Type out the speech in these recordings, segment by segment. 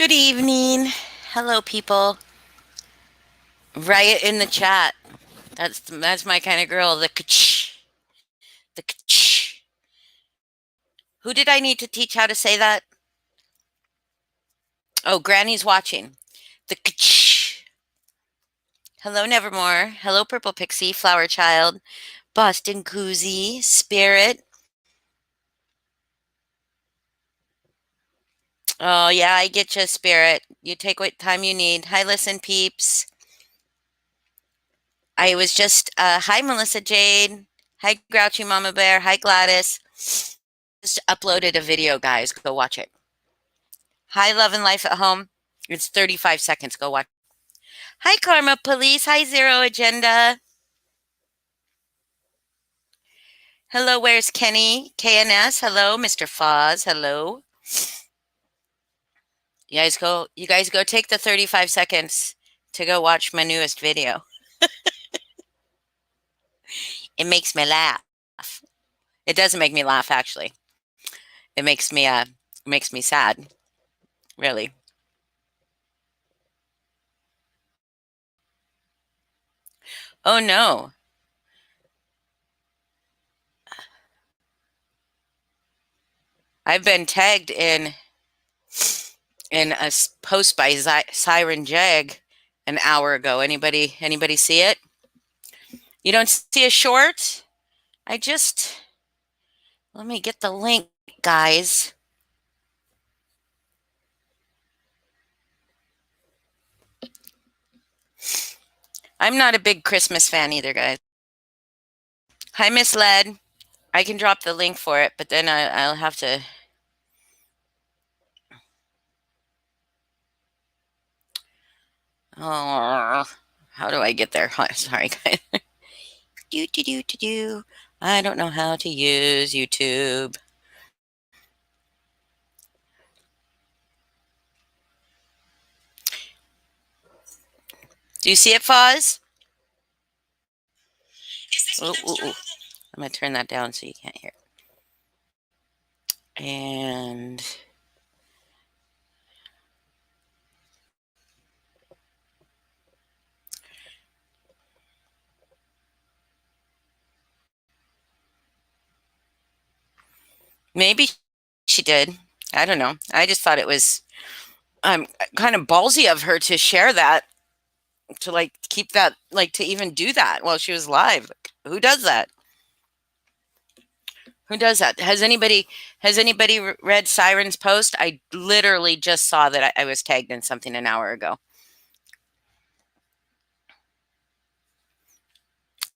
Good evening. Hello, people. Riot in the chat. That's my kind of girl. The kach, the kach. Who did I need to teach how to say that? Oh, Granny's watching. The kach. Hello, Nevermore. Hello, Purple Pixie, Flower Child, Boston Koozie, Spirit. Oh yeah, I get you, Spirit. You take what time you need. Hi, listen, peeps. I was just hi, Melissa Jade. Hi, Grouchy Mama Bear. Hi, Gladys. Just uploaded a video, guys. Go watch it. Hi, Love and Life at Home. It's 35 seconds. Go watch. Hi, Karma Police. Hi, Zero Agenda. Hello, where's Kenny? KNS. Hello, Mr. Foz. Hello. You guys go take the 35 seconds to go watch my newest video. It makes me laugh. It doesn't make me laugh, actually. It makes me sad. Really. Oh no. I've been tagged in a post by Siren Jag an hour ago. Anybody see it? You don't see a short? Let me get the link, guys. I'm not a big Christmas fan either, guys. Hi, Misled. I can drop the link for it, but then I'll have to. Oh, how do I get there? Sorry, guys. Do. I don't know how to use YouTube. Do you see it, Foz? Ooh, ooh, ooh. I'm going to turn that down so you can't hear it. And maybe she did. I don't know. I just thought it was kind of ballsy of her to share that, to like keep that, like to even do that while she was live. Like, who does that? Who does that? Has anybody read Siren's post? I literally just saw that I was tagged in something an hour ago.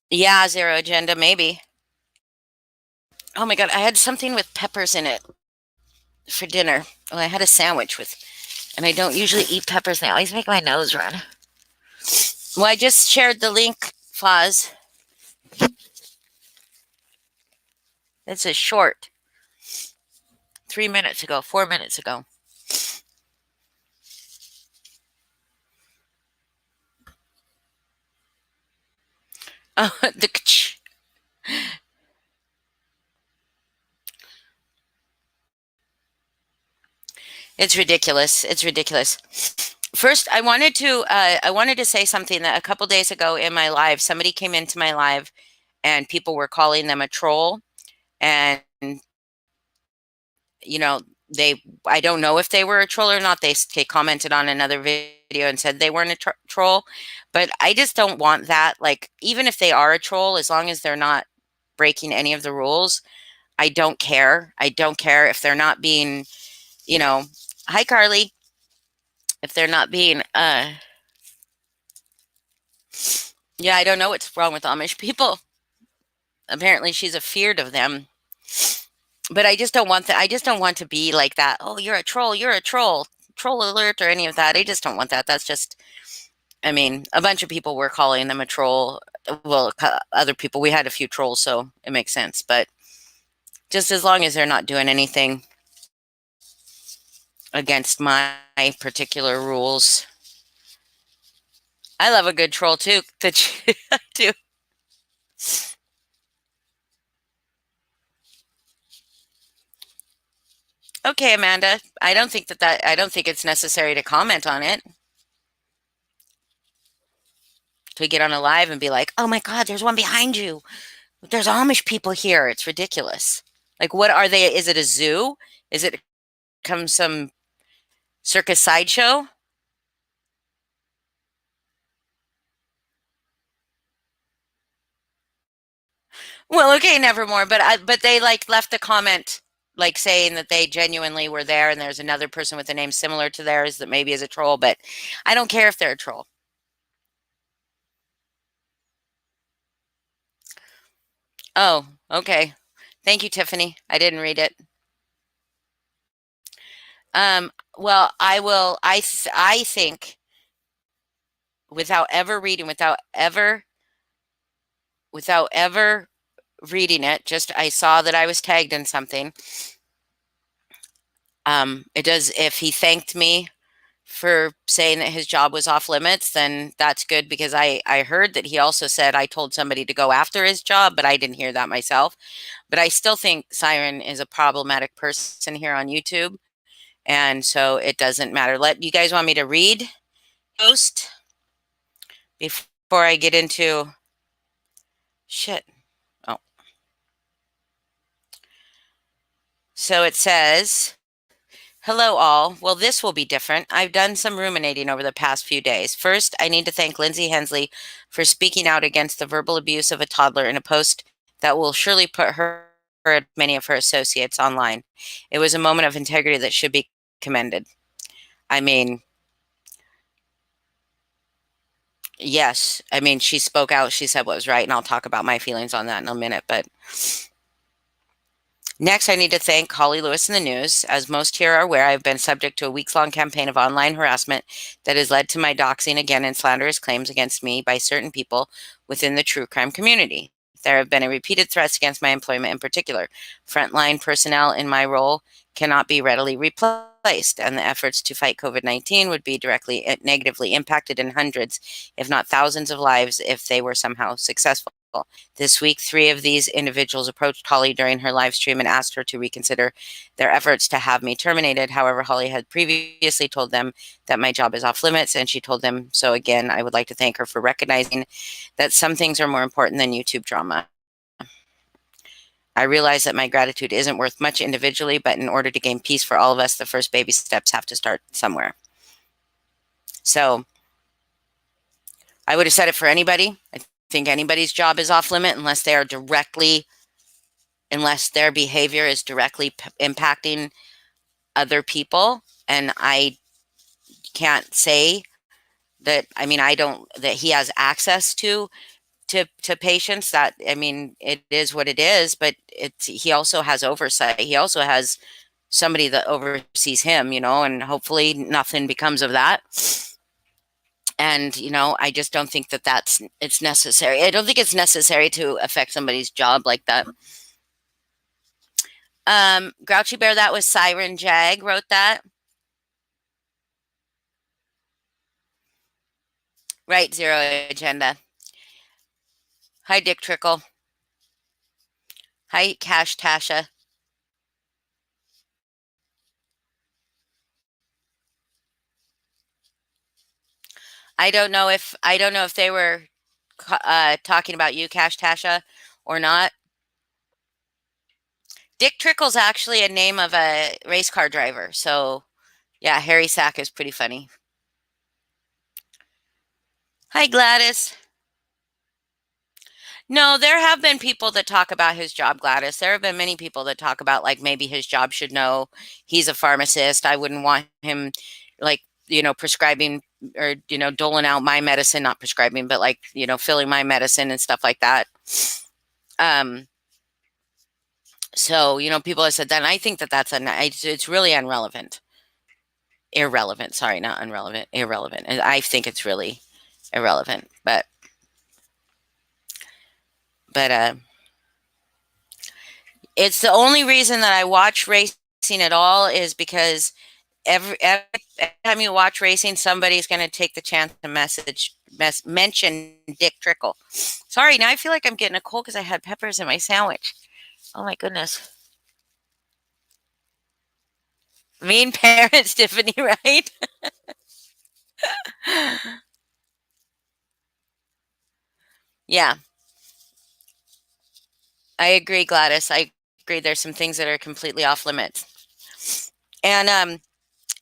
Yeah, Zero Agenda, maybe. Oh my god, I had something with peppers in it for dinner. Well, I had a sandwich with, and I don't usually eat peppers. They always make my nose run. Well, I just shared the link, Foz. It's a short. 3 minutes ago, 4 minutes ago. Oh, the it's ridiculous. It's ridiculous. First, I wanted to say something that a couple days ago in my live, somebody came into my live, and people were calling them a troll, and you know they I don't know if they were a troll or not. They commented on another video and said they weren't a troll, but I just don't want that. Like, even if they are a troll, as long as they're not breaking any of the rules, I don't care. I don't care if they're not being, you know, hi Carly, if they're not being yeah, I don't know what's wrong with Amish people. Apparently she's afeared of them. But I just don't want that. I just don't want to be like that. Oh, you're a troll. You're a troll. Troll alert or any of that. I just don't want that. That's just, I mean, a bunch of people were calling them a troll. Well, other people, we had a few trolls, so it makes sense. But just as long as they're not doing anything against my particular rules. I love a good troll too. I do. Okay, Amanda. I don't think I don't think it's necessary to comment on it. To get on a live and be like, "Oh my God, there's one behind you. There's Amish people here." It's ridiculous. Like, what are they? Is it a zoo? Is it come some circus sideshow? Well, okay, nevermore. But they like left a comment like saying that they genuinely were there, and there's another person with a name similar to theirs that maybe is a troll. But I don't care if they're a troll. Oh, okay. Thank you, Tiffany. I didn't read it. Well, I will. I think without ever reading, without ever reading it, just I saw that I was tagged in something. It does. If he thanked me for saying that his job was off limits, then that's good because I heard that he also said I told somebody to go after his job, but I didn't hear that myself. But I still think Siren is a problematic person here on YouTube, and so it doesn't matter. Let you guys want me to read post before I get into shit. Oh, so it says. Hello, all. Well, this will be different. I've done some ruminating over the past few days. First, I need to thank Lindsay Hensley for speaking out against the verbal abuse of a toddler in a post that will surely put her and many of her associates online. It was a moment of integrity that should be commended. I mean, yes. I mean, she spoke out. She said what was right, and I'll talk about my feelings on that in a minute. But next, I need to thank Holly Lewis in the news. As most here are aware, I've been subject to a weeks-long campaign of online harassment that has led to my doxing again and slanderous claims against me by certain people within the true crime community. There have been repeated threats against my employment in particular. Frontline personnel in my role cannot be readily replaced, and the efforts to fight COVID-19 would be directly negatively impacted in hundreds, if not thousands of lives if they were somehow successful. This week, three of these individuals approached Holly during her live stream and asked her to reconsider their efforts to have me terminated. However, Holly had previously told them that my job is off limits, and she told them so again. I would like to thank her for recognizing that some things are more important than YouTube drama. I realize that my gratitude isn't worth much individually, but in order to gain peace for all of us, the first baby steps have to start somewhere. So I would have said it for anybody. I think anybody's job is off limit unless their behavior is directly impacting other people. And I can't say that, I mean, I don't, that he has access to patients. That, I mean, it is what it is, but he also has oversight. He also has somebody that oversees him, and hopefully nothing becomes of that. And, I just don't think that it's necessary. I don't think it's necessary to affect somebody's job like that. Grouchy Bear, that was Siren Jag wrote that. Right, Zero Agenda. Hi, Dick Trickle. Hi, Cash Tasha. I don't know if they were talking about you, Cash Tasha, or not. Dick Trickle's actually a name of a race car driver. So, yeah, Harry Sack is pretty funny. Hi, Gladys. No, there have been people that talk about his job, Gladys. There have been many people that talk about like maybe his job should know he's a pharmacist. I wouldn't want him like, prescribing or, doling out my medicine, not prescribing, but like, filling my medicine and stuff like that. Um, so, people have said that, and I think that it's really irrelevant. Sorry, not irrelevant. And I think it's really irrelevant, but it's the only reason that I watch racing at all is because every time you watch racing, somebody's going to take the chance to mention Dick Trickle. Sorry, now I feel like I'm getting a cold because I had peppers in my sandwich. Oh my goodness. Mean parents, Tiffany, right? Yeah, I agree, Gladys. I agree. There's some things that are completely off limits. And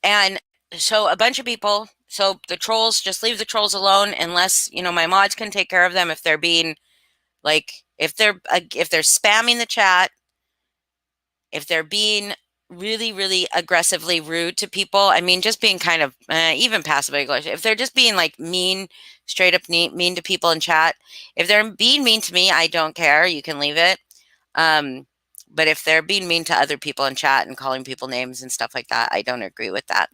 and so a bunch of people, so the trolls, just leave the trolls alone unless, my mods can take care of them if they're being like if they're spamming the chat, if they're being really, really aggressively rude to people. I mean, just being kind of even passive aggressive. If they're just being like mean, straight up mean to people in chat, if they're being mean to me, I don't care. You can leave it. Um, but if they're being mean to other people in chat and calling people names and stuff like that, I don't agree with that.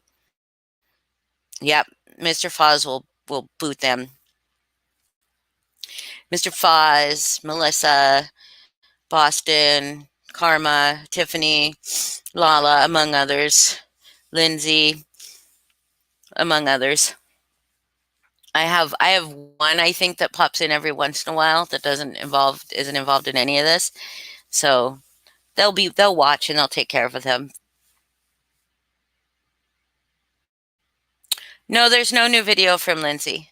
Yep, Mr. Foz will boot them. Mr. Foz, Melissa, Boston, Karma, Tiffany, Lala, among others, Lindsay, among others. I have one I think that pops in every once in a while that isn't involved in any of this. So they'll watch and they'll take care of them. No, there's no new video from Lindsay.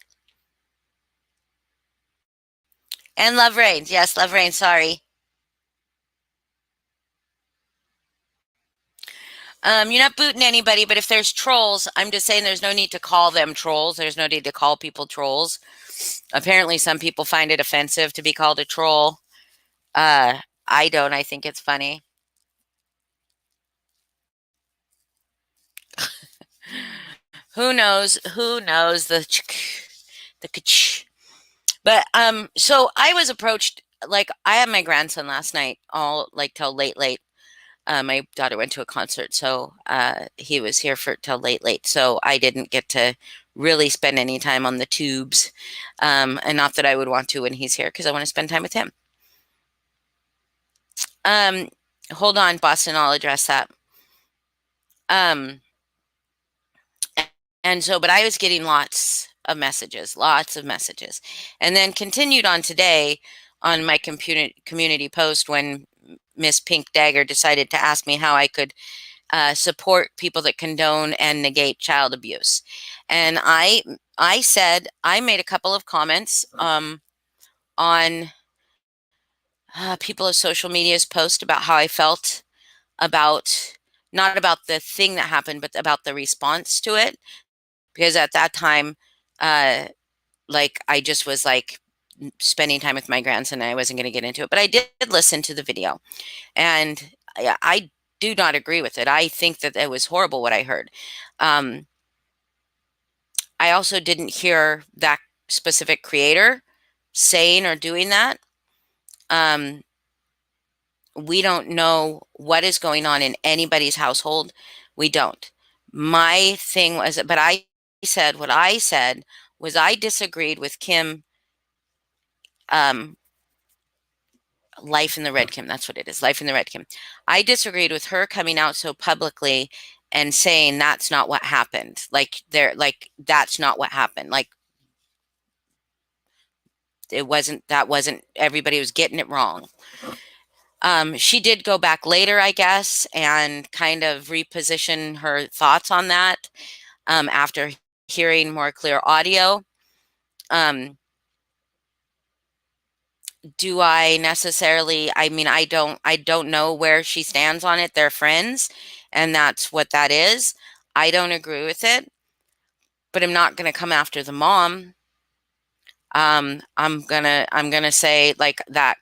And Love Rain. Yes, Love Rain, sorry. You're not booting anybody, but if there's trolls, I'm just saying there's no need to call them trolls. There's no need to call people trolls. Apparently, some people find it offensive to be called a troll. Uh, I don't. I think it's funny. Who knows? Who knows the But so I was approached. Like I had my grandson last night, all like till late, late. My daughter went to a concert, so he was here for till late, late. So I didn't get to really spend any time on the tubes, and not that I would want to when he's here because I want to spend time with him. Um, hold on, Boston. I'll address that. Um, and so, but I was getting lots of messages, and then continued on today on my community post when Miss Pink Dagger decided to ask me how I could support people that condone and negate child abuse. And I said I made a couple of comments on people of social media's post about how I felt about not about the thing that happened, but about the response to it. Because at that time, uh, like I just was like spending time with my grandson, and I wasn't going to get into it. But I did listen to the video, and I do not agree with it. I think that it was horrible what I heard. Um, I also didn't hear that specific creator saying or doing that. Um, we don't know what is going on in anybody's household. We don't. My thing was, but I said what I said was I disagreed with Kim, um, Life in the Red Kim. That's what it is. Life in the Red Kim. I disagreed with her coming out so publicly and saying that's not what happened. Like that's not what happened. Like that wasn't everybody was getting it wrong. She did go back later, I guess, and kind of reposition her thoughts on that after hearing more clear audio. Um, do I necessarily? I mean, I don't know where she stands on it. They're friends, and that's what that is. I don't agree with it, but I'm not going to come after the mom. I'm gonna say like that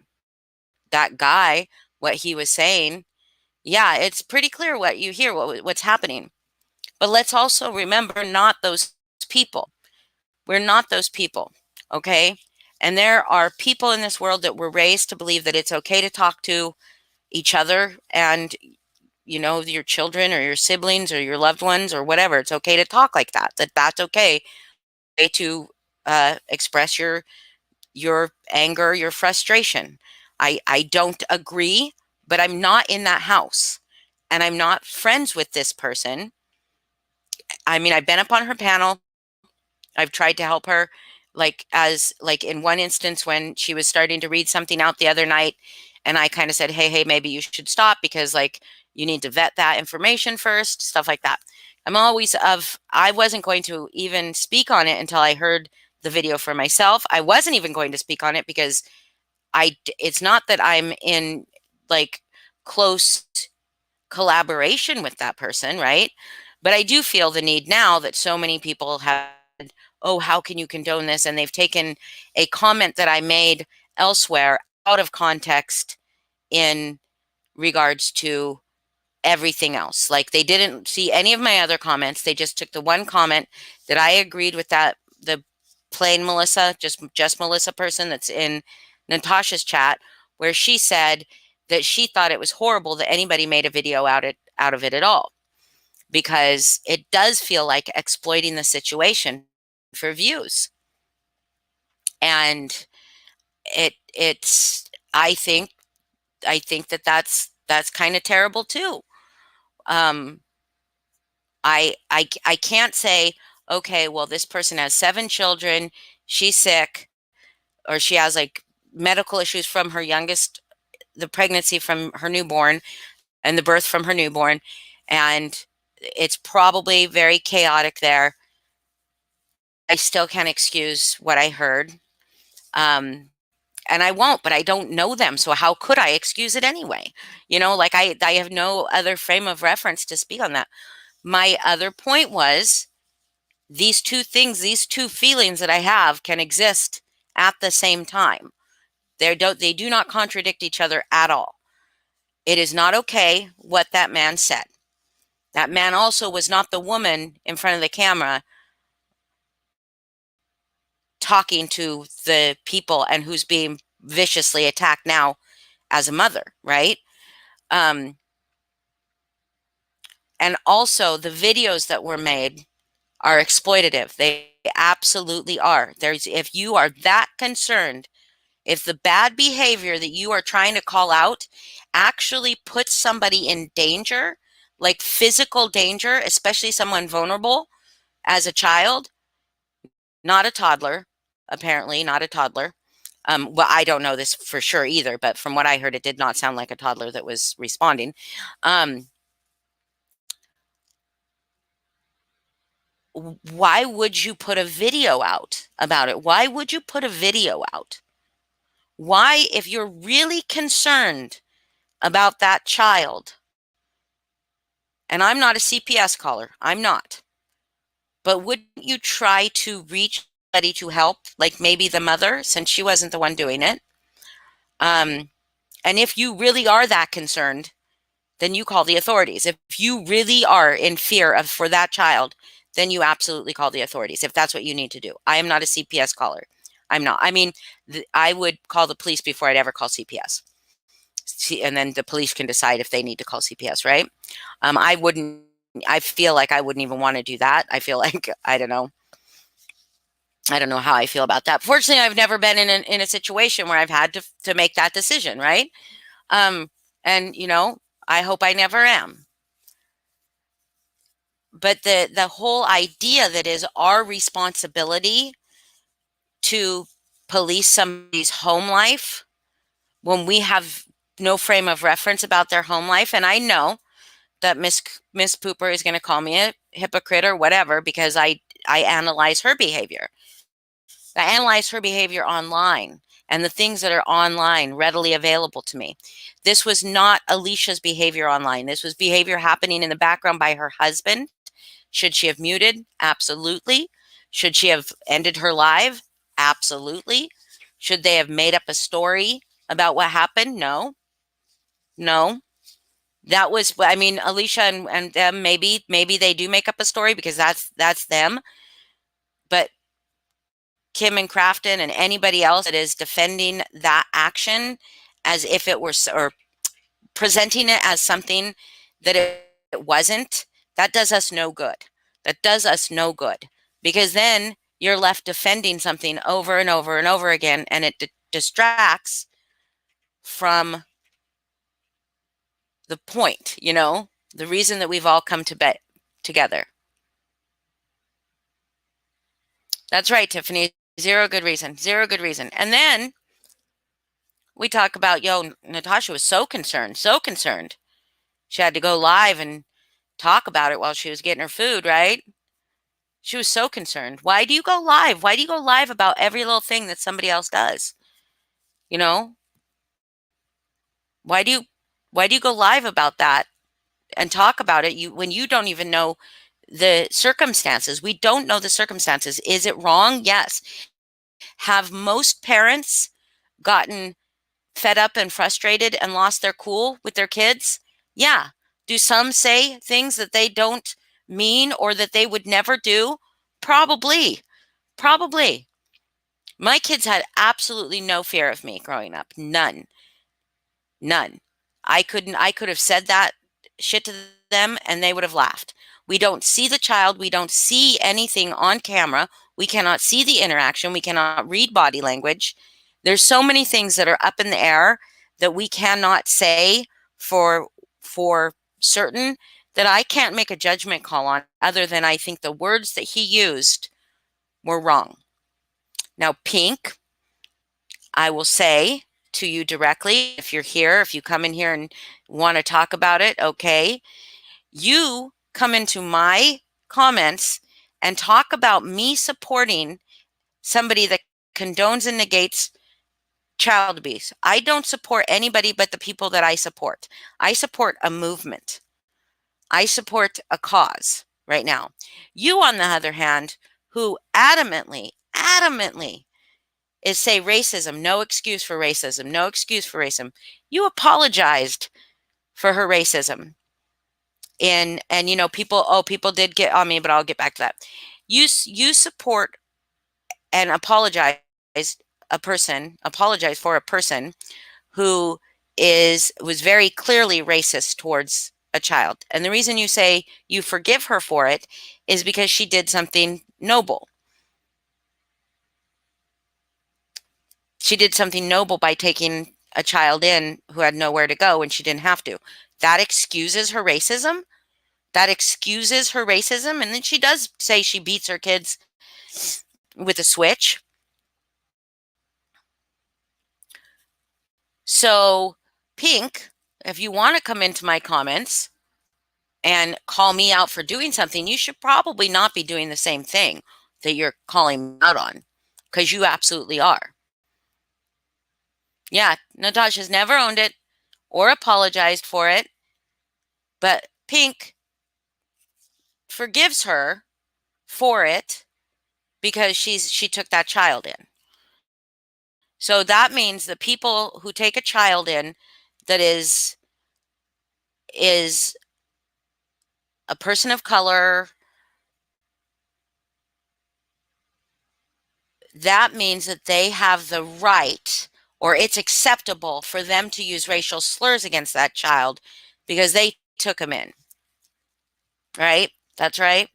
guy, what he was saying. Yeah, it's pretty clear what you hear, what's happening. But let's also remember, not those people. We're not those people, okay? And there are people in this world that were raised to believe that it's okay to talk to each other and your children or your siblings or your loved ones or whatever. It's okay to talk like that. That's okay to express your anger, your frustration. I don't agree, but I'm not in that house and I'm not friends with this person. I mean, I've been up on her panel. I've tried to help her, like in one instance when she was starting to read something out the other night And I kind of said, hey, maybe you should stop because like you need to vet that information first, stuff like that. I wasn't going to even speak on it until I heard the video for myself. I wasn't even going to speak on it because it's not that I'm in like close collaboration with that person, right? But I do feel the need now that so many people have, oh, how can you condone this? And they've taken a comment that I made elsewhere out of context in regards to everything else. Like they didn't see any of my other comments. They just took the one comment that I agreed with, that the plain Melissa, just Melissa person that's in Natasha's chat, where she said that she thought it was horrible that anybody made a video out of it at all, because it does feel like exploiting the situation for views. And it's I think that that's kind of terrible too. Um, I can't say, okay, well, this person has 7 children, she's sick, or she has like medical issues from her youngest, the pregnancy from her newborn and the birth from her newborn, and it's probably very chaotic there. I still can't excuse what I heard. And I won't, but I don't know them. So how could I excuse it anyway? Like I have no other frame of reference to speak on that. My other point was, these two things, these two feelings that I have can exist at the same time. They do not contradict each other at all. It is not okay what that man said. That man also was not the woman in front of the camera talking to the people and who's being viciously attacked now as a mother, right? Um, and also the videos that were made are exploitative. They absolutely are. If you are that concerned, if the bad behavior that you are trying to call out actually puts somebody in danger, like physical danger, especially someone vulnerable as a child, not a toddler, apparently not a toddler. Well, I don't know this for sure either, but from what I heard, it did not sound like a toddler that was responding. Why would you put a video out about it? Why would you put a video out? Why, if you're really concerned about that child, and I'm not a CPS caller, I'm not, but wouldn't you try to reach somebody to help, like maybe the mother, since she wasn't the one doing it? And if you really are that concerned, then you call the authorities. If you really are in fear of for that child, then you absolutely call the authorities if that's what you need to do. I am not a CPS caller. I'm not. I mean, I would call the police before I'd ever call CPS. And then the police can decide if they need to call CPS, right? I wouldn't, I feel like I wouldn't even want to do that. I feel like, I don't know. I don't know how I feel about that. Fortunately, I've never been in a situation where I've had to make that decision, right? And I hope I never am. But the whole idea that is our responsibility to police somebody's home life when we have no frame of reference about their home life. And I know that Miss Pooper is going to call me a hypocrite or whatever because I analyze her behavior. I analyze her behavior online and the things that are online readily available to me. This was not Alicia's behavior online. This was behavior happening in the background by her husband. Should she have muted? Absolutely. Should she have ended her live? Absolutely. Should they have made up a story about what happened? No. No. That was, I mean, Alicia and them, maybe they do make up a story because that's them. But Kim and Crafton and anybody else that is defending that action as if it were, or presenting it as something that it wasn't, that does us no good. That does us no good, because then you're left defending something over and over and over again, and it distracts from the point, the reason that we've all come to bed together. That's right, Tiffany. Zero good reason. Zero good reason. And then we talk about, Natasha was so concerned, so concerned. She had to go live and talk about it while she was getting her food, right? She was so concerned. Why do you go live? Why do you go live about every little thing that somebody else does? You know? Why do you why do you go live about that and talk about it when you don't even know the circumstances? We don't know the circumstances. Is it wrong? Yes. Have most parents gotten fed up and frustrated and lost their cool with their kids? Yeah. Do some say things that they don't mean or that they would never do? Probably. Probably. My kids had absolutely no fear of me growing up. None. None. I could have said that shit to them and they would have laughed. We don't see the child. We don't see anything on camera. We cannot see the interaction. We cannot read body language. There's so many things that are up in the air that we cannot say for for certain that I can't make a judgment call on other than I think the words that he used were wrong. Now, Pink, I will say to you directly, if you're here, if you come in here and want to talk about it, okay. You come into my comments and talk about me supporting somebody that condones and negates child abuse. I don't support anybody but the people that I support. I support a movement. I support a cause right now. You, on the other hand, who adamantly is say racism, no excuse for racism, no excuse for racism. You apologized for her racism. And people did get on me, but I'll get back to that. You support and apologize for a person who was very clearly racist towards a child. And the reason you say you forgive her for it is because she did something noble. She did something noble by taking a child in who had nowhere to go and she didn't have to. That excuses her racism. That excuses her racism. And then she does say she beats her kids with a switch. So, Pink, if you want to come into my comments and call me out for doing something, you should probably not be doing the same thing that you're calling me out on, because you absolutely are. Yeah, Natasha's never owned it or apologized for it, but Pink forgives her for it because she took that child in. So that means the people who take a child in that is a person of color, that means that they have the right, or it's acceptable for them to use racial slurs against that child because they took him in. Right? That's right.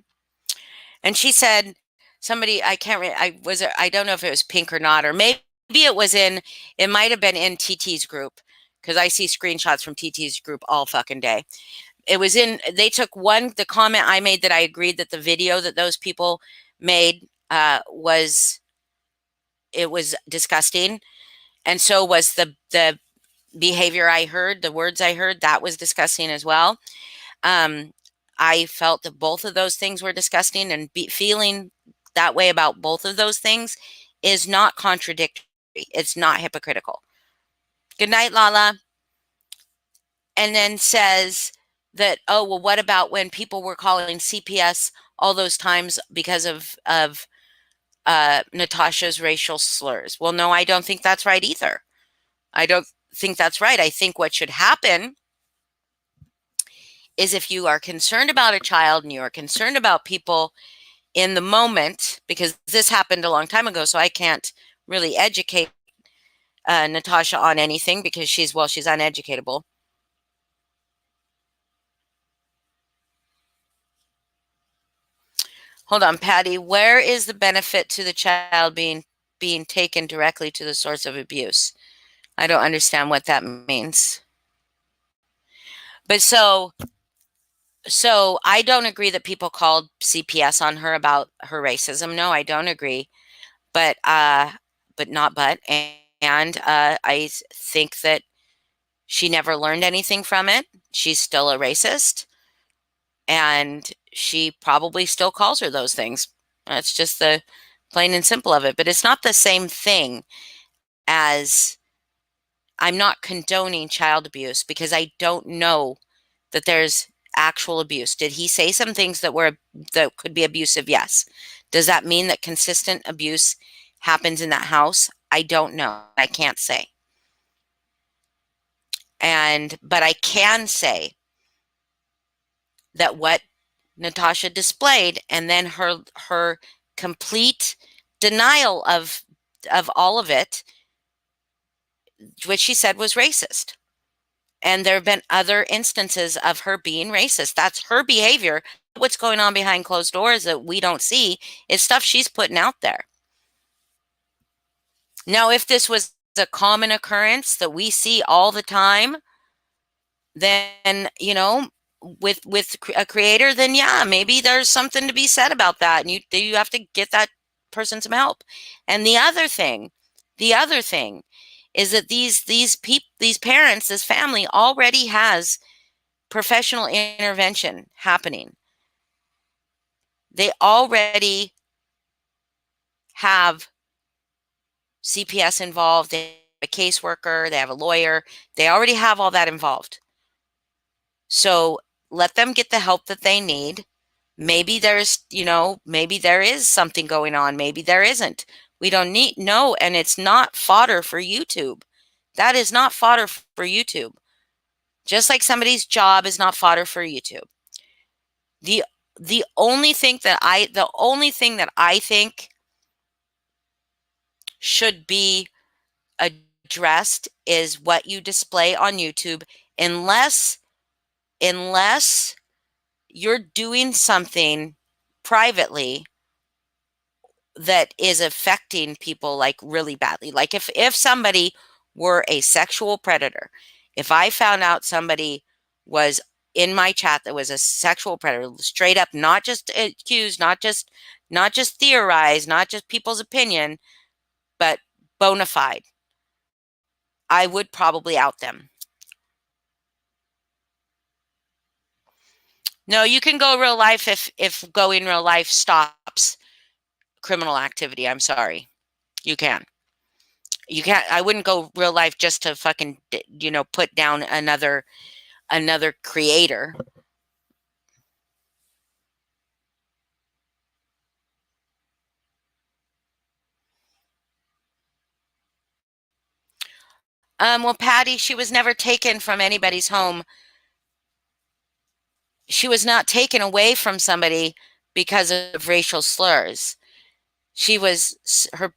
And she said, somebody, I don't know if it was Pink or not, or maybe it might have been in TT's group, because I see screenshots from TT's group all fucking day. They took the comment I made that I agreed that the video that those people made was disgusting. And so was the behavior I heard, the words I heard, that was disgusting as well. I felt that both of those things were disgusting, and feeling that way about both of those things is not contradictory. It's not hypocritical. Good night, Lala. And then says that, oh, well, what about when people were calling CPS all those times because of Natasha's racial slurs? Well, no, I don't think that's right either. I don't think that's right. I think what should happen is, if you are concerned about a child and you are concerned about people in the moment, because this happened a long time ago, so I can't really educate Natasha on anything because she's uneducatable. Hold on, Patty. Where is the benefit to the child being taken directly to the source of abuse? I don't understand what that means. But so I don't agree that people called CPS on her about her racism. No, I don't agree. But and I think that she never learned anything from it. She's still a racist, and she probably still calls her those things. That's just the plain and simple of it. But it's not the same thing as, I'm not condoning child abuse because I don't know that there's actual abuse. Did he say some things that could be abusive? Yes. Does that mean that consistent abuse happens in that house? I don't know. I can't say. But I can say that what Natasha displayed, and then her complete denial of all of it, which she said was racist. And there have been other instances of her being racist. That's her behavior. What's going on behind closed doors that we don't see is stuff she's putting out there. Now, if this was a common occurrence that we see all the time, then, with a creator, then yeah, maybe there's something to be said about that. And you have to get that person some help. And the other thing is that these parents, this family already has professional intervention happening. They already have CPS involved, they have a caseworker, they have a lawyer, they already have all that involved. So let them get the help that they need. Maybe maybe there is something going on, maybe there isn't. We don't know, and it's not fodder for YouTube. That is not fodder for YouTube. Just like somebody's job is not fodder for YouTube. The the only thing that I think should be addressed is what you display on YouTube, unless you're doing something privately that is affecting people like really badly. Like if somebody were a sexual predator, if I found out somebody was in my chat that was a sexual predator, straight up, not just accused, not just theorized, not just people's opinion, but bona fide, I would probably out them. No, you can go real life if going real life stops criminal activity. I'm sorry. You can. You can't. I wouldn't go real life just to fucking put down another creator. Well, Patty, she was never taken from anybody's home. She was not taken away from somebody because of racial slurs. She was her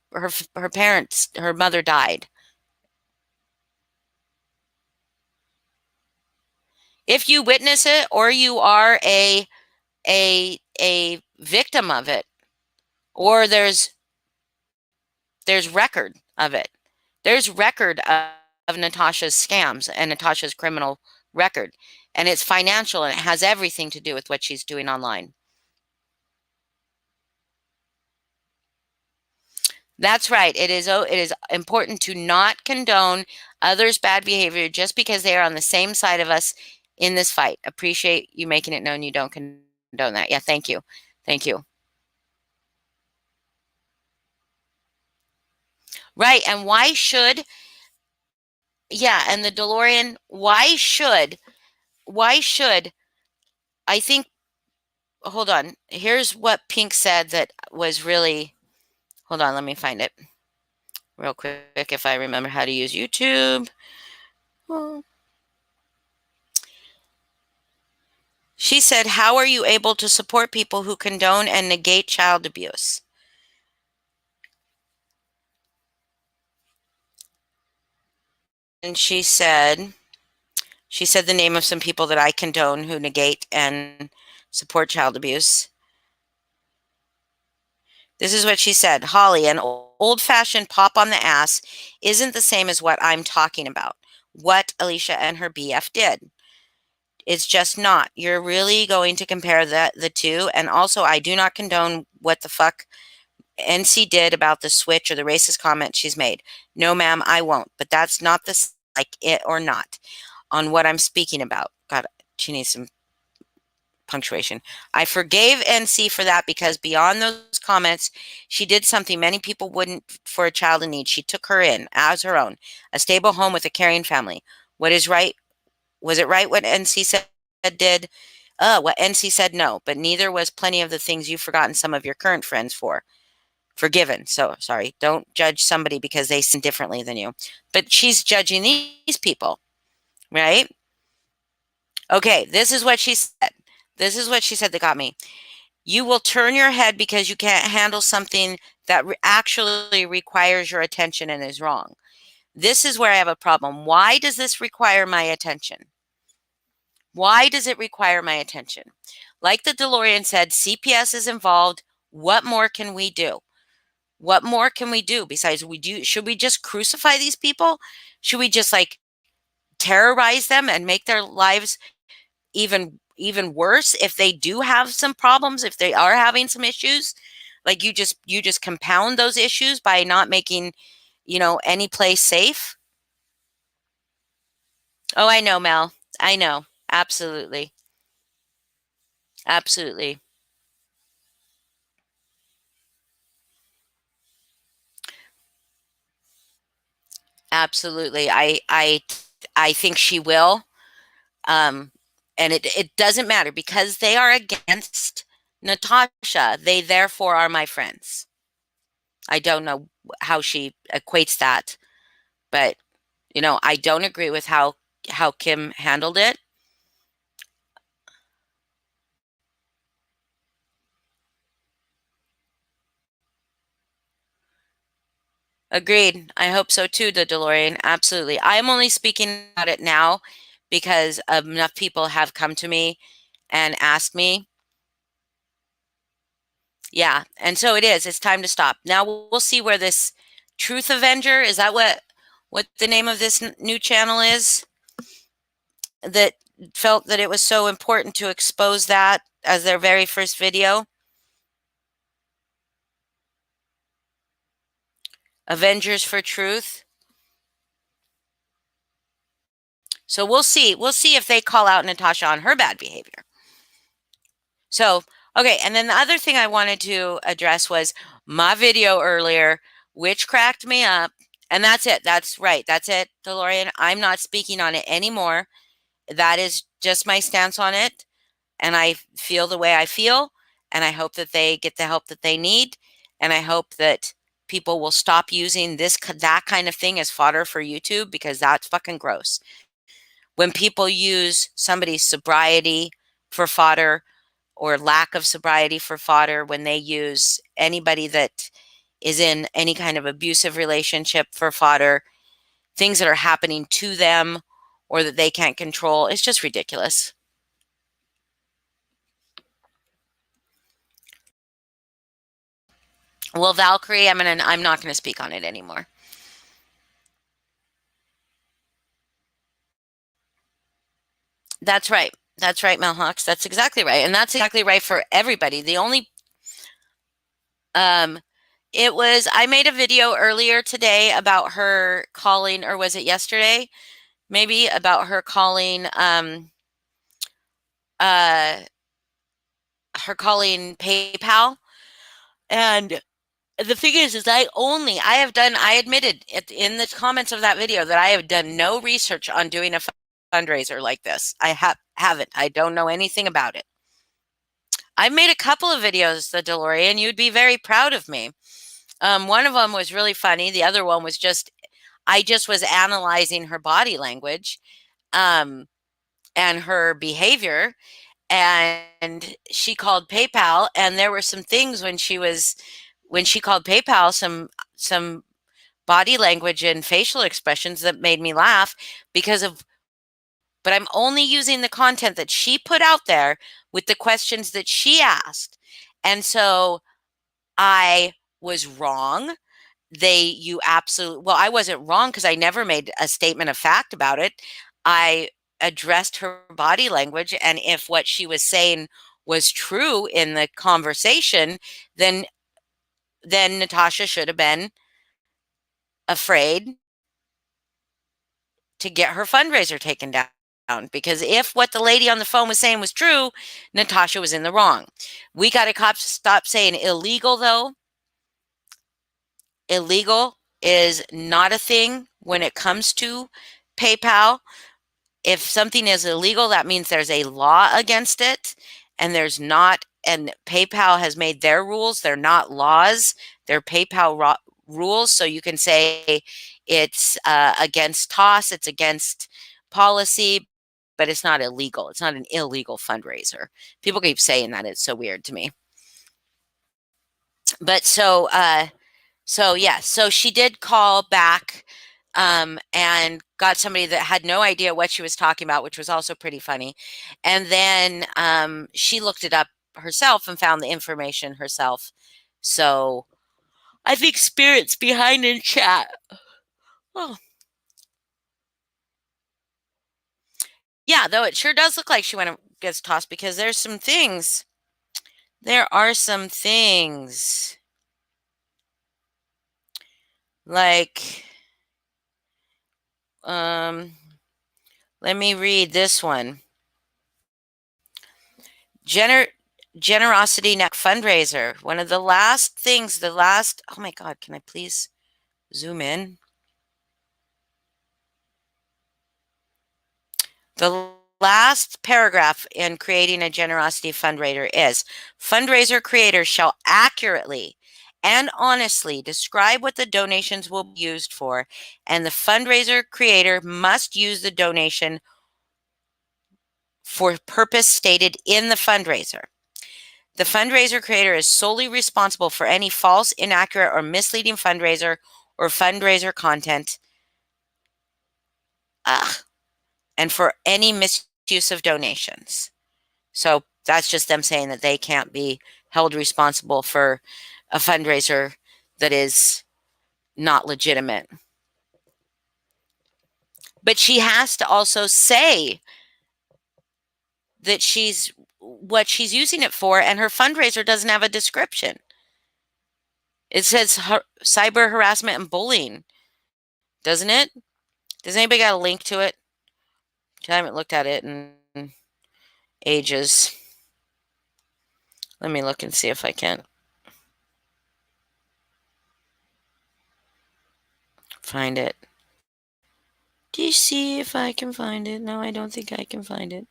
parents, her mother died. If you witness it or you are a victim of it, or there's record of it. There's record of Natasha's scams and Natasha's criminal record, and it's financial, and it has everything to do with what she's doing online. That's right. It is important to not condone others' bad behavior just because they are on the same side of us in this fight. Appreciate you making it known you don't condone that. Yeah, thank you. Thank you. Right, and and the DeLorean, why should I think, hold on. Here's what Pink said that was really, hold on, let me find it real quick if I remember how to use YouTube. She said, "How are you able to support people who condone and negate child abuse?" And she said the name of some people that I condone who negate and support child abuse. This is what she said. "Holly, an old-fashioned pop on the ass isn't the same as what I'm talking about. What Alicia and her BF did. It's just not. You're really going to compare the two. And also, I do not condone what the fuck NC did about the switch or the racist comment she's made. No, ma'am, I won't. But that's not the like it or not on what I'm speaking about. God, she needs some punctuation. I forgave NC for that because beyond those comments, she did something many people wouldn't for a child in need. She took her in as her own, a stable home with a caring family. What is right? Was it right what NC said did? What NC said no, but neither was plenty of the things you've forgotten some of your current friends for. Forgiven. So sorry. Don't judge somebody because they sin differently than you. But she's judging these people, right? Okay, this is what she said. This is what she said that got me. You will turn your head because you can't handle something that actually requires your attention and is wrong. This is where I have a problem. Why does this require my attention? Why does it require my attention? Like the DeLorean said, CPS is involved. What more can we do? What more can we do besides should we just crucify these people? Should we just like terrorize them and make their lives even worse if they do have some problems, if they are having some issues? Like you just compound those issues by not making, any place safe. Oh, I know, Mel. I know. Absolutely. Absolutely. Absolutely. I think she will. Um, and it doesn't matter because they are against Natasha. They therefore are my friends. I don't know how she equates that, but I don't agree with how Kim handled it. Agreed. I hope so too, the DeLorean. Absolutely. I'm only speaking about it now because enough people have come to me and asked me. Yeah, and so it is. It's time to stop. Now we'll see where this Truth Avenger, is that what the name of this new channel is, that felt that it was so important to expose that as their very first video. Avengers for Truth. So we'll see. We'll see if they call out Natasha on her bad behavior. So, okay, and then the other thing I wanted to address was my video earlier, which cracked me up. And that's it. That's right. That's it, DeLorean. I'm not speaking on it anymore. That is just my stance on it. And I feel the way I feel. And I hope that they get the help that they need. And I hope that people will stop using that kind of thing as fodder for YouTube, because that's fucking gross. When people use somebody's sobriety for fodder, or lack of sobriety for fodder, when they use anybody that is in any kind of abusive relationship for fodder, things that are happening to them or that they can't control, it's just ridiculous. Well, Valkyrie, I'm not gonna speak on it anymore. That's right. That's right, Melhawks. That's exactly right. And that's exactly right for everybody. The only um I made a video earlier today about her calling, or was it yesterday? Maybe, about her calling uh her calling PayPal. And the thing is I admitted in the comments of that video that I have done no research on doing a fundraiser like this. Haven't. I don't know anything about it. I've made a couple of videos, the DeLorean. You'd be very proud of me. One of them was really funny. The other one was I just was analyzing her body language, um, and her behavior. And she called PayPal, and there were some things when she called PayPal, some body language and facial expressions that made me laugh because of, but I'm only using the content that she put out there with the questions that she asked. And so I was wrong. You absolutely, well, I wasn't wrong because I never made a statement of fact about it. I addressed her body language, and if what she was saying was true in the conversation, then then Natasha should have been afraid to get her fundraiser taken down, because if what the lady on the phone was saying was true, Natasha was in the wrong. We got to stop saying illegal, though. Illegal is not a thing when it comes to PayPal. If something is illegal, that means there's a law against it, and there's not, and PayPal has made their rules. They're not laws. They're PayPal rules. So you can say it's against TOS, it's against policy, but it's not illegal. It's not an illegal fundraiser. People keep saying that. It's so weird to me. But so yeah, so she did call back and got somebody that had no idea what she was talking about, which was also pretty funny. And then she looked it up herself and found the information herself. So I think Spirit's behind in chat. Oh. Yeah, though it sure does look like she went and gets tossed, because there's some things. There are some things. Like, let me read this one. Generosity Neck fundraiser. One of the last things, oh my God, can I please zoom in? The last paragraph in creating a generosity fundraiser is: fundraiser creators shall accurately and honestly describe what the donations will be used for, and the fundraiser creator must use the donation for purpose stated in the fundraiser. The fundraiser creator is solely responsible for any false, inaccurate, or misleading fundraiser or fundraiser content, and for any misuse of donations. So that's just them saying that they can't be held responsible for a fundraiser that is not legitimate. But she has to also say that what she's using it for, and her fundraiser doesn't have a description. It says cyber harassment and bullying, doesn't it? Does anybody got a link to it? I haven't looked at it in ages. Let me look and see if I can find it. Do you see if I can find it? No, I don't think I can find it.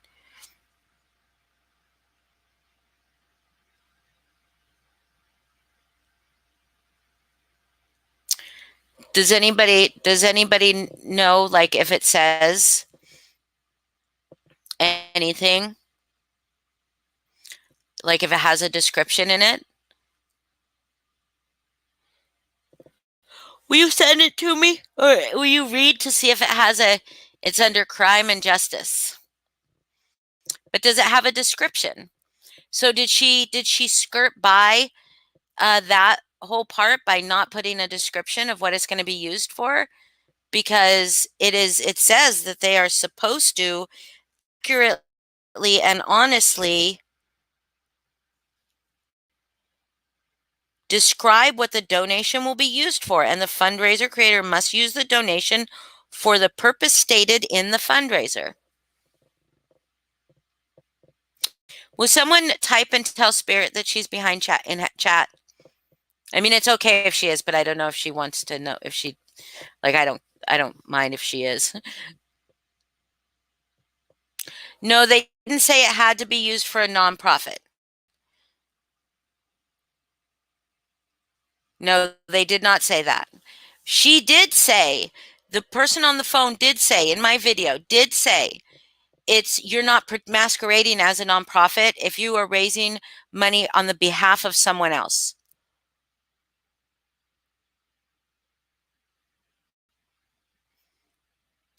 Does anybody know, like, if it says anything? Like, if it has a description in it? Will you send it to me? Or will you read to see if it has it's under crime and justice? But does it have a description? So did she skirt by that whole part by not putting a description of what it's going to be used for? Because it says that they are supposed to accurately and honestly describe what the donation will be used for, and the fundraiser creator must use the donation for the purpose stated in the fundraiser. Will someone type and tell Spirit that she's behind chat in chat? I mean, it's okay if she is, but I don't know if she wants to know if she, like, I don't mind if she is. No, they didn't say it had to be used for a nonprofit. No, they did not say that. She did say, the person on the phone did say in my video, did say, you're not masquerading as a nonprofit if you are raising money on the behalf of someone else.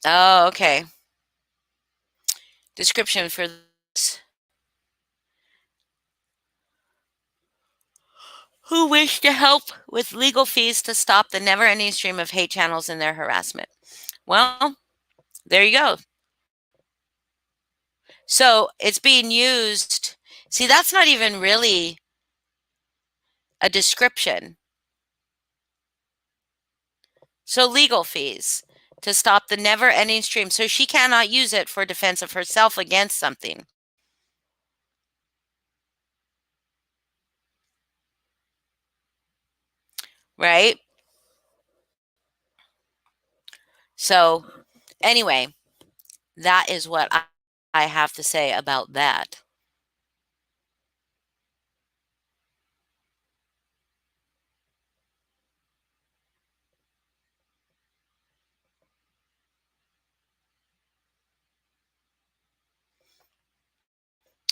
Oh, okay. Description for this. Who wish to help with legal fees to stop the never-ending stream of hate channels and their harassment. Well, there you go. So it's being used. See, that's not even really a description. So legal fees to stop the never-ending stream. So she cannot use it for defense of herself against something. Right? So anyway, that is what I have to say about that.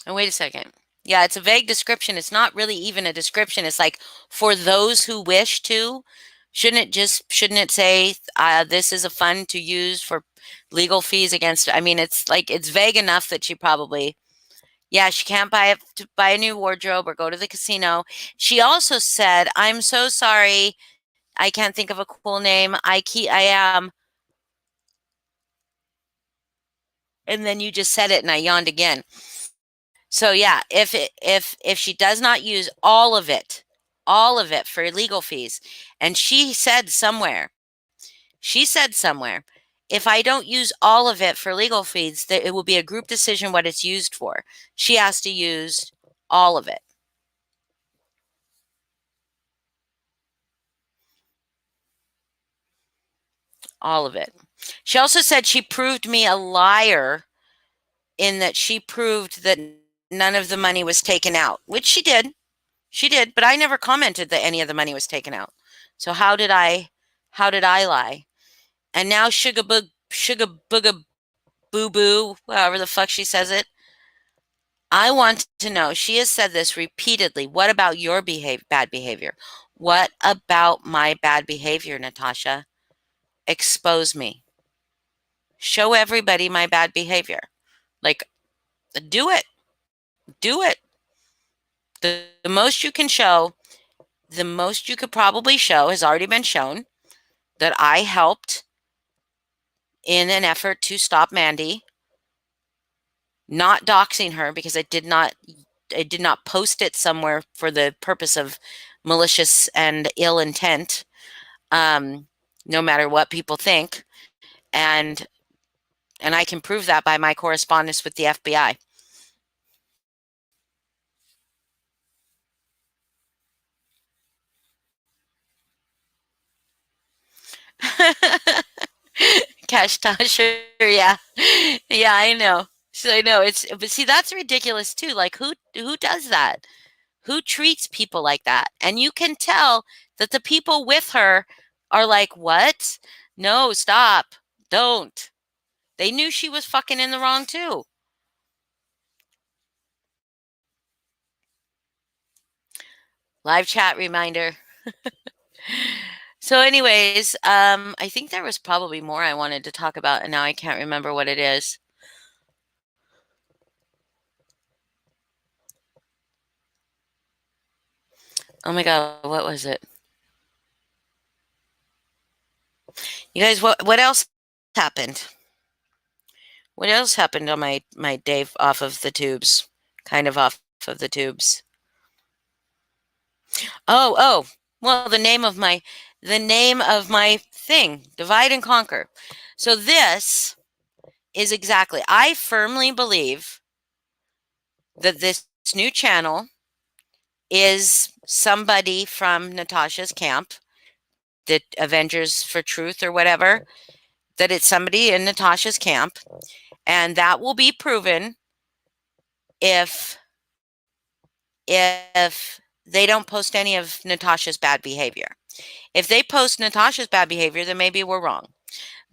And wait a second. Yeah, it's a vague description. It's not really even a description. It's like for those who wish to. Shouldn't it say this is a fund to use for legal fees against? I mean, it's like it's vague enough that she probably, yeah, she can't buy a new wardrobe or go to the casino. She also said, "I'm so sorry, I can't think of a cool name. I am," and then you just said it, and I yawned again. So yeah, if she does not use all of it for legal fees, and she said somewhere, if I don't use all of it for legal fees, that it will be a group decision what it's used for. She has to use all of it. All of it. She also said she proved me a liar in that she proved that none of the money was taken out, which she did. She did, but I never commented that any of the money was taken out. So how did I lie? And now sugar booga boo boo, however the fuck she says it. I want to know. She has said this repeatedly. What about your bad behavior? What about my bad behavior, Natasha? Expose me. Show everybody my bad behavior. Like, do it. Do it. The most you can show, the most you could probably show has already been shown that I helped in an effort to stop Mandy, not doxing her because I did not post it somewhere for the purpose of malicious and ill intent, um, no matter what people think. And and I can prove that by my correspondence with the FBI. Cash Tasher, yeah. Yeah, I know. So I know it's, but see, that's ridiculous too. Like who does that? Who treats people like that? And you can tell that the people with her are like, "What? No, stop. Don't." They knew she was fucking in the wrong too. Live chat reminder. So anyways, I think there was probably more I wanted to talk about and now I can't remember what it is. Oh my God, what was it? You guys, what else happened? What else happened on my day off of the tubes? Kind of off of the tubes. Oh. Well, the name of my thing, Divide and Conquer. So this is exactly. I firmly believe that this new channel is somebody from Natasha's camp, the Avengers for Truth or whatever, that it's somebody in Natasha's camp, and that will be proven if if they don't post any of Natasha's bad behavior. If they post Natasha's bad behavior, then maybe we're wrong.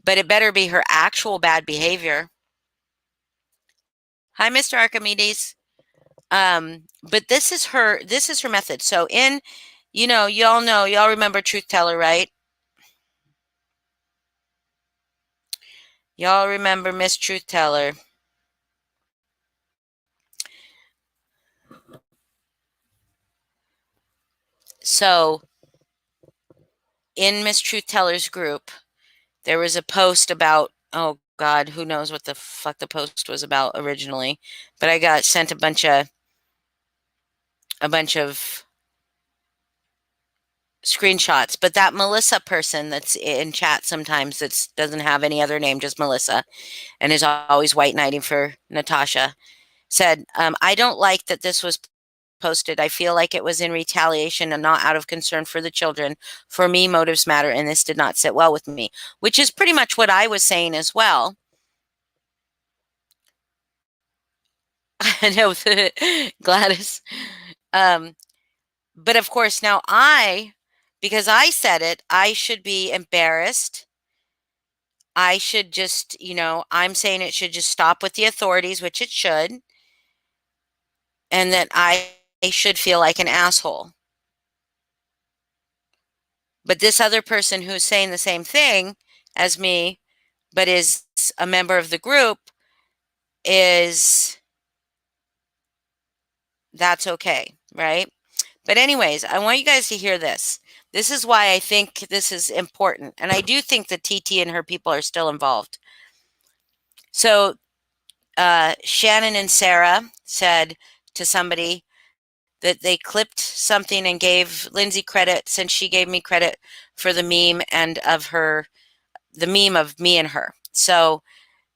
But it better be her actual bad behavior. Hi, Mr. Archimedes. But this is her method. So y'all remember Truth Teller, right? Y'all remember Miss Truth Teller. So in Miss Truth Teller's group, there was a post about, oh God, who knows what the fuck the post was about originally, but I got sent a bunch of screenshots, but that Melissa person that's in chat sometimes that doesn't have any other name, just Melissa, and is always white knighting for Natasha, said, I don't like that this was posted. I feel like it was in retaliation and not out of concern for the children. For me, motives matter, and this did not sit well with me, which is pretty much what I was saying as well. I know, Gladys. Um, but of course, now because I said it, I should be embarrassed. I should just, I'm saying it should just stop with the authorities, which it should, and that I should feel like an asshole. But this other person who's saying the same thing as me, but is a member of the group, is that's okay, right? But anyways, I want you guys to hear this. This is why I think this is important. And I do think that TT and her people are still involved. So Shannon and Sarah said to somebody that they clipped something and gave Lindsay credit since she gave me credit for the meme and of the meme of me and her. So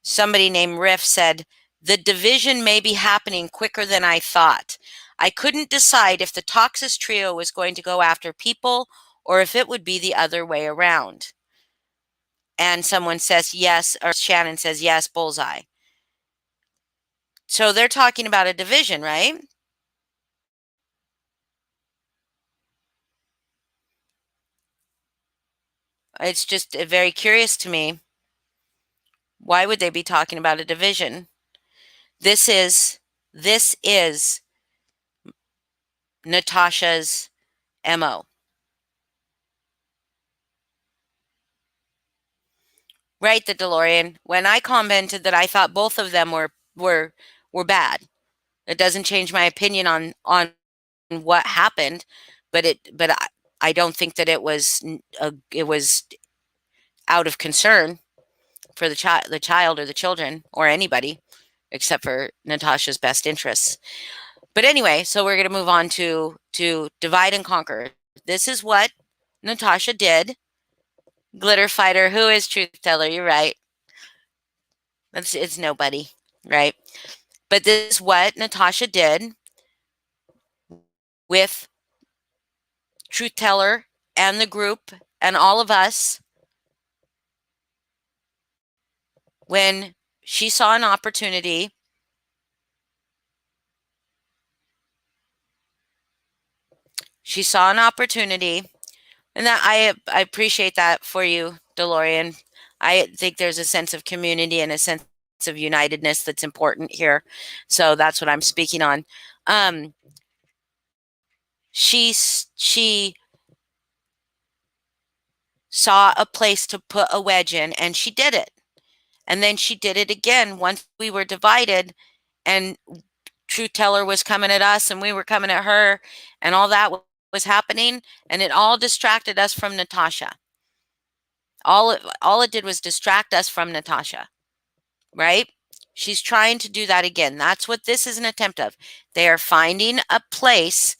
somebody named Riff said, the division may be happening quicker than I thought. I couldn't decide if the Toxis trio was going to go after people or if it would be the other way around. And someone says yes, or Shannon says yes, bullseye. So they're talking about a division, right? It's just very curious to me. Why would they be talking about a division? This is Natasha's MO. Right, the DeLorean. When I commented that I thought both of them were bad, it doesn't change my opinion on what happened, but I don't think that it was out of concern for the child or the children or anybody except for Natasha's best interests. But anyway, so we're going to move on to divide and conquer. This is what Natasha did. Glitter fighter, who is truth teller? You're right. It's nobody, right? But this is what Natasha did with truth teller and the group and all of us when she saw an opportunity. She saw an opportunity, and that I appreciate that for you, DeLorean. I think there's a sense of community and a sense of unitedness that's important here. So that's what I'm speaking on. She saw a place to put a wedge in, and she did it. And then she did it again once we were divided, and Truth Teller was coming at us, and we were coming at her, and all that was happening, and it all distracted us from Natasha. All it did was distract us from Natasha, right? She's trying to do that again. That's what this is an attempt of. They are finding a place,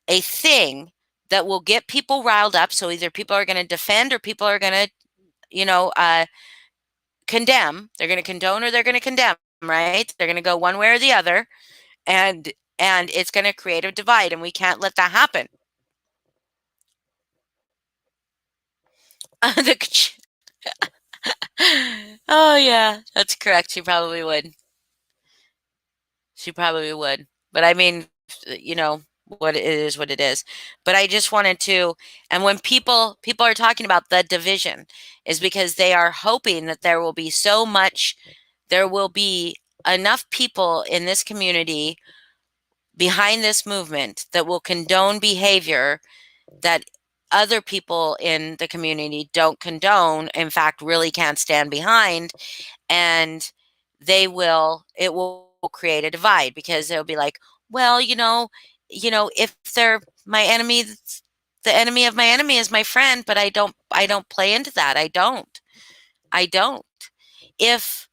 a thing that will get people riled up. So either people are going to defend or people are going to, condemn. They're going to condone or they're going to condemn, right? They're going to go one way or the other, and it's going to create a divide, and we can't let that happen. Oh yeah, that's correct. She probably would. She probably would. But I mean, what it is what it is. But I just wanted to, and when people are talking about the division, is because they are hoping that there will be enough people in this community behind this movement that will condone behavior that other people in the community don't condone, in fact really can't stand behind, and it will create a divide because they'll be like, well, if they're my enemy, the enemy of my enemy is my friend, but I don't play into that. I don't. If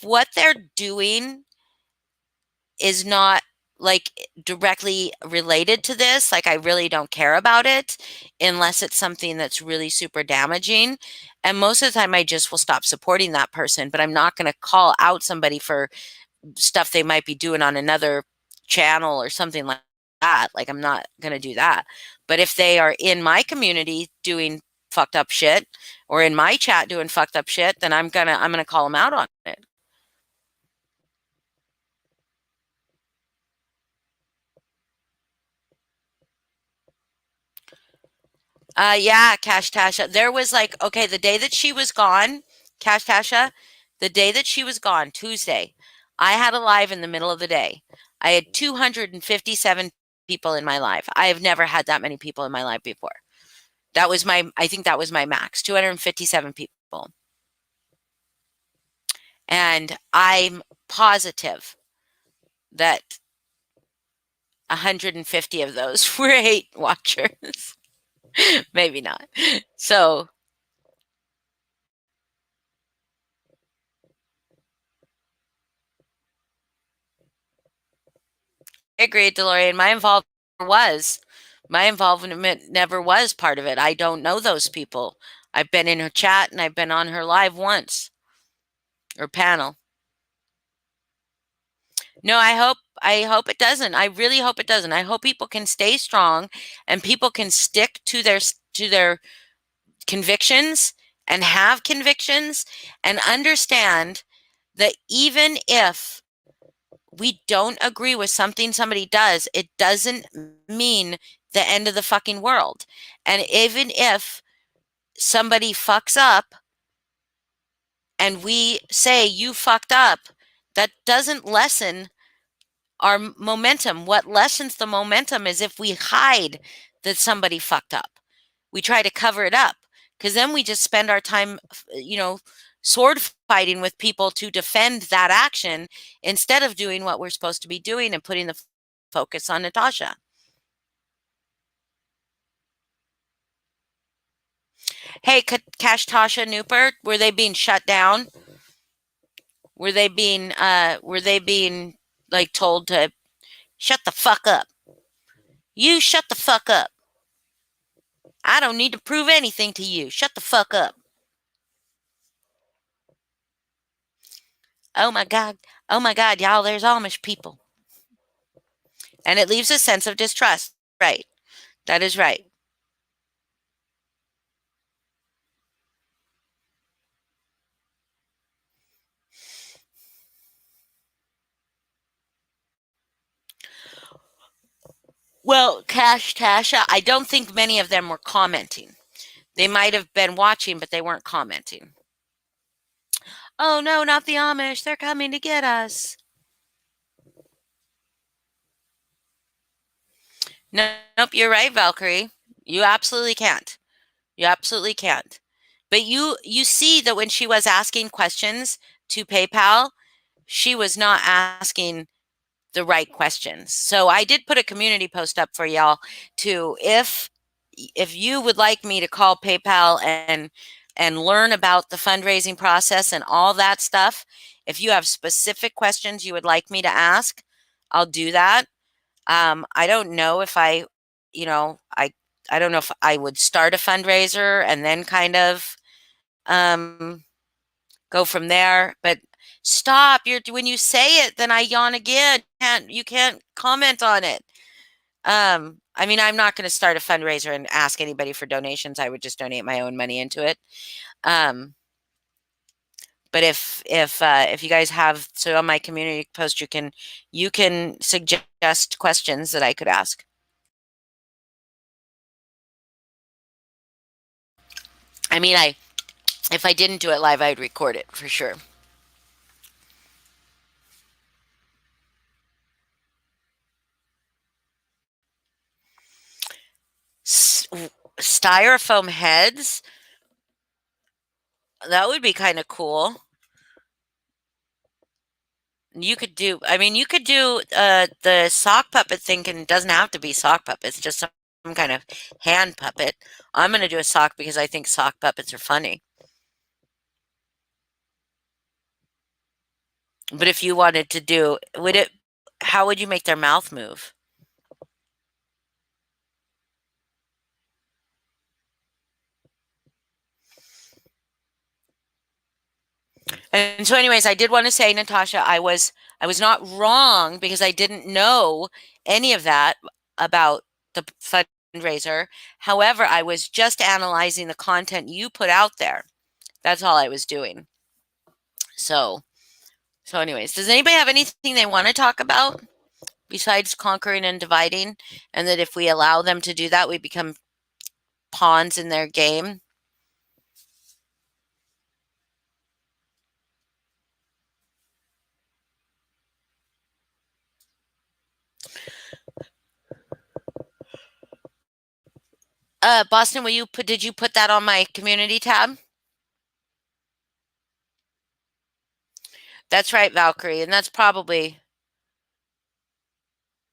what they're doing is not like directly related to this, like I really don't care about it unless it's something that's really super damaging. And most of the time I just will stop supporting that person, but I'm not going to call out somebody for stuff they might be doing on another channel or something like that. Like I'm not going to do that. But if they are in my community doing fucked up shit or in my chat doing fucked up shit, then I'm going to call them out on it. Yeah, Cash Tasha. There was like, okay, the day that she was gone, Cash Tasha, the day that she was gone, Tuesday, I had a live in the middle of the day. I had 257 people in my live. I have never had that many people in my live before. I think that was my max, 257 people. And I'm positive that 150 of those were hate watchers. Maybe not. So I agree, Delorean. Was. My involvement never was part of it. I don't know those people. I've been in her chat and I've been on her live once or panel. No, I hope it doesn't. I really hope it doesn't. I hope people can stay strong and people can stick to their convictions and have convictions and understand that even if we don't agree with something somebody does, it doesn't mean the end of the fucking world. And even if somebody fucks up and we say you fucked up, that doesn't lessen our momentum. What lessens the momentum is if we hide that somebody fucked up. We try to cover it up because then we just spend our time, sword fighting with people to defend that action instead of doing what we're supposed to be doing and putting the focus on Natasha. Hey, Cash Tasha Newport, were they being shut down? Were they being like told to shut the fuck up? You shut the fuck up. I don't need to prove anything to you. Shut the fuck up. Oh my God. Oh my God, y'all, there's Amish people. And it leaves a sense of distrust. Right. That is right. Well, Cash Tasha, I don't think many of them were commenting. They might have been watching, but they weren't commenting. Oh no, not the Amish. They're coming to get us. Nope, you're right, Valkyrie. You absolutely can't. You absolutely can't. But you see that when she was asking questions to PayPal, she was not asking the right questions. So I did put a community post up for y'all to if you would like me to call PayPal and learn about the fundraising process and all that stuff, if you have specific questions you would like me to ask, I'll do that. I don't know if you know, I don't know if I would start a fundraiser and then kind of um, go from there. But stop! You're when you say it, then I yawn again. You can't comment on it. I mean, I'm not going to start a fundraiser and ask anybody for donations. I would just donate my own money into it. Um, but if you guys have so on my community post, you can suggest questions that I could ask. I mean, if I didn't do it live, I'd record it for sure. S- Styrofoam heads, that would be kind of cool. You could do the sock puppet thing and it doesn't have to be sock puppets, just some kind of hand puppet. I'm going to do a sock because I think sock puppets are funny. But if you wanted to do, would it, How would you make their mouth move? And so anyways, I did want to say, Natasha, I was not wrong because I didn't know any of that about the fundraiser. However, I was just analyzing the content you put out there. That's all I was doing. So, so anyways, does anybody have anything they want to talk about besides conquering and dividing? And that if we allow them to do that, we become pawns in their game? Boston, did you put that on my community tab? That's right, Valkyrie, and that's probably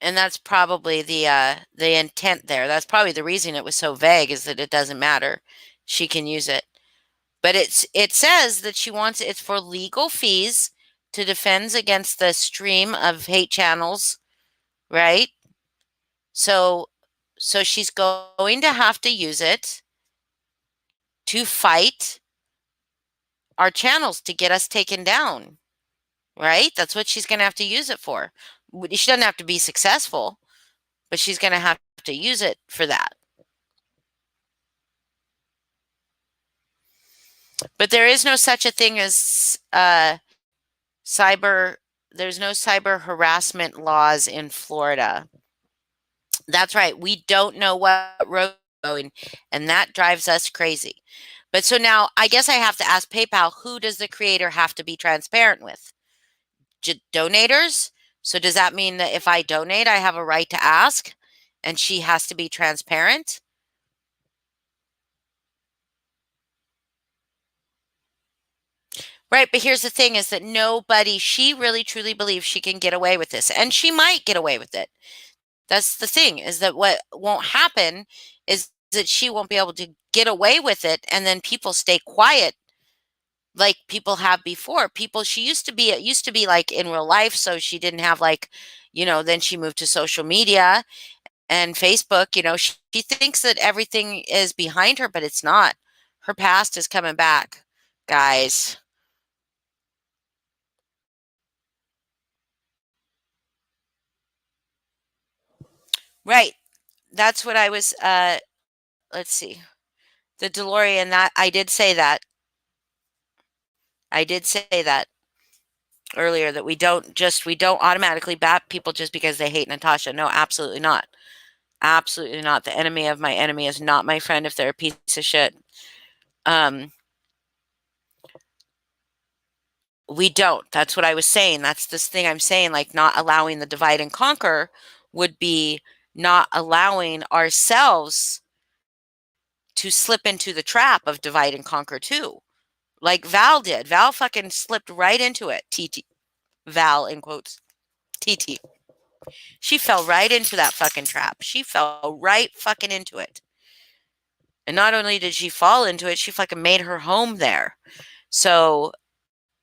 the intent there. That's probably the reason it was so vague, is that it doesn't matter. She can use it. But it says that she wants it's for legal fees to defend against the stream of hate channels, right? So so she's going to have to use it to fight our channels to get us taken down, right? That's what she's going to have to use it for. She doesn't have to be successful, but she's going to have to use it for that. But there is no such a thing as cyber. There's no cyber harassment laws in Florida. That's right. We don't know what road going, and that drives us crazy. But so now I guess I have to ask PayPal, who does the creator have to be transparent with? Donators? So does that mean that if I donate, I have a right to ask and she has to be transparent? Right, but here's the thing, is that she really truly believes she can get away with this, and she might get away with it. That's the thing, is that what won't happen is that she won't be able to get away with it, and then people stay quiet like people have before. She used to be, it used to be like in real life, so she didn't have like, then she moved to social media and Facebook. She thinks that everything is behind her, but it's not. Her past is coming back, guys. Right. That's what I was let's see. The DeLorean, that I did say that. I did say that earlier, that we don't automatically bat people just because they hate Natasha. No, absolutely not. Absolutely not. The enemy of my enemy is not my friend if they're a piece of shit. Um we don't. That's what I was saying. That's this thing I'm saying, like not allowing the divide and conquer would be not allowing ourselves to slip into the trap of divide and conquer too. Like Val did. Val fucking slipped right into it. TT. Val in quotes. TT. She fell right into that fucking trap. She fell right fucking into it. And not only did she fall into it, she fucking made her home there. So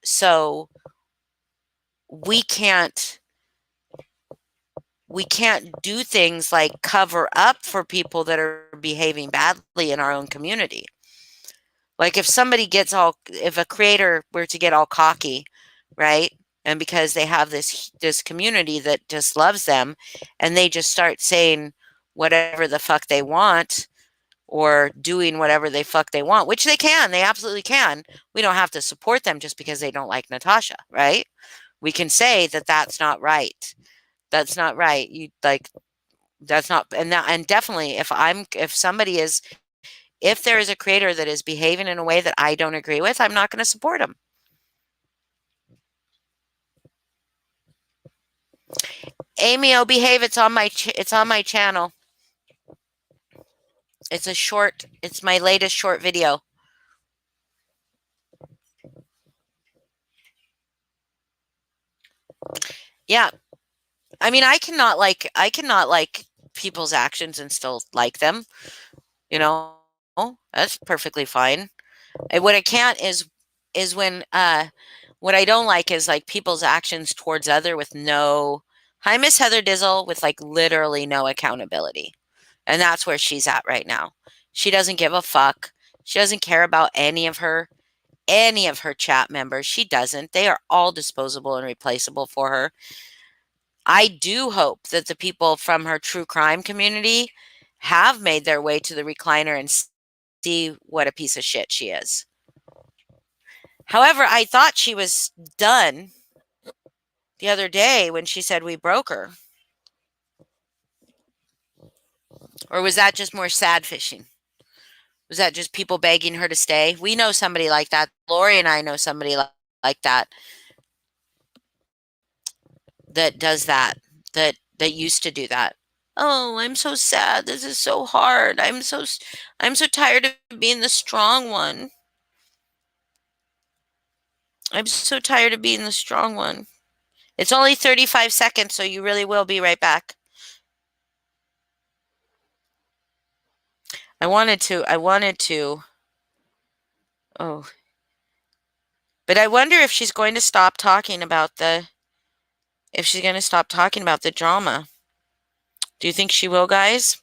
so we can't we can't do things like cover up for people that are behaving badly in our own community. Like if a creator were to get all cocky, right? And because they have this community that just loves them, and they just start saying whatever the fuck they want, or doing whatever they fuck they want, which they absolutely can. We don't have to support them just because they don't like Natasha, right? We can say that that's not right. That's not right. You like that's not and definitely if there is a creator that is behaving in a way that I don't agree with, I'm not going to support him. Amy, oh behave. It's on my channel. It's my latest short video. Yeah. I mean, I cannot like people's actions and still like them, you know? That's perfectly fine. And what I can't is when what I don't like is like people's actions towards other with no Hi, Miss Heather Dizzle with like literally no accountability. And that's where she's at right now. She doesn't give a fuck. She doesn't care about any of her chat members. She doesn't. They are all disposable and replaceable for her. I do hope that the people from her true crime community have made their way to the recliner and see what a piece of shit she is. However, I thought she was done the other day when she said we broke her. Or was that just more sad fishing? Was that just people begging her to stay? We know somebody like that. Lori and I know somebody like that that does that, that used to do that. Oh, I'm so sad. This is so hard. I'm so tired of being the strong one. I'm so tired of being the strong one. It's only 35 seconds, so you really will be right back. I wanted to. Oh, but I wonder if she's going to stop talking about the drama. Do you think she will, guys?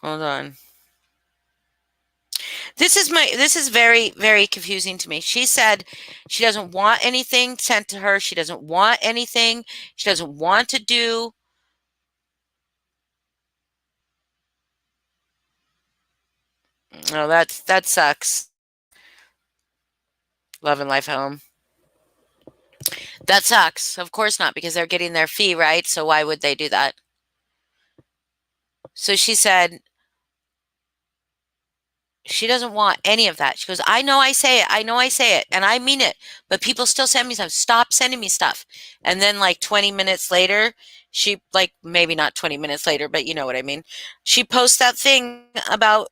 Hold on. This is very, very confusing to me. She said she doesn't want anything sent to her. She doesn't want anything. She doesn't want to do. Oh, that sucks. Love and Life Home. That sucks. Of course not, because they're getting their fee, right? So why would they do that? So she said she doesn't want any of that. She goes, I know I say it. I know I say it. And I mean it. But people still send me stuff. Stop sending me stuff. And then, like 20 minutes later, she, like, maybe not 20 minutes later, but you know what I mean. She posts that thing about,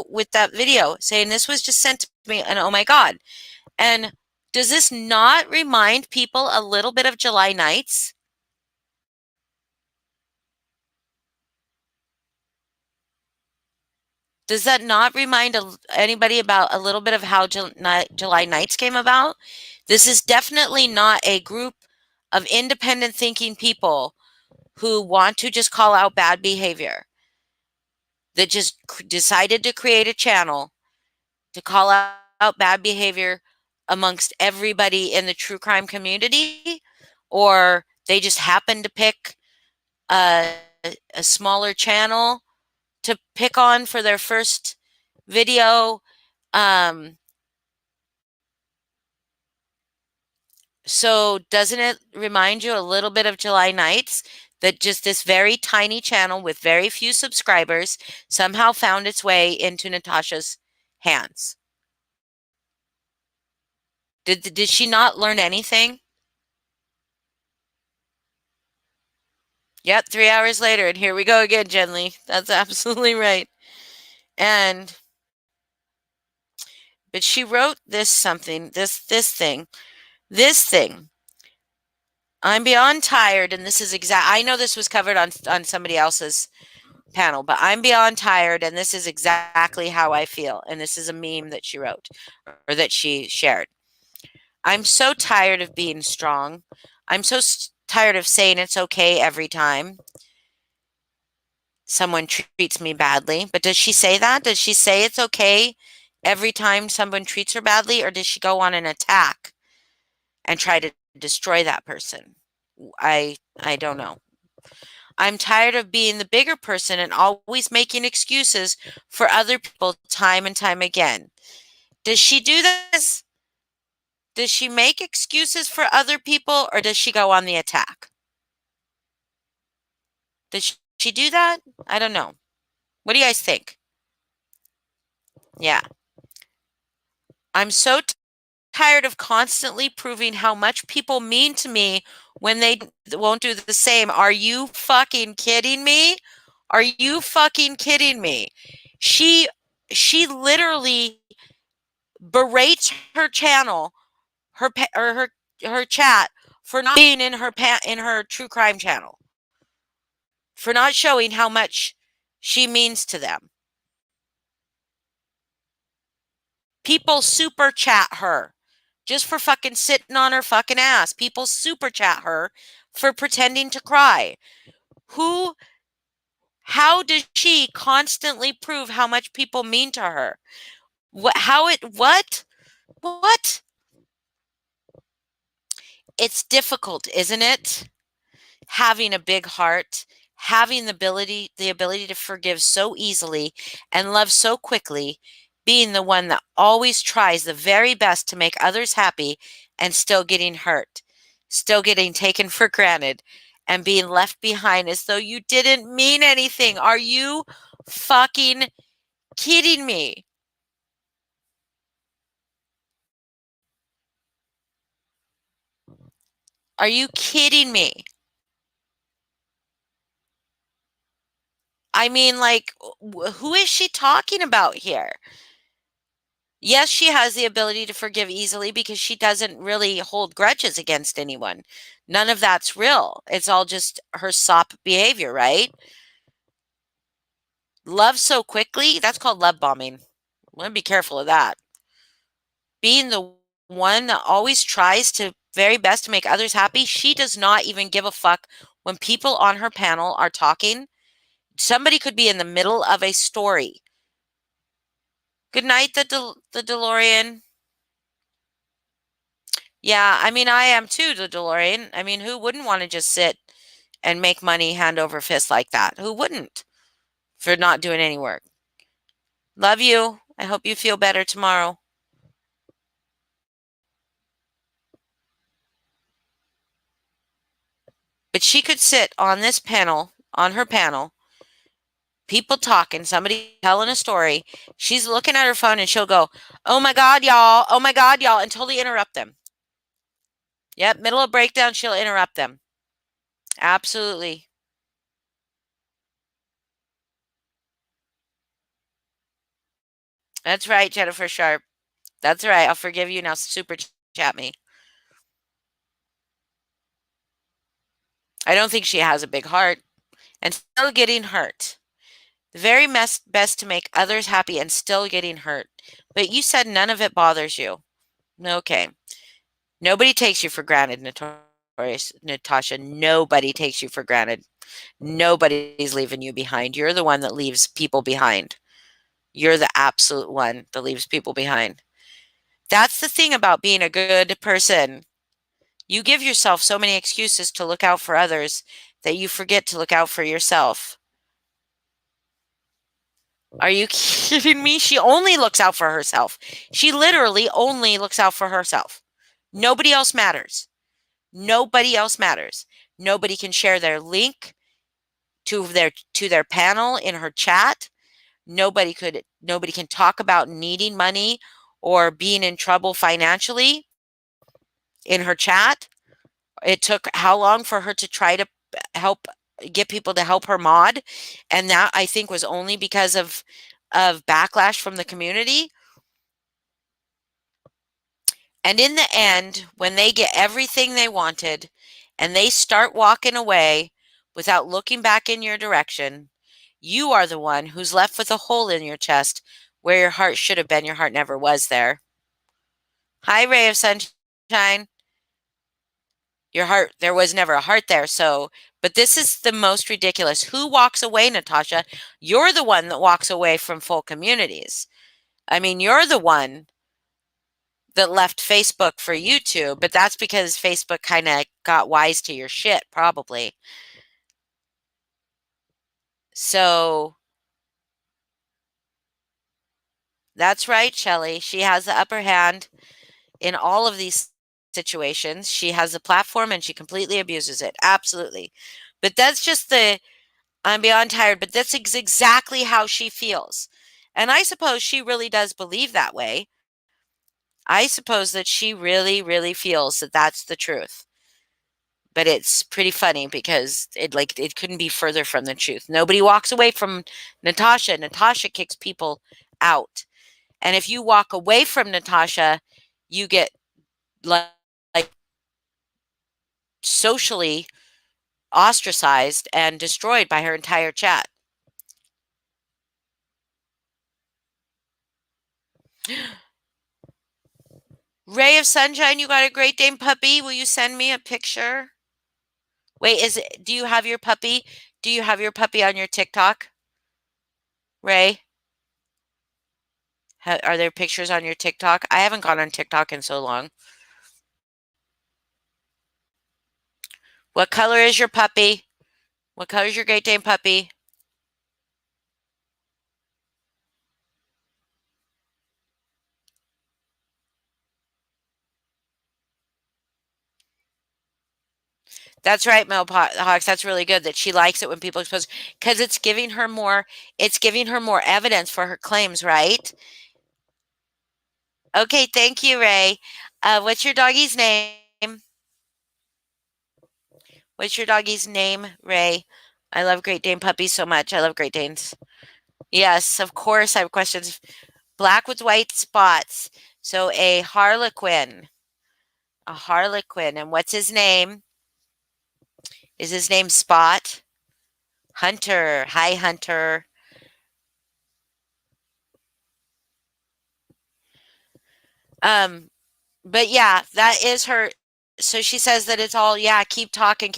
with that video saying this was just sent to me. And oh my God. And does this not remind people a little bit of July Nights? Does that not remind anybody about a little bit of how July Nights came about? This is definitely not a group of independent thinking people who want to just call out bad behavior, that just decided to create a channel to call out bad behavior amongst everybody in the true crime community, or they just happened to pick a, a smaller channel to pick on for their first video. Um, so doesn't it remind you a little bit of July Nights, that just this very tiny channel with very few subscribers somehow found its way into Natasha's hands? Did she not learn anything? Yep, 3 hours later, and here we go again, Jenly. That's absolutely right. And but she wrote this thing. I'm beyond tired, and this is I know this was covered on somebody else's panel, but I'm beyond tired, and this is exactly how I feel. And this is a meme that she wrote, or that she shared. I'm so tired of being strong. I'm so tired of saying it's okay every time someone treats me badly. But does she say that? Does she say it's okay every time someone treats her badly, or does she go on an attack and try to destroy that person? I don't know. I'm tired of being the bigger person and always making excuses for other people time and time again. Does she do this? Does she make excuses for other people, or does she go on the attack? Does she do that? I don't know. What do you guys think? Yeah. I'm so tired of constantly proving how much people mean to me when they won't do the same. Are you fucking kidding me? Are you fucking kidding me? She she literally berates her channel, or her chat, for not being in her true crime channel. for not showing how much she means to them. People super chat her just for fucking sitting on her fucking ass. People super chat her for pretending to cry. Who, how does she constantly prove how much people mean to her? What? It's difficult, isn't it? Having a big heart, having the ability to forgive so easily and love so quickly, being the one that always tries the very best to make others happy and still getting hurt, still getting taken for granted and being left behind as though you didn't mean anything. Are you fucking kidding me? Are you kidding me? I mean, like, who is she talking about here? Yes, she has the ability to forgive easily because she doesn't really hold grudges against anyone. None of that's real. It's all just her sop behavior, right? Love so quickly, that's called love bombing. I'm going to be careful of that. Being the one that always tries to very best to make others happy, she does not even give a fuck when people on her panel are talking. Somebody could be in the middle of a story. Good night, the DeLorean. Yeah, I mean, I am too, the DeLorean. I mean, who wouldn't want to just sit and make money hand over fist like that? Who wouldn't for not doing any work? Love you. I hope you feel better tomorrow. But she could sit on this panel, on her panel, people talking, somebody telling a story. She's looking at her phone and she'll go, "Oh my God, y'all. Oh my God, y'all," and totally interrupt them. Yep, middle of breakdown, she'll interrupt them. Absolutely. That's right, Jennifer Sharp. That's right. I'll forgive you now. Super chat me. I don't think she has a big heart and still getting hurt. The very best to make others happy and still getting hurt. But you said none of it bothers you. Okay. Nobody takes you for granted, Notorious Natasha. Nobody takes you for granted. Nobody's leaving you behind. You're the one that leaves people behind. You're the absolute one that leaves people behind. That's the thing about being a good person. You give yourself so many excuses to look out for others that you forget to look out for yourself. Are you kidding me? She only looks out for herself. She literally only looks out for herself. Nobody else matters. Nobody else matters. Nobody can share their link to their panel in her chat. Nobody can talk about needing money or being in trouble financially in her chat. It took how long for her to try to help get people to help her mod, and that I think was only because of backlash from the community. And in the end, when they get everything they wanted and they start walking away without looking back in your direction, you are the one who's left with a hole in your chest where your heart should have been. Your heart never was there. Hi, ray of sunshine. Your heart, there was never a heart there. So, but this is the most ridiculous. Who walks away, Natasha? You're the one that walks away from full communities. I mean, you're the one that left Facebook for YouTube, but that's because Facebook kind of got wise to your shit, probably. So that's right, Shelley. She has the upper hand in all of these situations. She has the platform and she completely abuses it. Absolutely. But that's just I'm beyond tired, but that's exactly how she feels. And I suppose she really does believe that way. I suppose that she really, really feels that that's the truth. But it's pretty funny because it couldn't be further from the truth. Nobody walks away from Natasha. Natasha kicks people out. And if you walk away from Natasha, you get like socially ostracized and destroyed by her entire chat. Ray of Sunshine, you got a Great Dane puppy. Will you send me a picture? Wait, do you have your puppy? Do you have your puppy on your TikTok? Ray, are there pictures on your TikTok? I haven't gone on TikTok in so long. What color is your puppy? What color is your Great Dane puppy? That's right, Mel Hawks. That's really good that she likes it when people expose because it's giving her more evidence for her claims, right? Okay, thank you, Ray. What's your doggy's name? What's your doggy's name, Ray? I love Great Dane puppies so much. I love Great Danes. Yes, of course. I have questions. Black with white spots. So a Harlequin. A Harlequin. And what's his name? Is his name Spot? Hunter. Hi, Hunter. Um, but yeah, that is her. So she says that it's all, yeah, keep talking.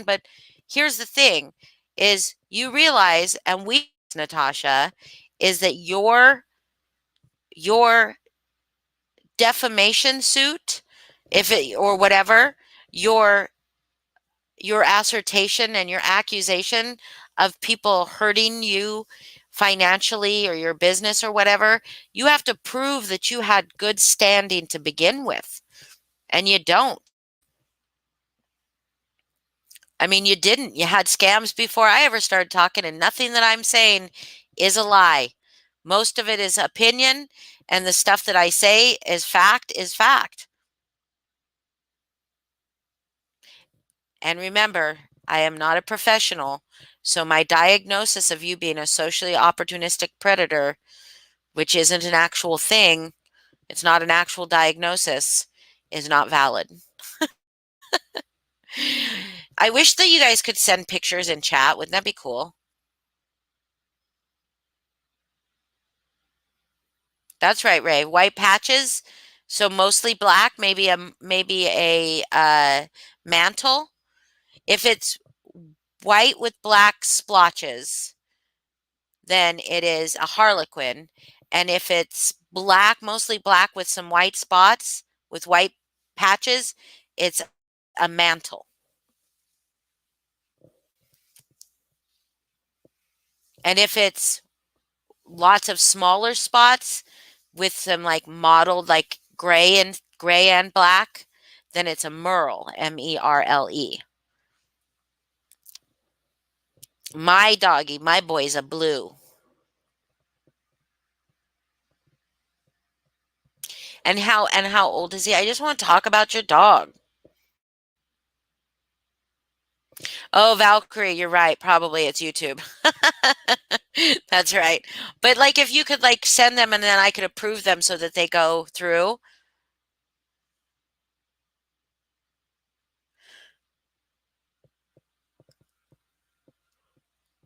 But here's the thing is you realize, and we, Natasha, is that your defamation suit, if it or whatever, your your assertion and your accusation of people hurting you financially or your business or whatever, you have to prove that you had good standing to begin with. And you don't. I mean, you didn't. You had scams before I ever started talking, and nothing that I'm saying is a lie. Most of it is opinion, and the stuff that I say is fact is fact. And remember, I am not a professional, so my diagnosis of you being a socially opportunistic predator, which isn't an actual thing, it's not an actual diagnosis, is not valid. I wish that you guys could send pictures in chat. Wouldn't that be cool? That's right, Ray. White patches, so mostly black, maybe a mantle. If it's white with black splotches, then it is a harlequin. And if it's black, mostly black with some white spots, with white patches, it's a mantle. And if it's lots of smaller spots with some like mottled like gray and black, then it's a merle, Merle. My doggy, my boy's a blue. And how old is he? I just want to talk about your dog. Oh, Valkyrie, you're right. Probably it's YouTube. That's right. But like if you could like send them and then I could approve them so that they go through.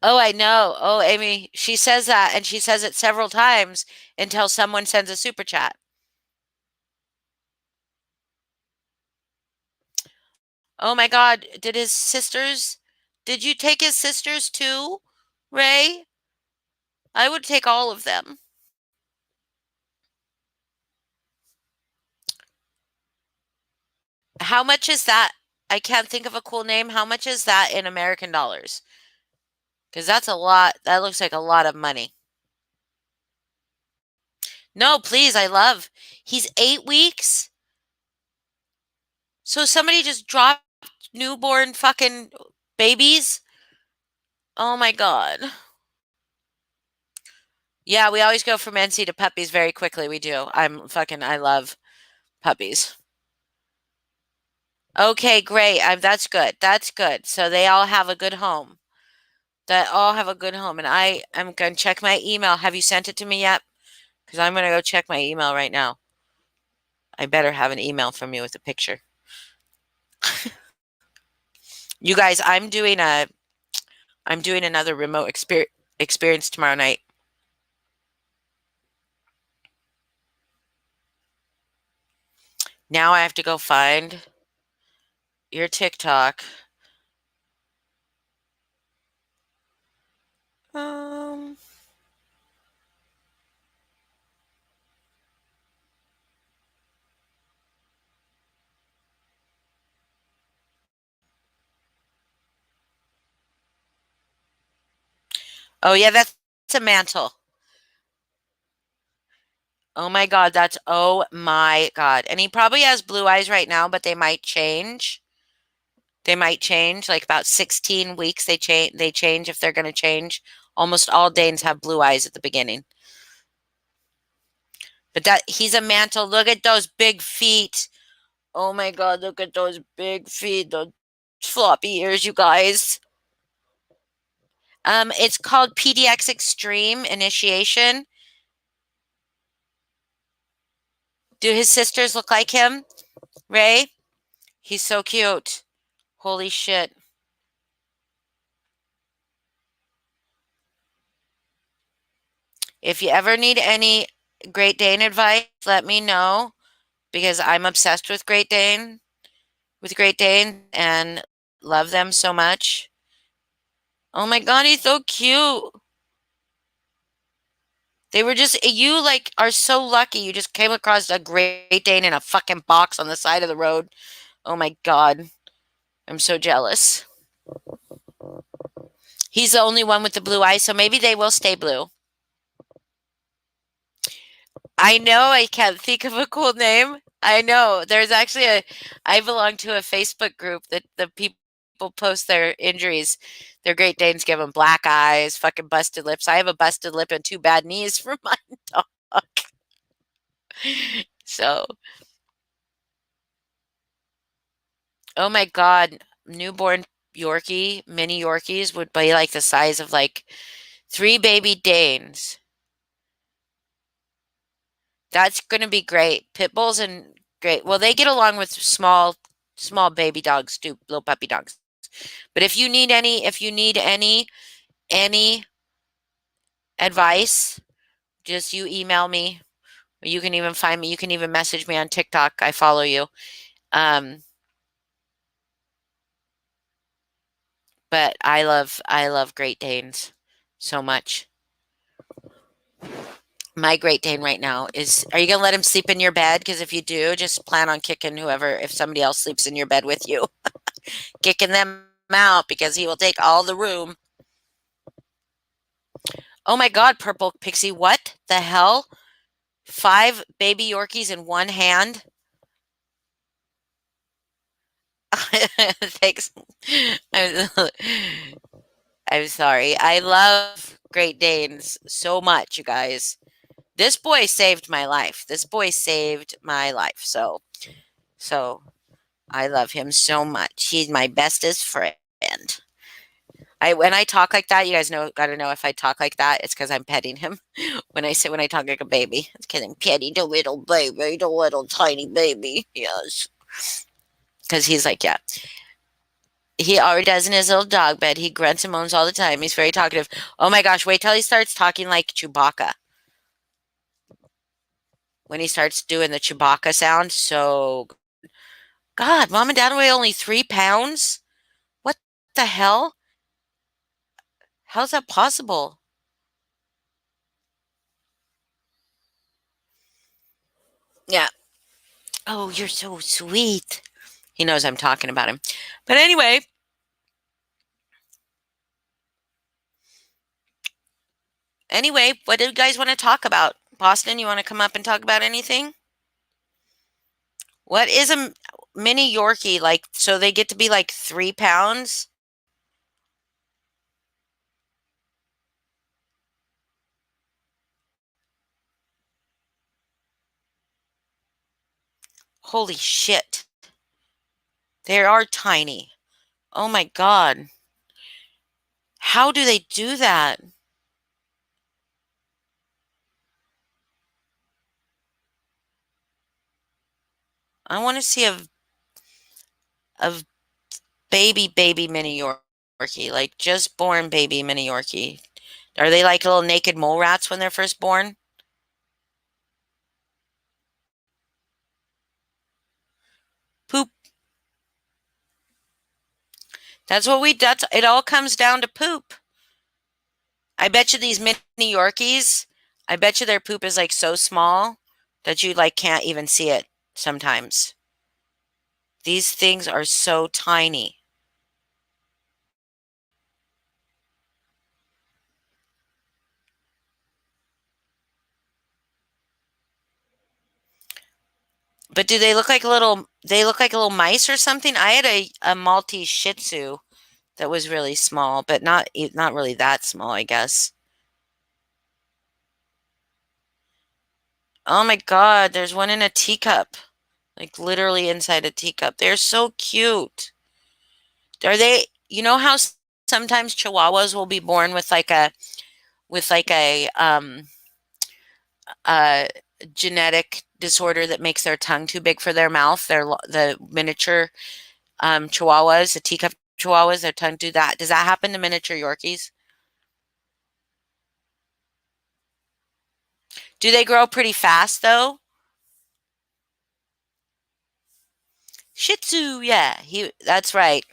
Oh, I know. Oh, Amy, she says that and she says it several times until someone sends a super chat. Oh my God, did you take his sisters too, Ray? I would take all of them. How much is that? I can't think of a cool name. How much is that in American dollars? Because that's a lot. That looks like a lot of money. No, please, I love. He's 8 weeks. So somebody just dropped newborn fucking babies. Oh my God. Yeah, we always go from NC to puppies very quickly. We do. I love puppies. Okay, great. That's good. That's good. So they all have a good home. That all have a good home. And I am going to check my email. Have you sent it to me yet? Because I'm going to go check my email right now. I better have an email from you with a picture. You guys, I'm doing another remote experience tomorrow night. Now I have to go find your TikTok. Um, oh yeah, that's a mantle. Oh my God. And he probably has blue eyes right now, but they might change. They might change like about 16 weeks they change if they're going to change. Almost all Danes have blue eyes at the beginning. But that he's a mantle. Look at those big feet. Oh my God, look at those big feet, those floppy ears, you guys. It's called PDX Extreme Initiation. Do his sisters look like him, Ray? He's so cute. Holy shit. If you ever need any Great Dane advice, let me know because I'm obsessed with Great Dane and love them so much. Oh my God, he's so cute. They were just, you like are so lucky. You just came across a Great Dane in a fucking box on the side of the road. Oh my God. I'm so jealous. He's the only one with the blue eyes, so maybe they will stay blue. I know I can't think of a cool name. I know. I belong to a Facebook group that the people post their injuries. Their Great Danes give them black eyes, fucking busted lips. I have a busted lip and two bad knees for my dog. So, oh my God, newborn mini Yorkies would be like the size of like three baby Danes. That's going to be great. Pit bulls and great. Well, they get along with small baby dogs too, little puppy dogs. But if you need any advice, just you email me. Or you can even find me. You can even message me on TikTok. I follow you. Um, but I love Great Danes so much. My Great Dane right now is. Are you gonna let him sleep in your bed? Because if you do, just plan on kicking whoever. If somebody else sleeps in your bed with you, kicking them out because he will take all the room. Oh my God, Purple Pixie, what the hell? Five baby Yorkies in one hand? Thanks. I'm, I'm sorry. I love Great Danes so much, you guys. This boy saved my life. This boy saved my life. So I love him so much. He's my bestest friend. I when I talk like that, you guys gotta know if I talk like that, it's because I'm petting him. When I talk like a baby, it's because I'm petting the little baby, the little tiny baby. Yes, because he's like, yeah, he already does in his little dog bed. He grunts and moans all the time. He's very talkative. Oh my gosh, wait till he starts talking like Chewbacca. When he starts doing the Chewbacca sound, so God, mom and dad weigh only 3 pounds. What the hell? How's that possible? Yeah. Oh, you're so sweet. He knows I'm talking about him. But anyway, what do you guys want to talk about? Boston, you want to come up and talk about anything? What is a mini Yorkie like? So they get to be like 3 pounds? Holy shit. They are tiny. Oh my God. How do they do that? I want to see a baby mini Yorkie, like just born baby mini Yorkie. Are they like little naked mole rats when they're first born? Poop. That's it all comes down to poop. I bet you these mini Yorkies, I bet you their poop is like so small that you like can't even see it sometimes. These things are so tiny. But do they look like little mice or something? I had a Maltese Shih Tzu that was really small, but not really that small, I guess. Oh my God, there's one in a teacup. Like literally inside a teacup. They're so cute. Are they, you know how sometimes Chihuahuas will be born with like a genetic disorder that makes their tongue too big for their mouth. The miniature Chihuahuas, the teacup Chihuahuas, their tongue do that. Does that happen to miniature Yorkies? Do they grow pretty fast though? Shih Tzu, yeah, that's right.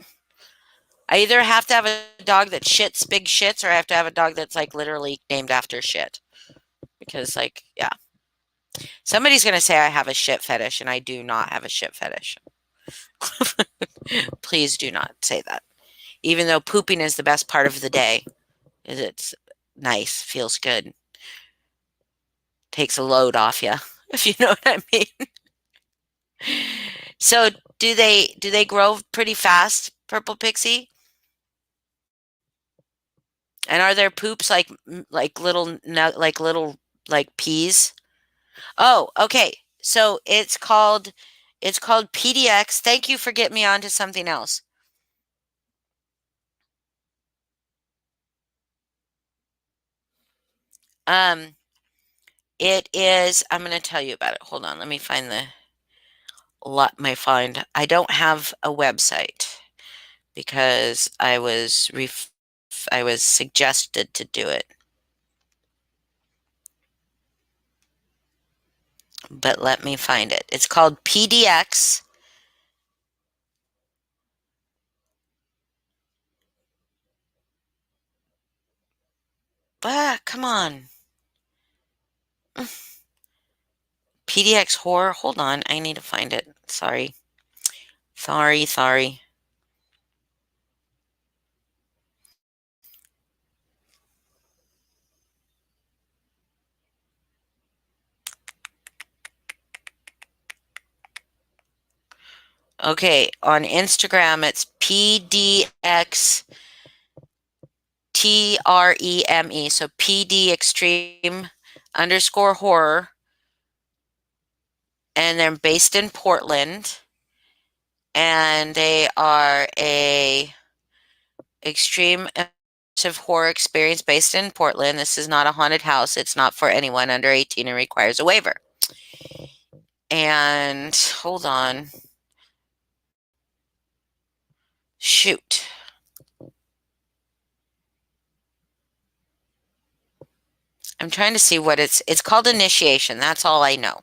I either have to have a dog that shits big shits, or I have to have a dog that's like literally named after shit. Because like, yeah, somebody's gonna say I have a shit fetish, and I do not have a shit fetish. Please do not say that. Even though pooping is the best part of the day, it's nice, feels good, takes a load off you, if you know what I mean. So, do they grow pretty fast, Purple Pixie? And are their poops like little like little like peas? Oh, okay. So it's called PDX. Thank you for getting me onto something else. Um, it is. I'm going to tell you about it. Hold on. Let me find the lot. My find. I don't have a website because I was suggested to do it. But let me find it. It's called PDX. But come on. PDX horror. Hold on. I need to find it. Sorry. Sorry. Okay, on Instagram it's PDXTREME. So PD Extreme underscore horror. And they're based in Portland. And they are a extreme immersive horror experience based in Portland. This is not a haunted house. It's not for anyone under 18 and requires a waiver. And hold on. Shoot. I'm trying to see what it's called Initiation. That's all I know.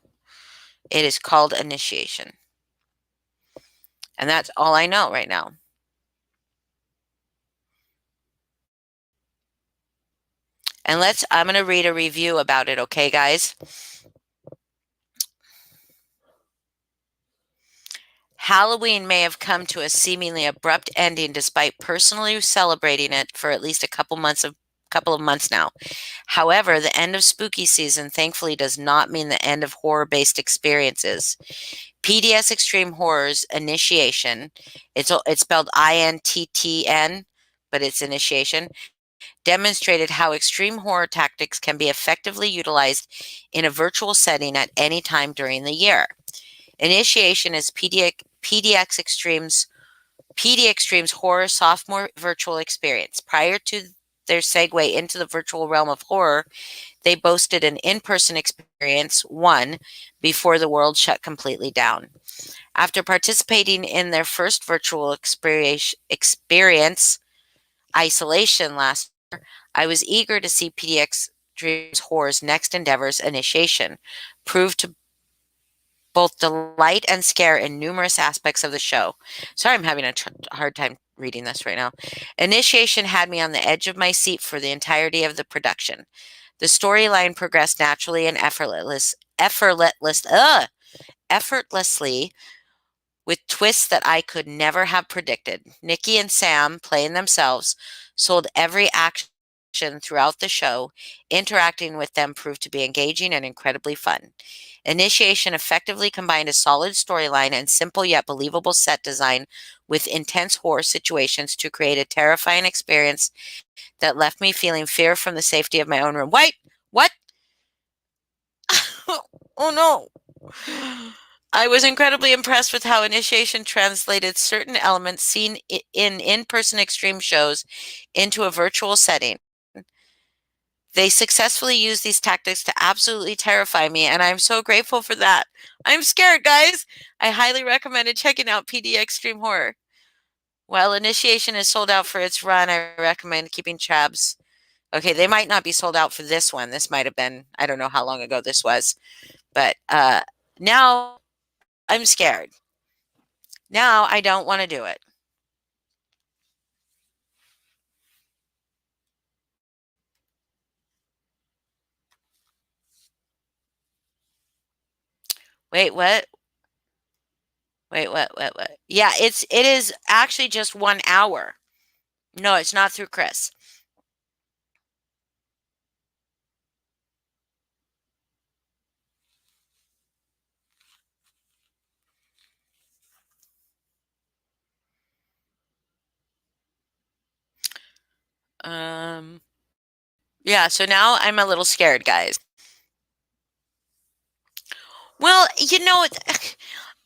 It is called Initiation. And that's all I know right now. And I'm going to read a review about it, okay, guys? Halloween may have come to a seemingly abrupt ending despite personally celebrating it for at least a couple of months now. However, the end of spooky season thankfully does not mean the end of horror-based experiences. PDS Extreme Horrors Initiation, it's spelled INTTN, but it's Initiation, demonstrated how extreme horror tactics can be effectively utilized in a virtual setting at any time during the year. Initiation is PDX Extreme's PD Extreme's horror sophomore virtual experience. Prior to their segue into the virtual realm of horror, they boasted an in-person experience, one, before the world shut completely down. After participating in their first virtual experience isolation last year, I was eager to see PDX Dreams Horror's next endeavor's initiation prove to both delight and scare in numerous aspects of the show. Sorry, I'm having a hard time reading this right now. Initiation had me on the edge of my seat for the entirety of the production. The storyline progressed naturally and effortlessly with twists that I could never have predicted. Nikki and Sam, playing themselves, sold every action throughout the show. Interacting with them proved to be engaging and incredibly fun. Initiation effectively combined a solid storyline and simple yet believable set design with intense horror situations to create a terrifying experience that left me feeling fear from the safety of my own room. Wait, what? Oh no. I was incredibly impressed with how Initiation translated certain elements seen in in-person extreme shows into a virtual setting. They successfully used these tactics to absolutely terrify me, and I'm so grateful for that. I'm scared, guys! I highly recommend checking out PD Extreme Horror. While Initiation is sold out for its run, I recommend keeping tabs. Okay, they might not be sold out for this one. This might have been, I don't know how long ago this was. But now I'm scared. Now I don't want to do it. Wait, what? Wait, what? Yeah, it is actually just 1 hour. No, it's not through Chris. Um, yeah, so now I'm a little scared, guys. Well,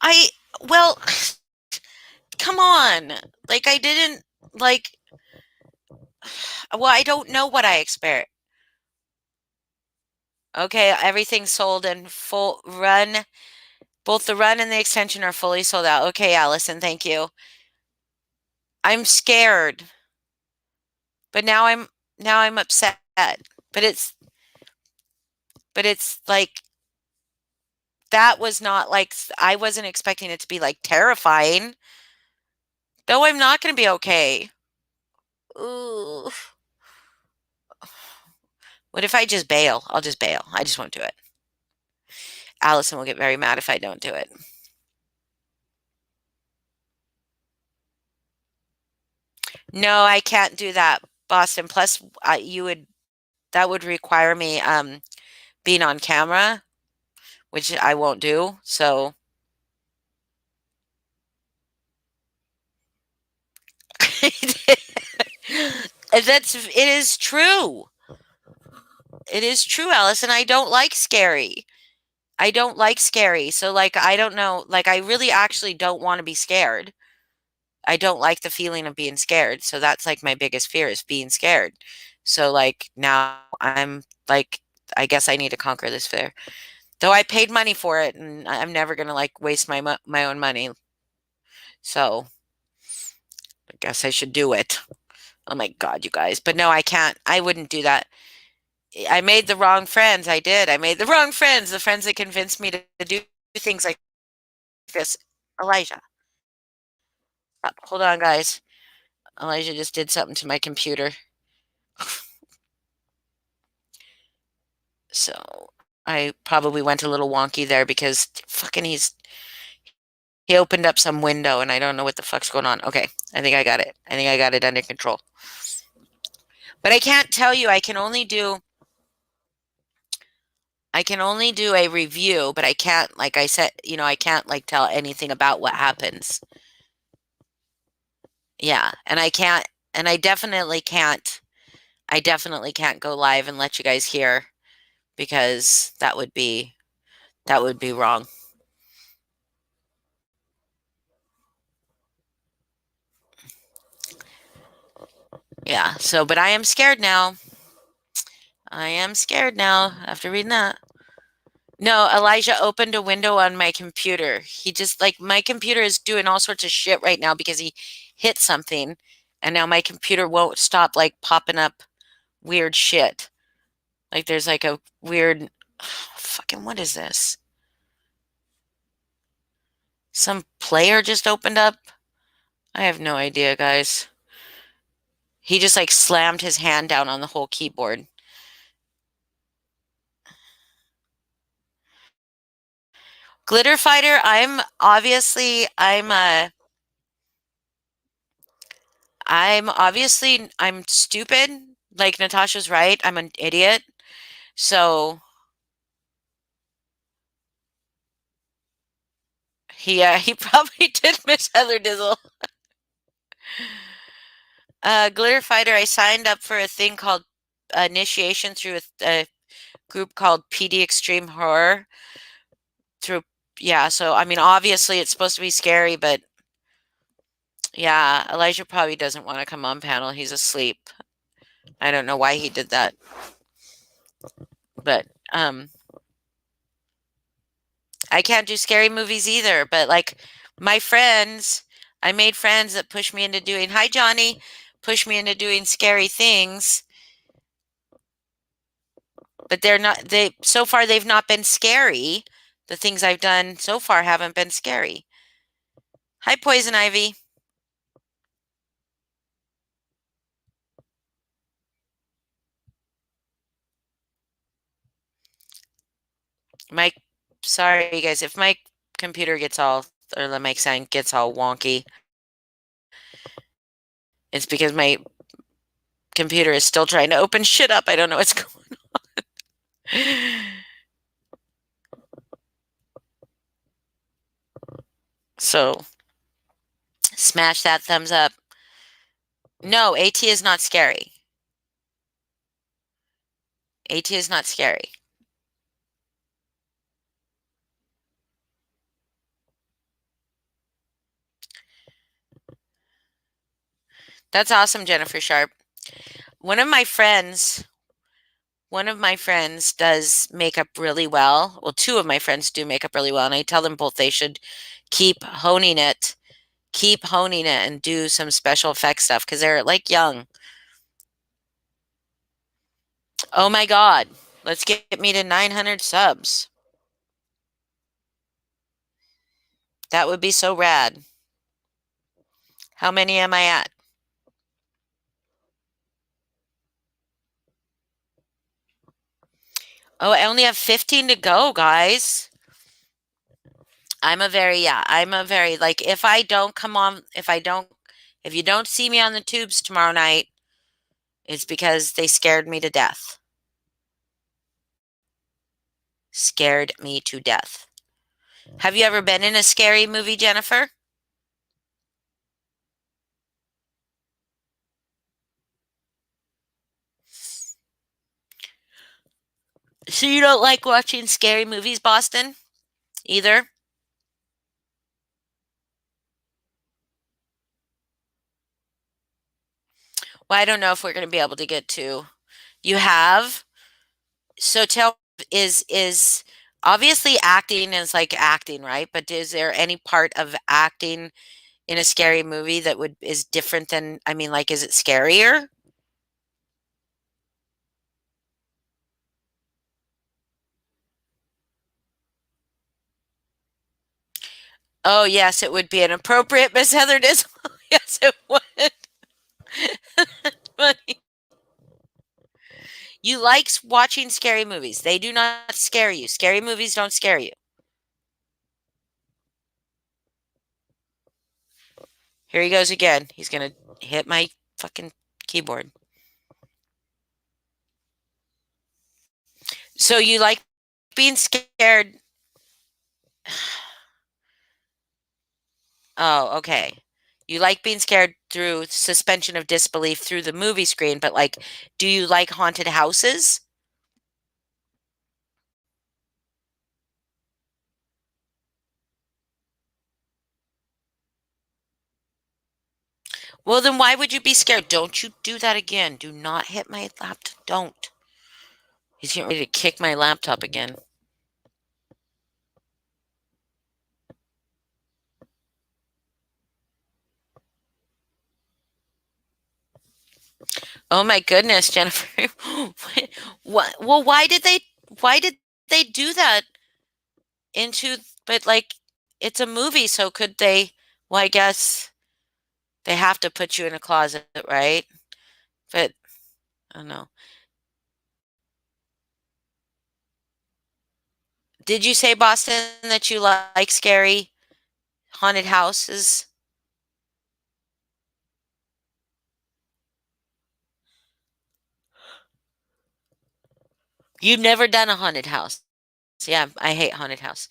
I, well, come on. Like, I didn't, like, well, I don't know what I expect. Okay, everything's sold and full run. Both the run and the extension are fully sold out. Okay, Allison, thank you. I'm scared, but now I'm upset. But it's like that was not like I wasn't expecting it to be like terrifying. Though I'm not going to be okay. Ooh. What if I just bail? I'll just bail. I just won't do it. Allison will get very mad if I don't do it. No, I can't do that, Boston. Plus, you would that would require me being on camera, which I won't do. So it is true. It is true, Allison. I don't like scary. I don't like scary. So like I don't know, like I really actually don't want to be scared. I don't like the feeling of being scared. So that's like my biggest fear is being scared. So like now I'm like I guess I need to conquer this fear. Though I paid money for it and I'm never going to like waste my own money. So I guess I should do it. Oh my god, you guys. But no, I can't. I wouldn't do that. I made the wrong friends. I did. I made the wrong friends. The friends that convinced me to do things like this. Elijah. Hold on, guys. Elijah just did something to my computer. So I probably went a little wonky there because fucking he opened up some window and I don't know what the fuck's going on. Okay, I think I got it. I think I got it under control. But I can't tell you. I can only do a review, but I can't, like I said, I can't like tell anything about what happens. Yeah, and I definitely can't go live and let you guys hear because that would be wrong. Yeah, so but I am scared now. I am scared now after reading that. No, Elijah opened a window on my computer. He just like my computer is doing all sorts of shit right now because he hit something and now my computer won't stop like popping up weird shit. Like there's like a weird fucking what is this? Some player just opened up? I have no idea, guys. He just like slammed his hand down on the whole keyboard. Glitter Fighter, I'm stupid. Like Natasha's right. I'm an idiot. So he probably did miss Heather Dizzle. Glitter Fighter, I signed up for a thing called initiation through a group called PD Extreme Horror. Through yeah, so I mean obviously it's supposed to be scary, but yeah, Elijah probably doesn't want to come on panel. He's asleep. I don't know why he did that, but I can't do scary movies either. But like my friends, I made friends that push me into doing. Hi, Johnny, push me into doing scary things. But they're not. They so far they've not been scary. The things I've done so far haven't been scary. Hi, Poison Ivy. My sorry guys if my computer gets all or the mic sign gets all wonky. It's because my computer is still trying to open shit up. I don't know what's going on. So, smash that thumbs up. No, AT is not scary. AT is not scary. That's awesome, Jennifer Sharp. One of my friends, one of my friends does makeup really well. Well, two of my friends do makeup really well, and I tell them both they should keep honing it, keep honing it, and do some special effects stuff because they're like young. Oh my God, let's get me to 900 subs. That would be so rad. How many am I at? Oh, I only have 15 to go, guys. I'm a very, like, if I don't come on, if you don't see me on the tubes tomorrow night, it's because they scared me to death. Scared me to death. Have you ever been in a scary movie, Jennifer? So you don't like watching scary movies, Boston? Either? Well, I don't know if we're going to be able to get to. You have? So tell is obviously acting is like acting, right? But is there any part of acting in a scary movie that would is different than I mean, like, is it scarier? Oh, yes, it would be inappropriate, Miss Heather Dismal. Yes, it would. Funny. You like watching scary movies. They do not scare you. Scary movies don't scare you. Here he goes again. He's gonna hit my fucking keyboard. So you like being scared? Oh, okay. You like being scared through suspension of disbelief through the movie screen, but like, do you like haunted houses? Well, then why would you be scared? Don't you do that again. Do not hit my laptop. Don't. He's getting ready to kick my laptop again. Oh my goodness, Jennifer. What? Well, why did they do that into, but like, it's a movie, so could they, well, I guess they have to put you in a closet, right? But I don't know. Did you say, Boston, that you like scary haunted houses? You've never done a haunted house. Yeah, I hate haunted house.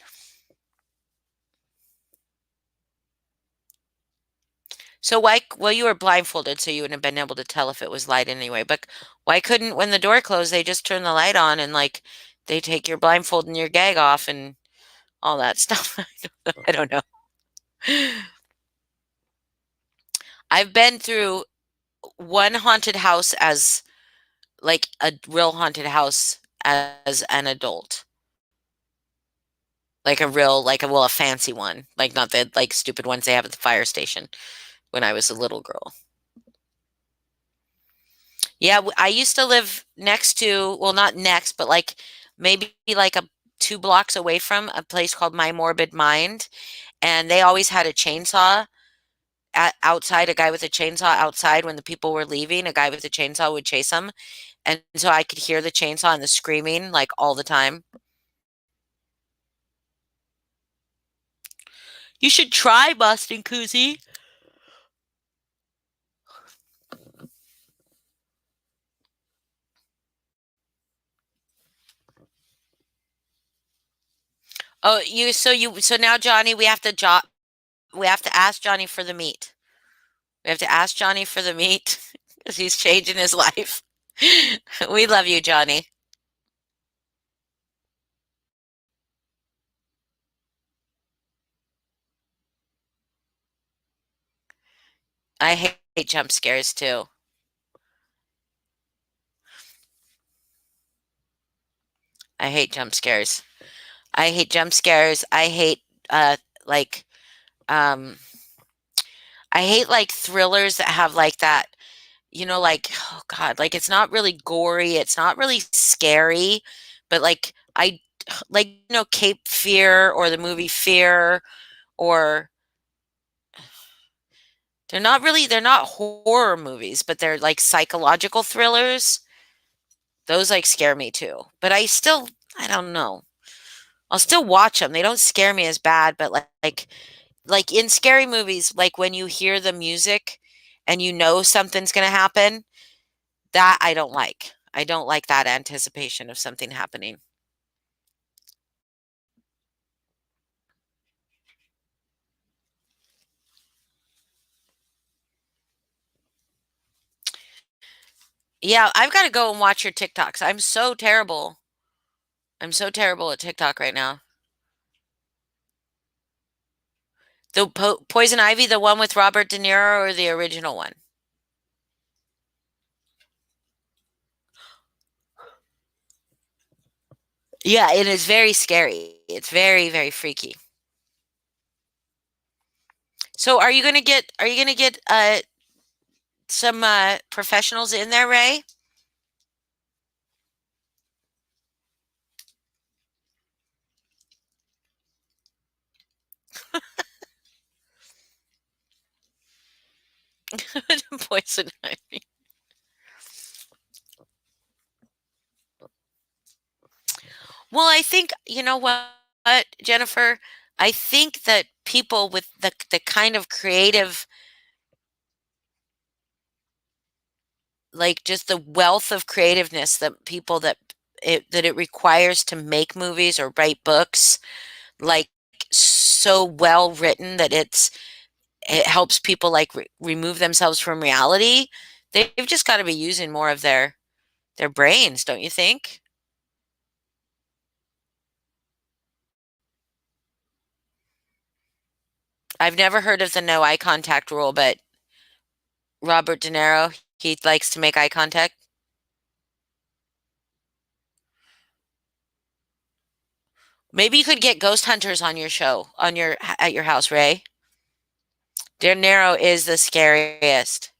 So why, well, you were blindfolded, so you wouldn't have been able to tell if it was light anyway. But why couldn't, when the door closed, they just turn the light on and like they take your blindfold and your gag off and all that stuff? I don't know. I've been through one haunted house as like a real haunted house as an adult. Like a real, like a, well, a fancy one. Like not the like stupid ones they have at the fire station when I was a little girl. Yeah, I used to live next to, well, not next, but like maybe like a 2 blocks away from a place called My Morbid Mind, and they always had a chainsaw outside. A guy with a chainsaw outside when the people were leaving. A guy with a chainsaw would chase them, and so I could hear the chainsaw and the screaming like all the time. You should try Boston Koozie. Oh, so now, Johnny, we have to ask Johnny for the meat. We have to ask Johnny for the meat because he's changing his life. We love you, Johnny. I hate jump scares too. I hate jump scares. I hate jump scares. I hate like um I hate like thrillers that have like that, like, oh God, like it's not really gory, it's not really scary, but like I like, Cape Fear or the movie Fear, or they're not horror movies, but they're like psychological thrillers. Those like scare me too. But I don't know. I'll still watch them. They don't scare me as bad, but like in scary movies, like when you hear the music and you know something's going to happen, that I don't like. I don't like that anticipation of something happening. Yeah, I've got to go and watch your TikToks. I'm so terrible. I'm so terrible at TikTok right now. The Poison Ivy, the one with Robert De Niro, or the original one? Yeah, it is very scary. It's very, very freaky. So are you gonna get some professionals in there, Ray? Poison Ivy. Well, I think, Jennifer? I think that people with the kind of creative, like just the wealth of creativeness that people that it requires to make movies or write books, like so well written that it helps people like remove themselves from reality. They've just got to be using more of their brains, don't you think? I've never heard of the no eye contact rule, but Robert De Niro, he likes to make eye contact. Maybe you could get ghost hunters on your show, on your at your house, Ray. De Niro is the scariest.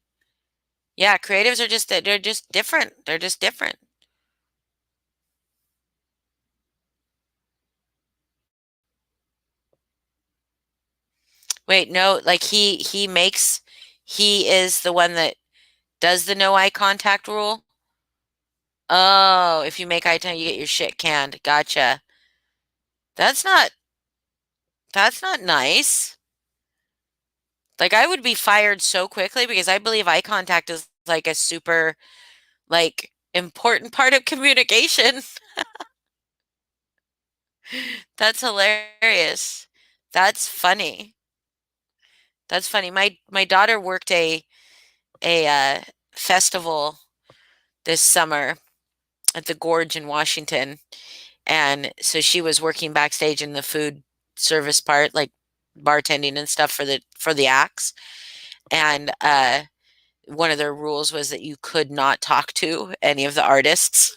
Yeah, creatives are just they're just different. They're just different. Wait, no, like he is the one that does the no eye contact rule. Oh, if you make eye contact, you get your shit canned. Gotcha. That's not that's not nice. Like I would be fired so quickly because I believe eye contact is like a super like important part of communication. That's hilarious. That's funny. That's funny. My daughter worked a festival this summer at the Gorge in Washington, and so she was working backstage in the food service part, like bartending and stuff for the acts. And one of their rules was that you could not talk to any of the artists.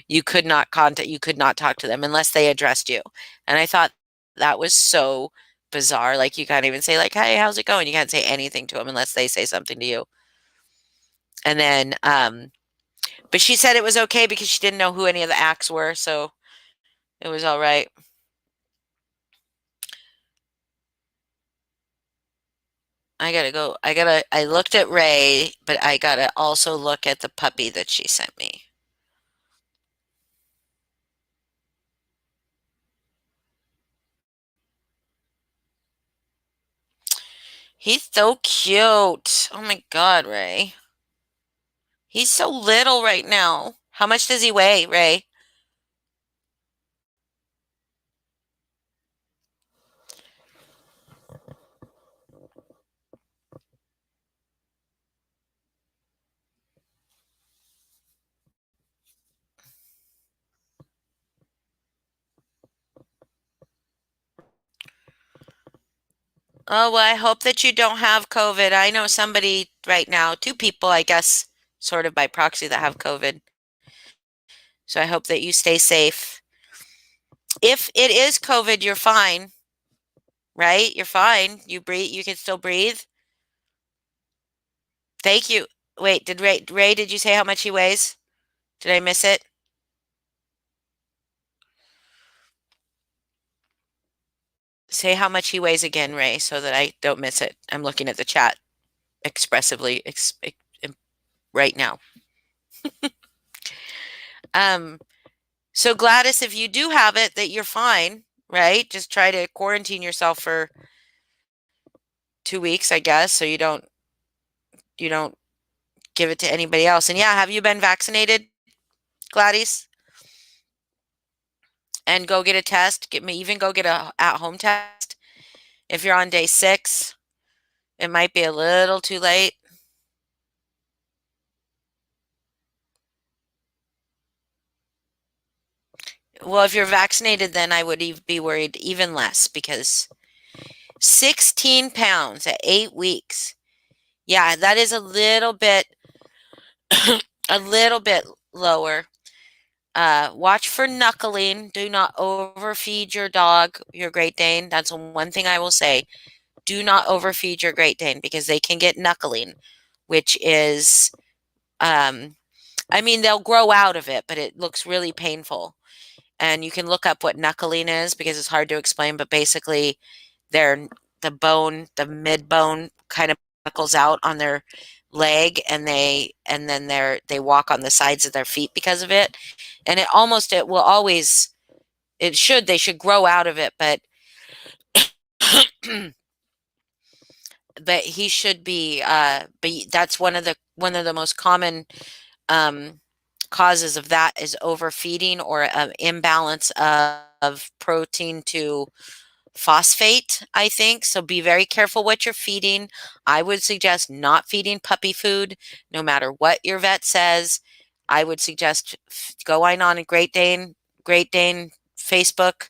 You could not talk to them unless they addressed you. And I thought that was so bizarre. Like you can't even say like, "Hey, how's it going?" You can't say anything to them unless they say something to you. And then, but she said it was okay because she didn't know who any of the acts were, so it was all right. I gotta go. I looked at Ray, but I gotta also look at the puppy that she sent me. He's so cute. Oh my God, Ray. He's so little right now. How much does he weigh, Ray? Oh, well, I hope that you don't have COVID. I know somebody right now, two people, I guess, sort of by proxy that have COVID. So I hope that you stay safe. If it is COVID, you're fine, right? You're fine. You breathe, you can still breathe. Thank you. Wait, did Ray, did you say how much he weighs? Did I miss it? Say how much he weighs again, Ray, so that I don't miss it. I'm looking at the chat expressively right now. Um, so Gladys, if you do have it, that you're fine, right? Just try to quarantine yourself for 2 weeks, I guess, so you don't give it to anybody else. And yeah, have you been vaccinated, Gladys? And go get a test. Get me even go get a at-home test. If you're on day 6, it might be a little too late. Well, if you're vaccinated, then I would be worried even less because 16 pounds at 8 weeks. Yeah, that is a little bit lower. Watch for knuckling. Do not overfeed your dog, your Great Dane. That's one thing I will say. Do not overfeed your Great Dane because they can get knuckling, which is, I mean, they'll grow out of it, but it looks really painful. And you can look up what knuckling is because it's hard to explain, but basically their the mid bone kind of knuckles out on their leg and then they walk on the sides of their feet because of it. And it will always they should grow out of it, but but he should be but that's one of the most common um causes of that is overfeeding or imbalance of protein to phosphate, I think. So be very careful what you're feeding. I would suggest not feeding puppy food, no matter what your vet says. I would suggest going on a Great Dane Facebook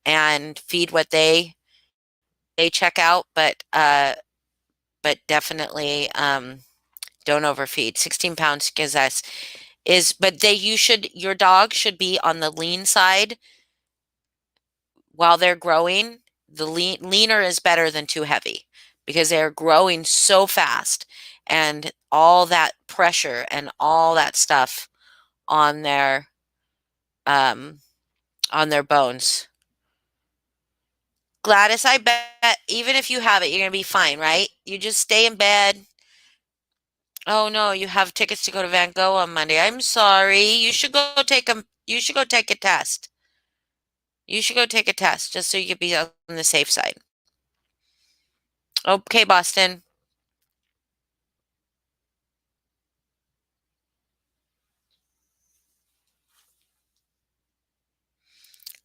and feed what they check out, but definitely don't overfeed. 16 pounds gives us is but they you should your dog should be on the lean side while they're growing, the leaner is better than too heavy because they're growing so fast and all that pressure and all that stuff on their um on their bones. Gladys, I bet even if you have it, you're gonna be fine, right? You just stay in bed. Oh no, you have tickets to go to Van Gogh on Monday. I'm sorry. You should go take a test. You should go take a test just so you could be on the safe side. Okay, Boston.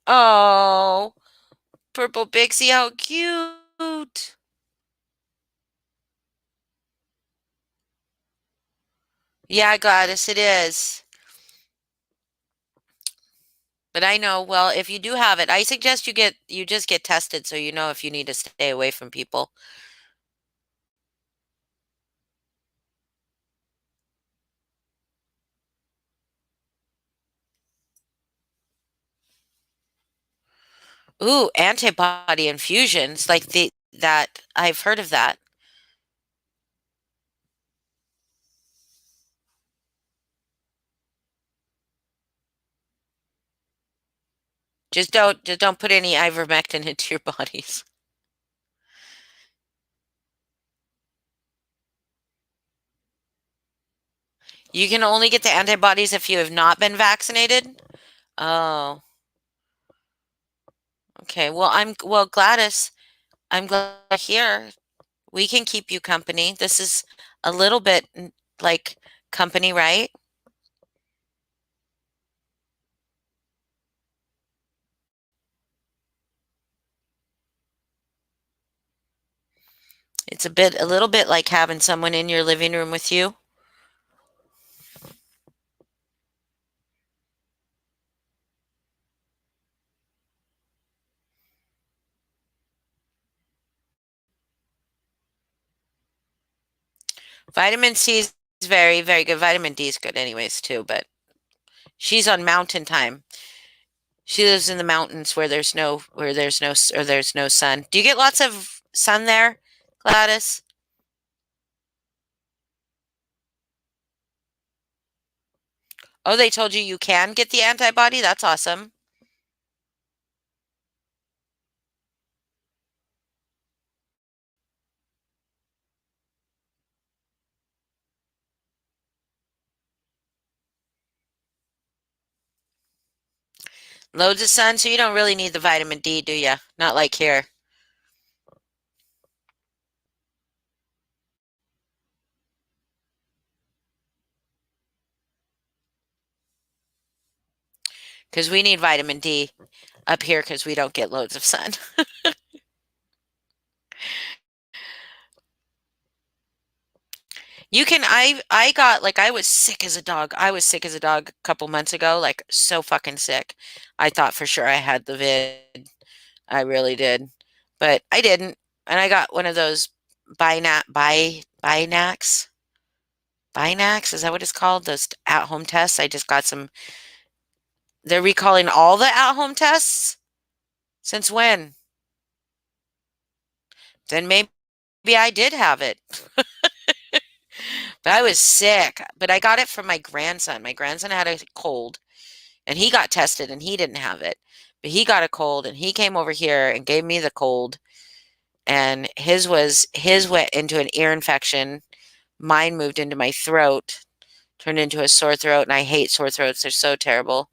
Oh, purple pixie, how cute. Yeah, Gladys, it is. But I know, well, if you do have it, I suggest you just get tested so you know if you need to stay away from people. Ooh, antibody infusions, like the that I've heard of that. Just don't put any ivermectin into your bodies. You can only get the antibodies if you have not been vaccinated. Oh, okay. Well, Gladys, I'm glad you're here. We can keep you company. This is a little bit like company, right? It's a little bit like having someone in your living room with you. Vitamin C is very, very good. Vitamin D is good anyways too, but she's on mountain time. She lives in the mountains where there's no sun. Do you get lots of sun there, Gladys? Oh, they told you you can get the antibody? That's awesome. Loads of sun, so you don't really need the vitamin D, do you? Not like here. Because we need vitamin D up here because we don't get loads of sun. I got like I was sick as a dog. I was sick as a dog a couple months ago, like so fucking sick. I thought for sure I had the vid. I really did. But I didn't. And I got one of those Binax. Binax, is that what it's called? Those at-home tests. I just got some. They're recalling all the at-home tests? Since when? Then maybe I did have it. But I was sick. But I got it from my grandson. My grandson had a cold and he got tested and he didn't have it. But he got a cold and he came over here and gave me the cold and his went into an ear infection. Mine moved into my throat, turned into a sore throat, and I hate sore throats. They're so terrible.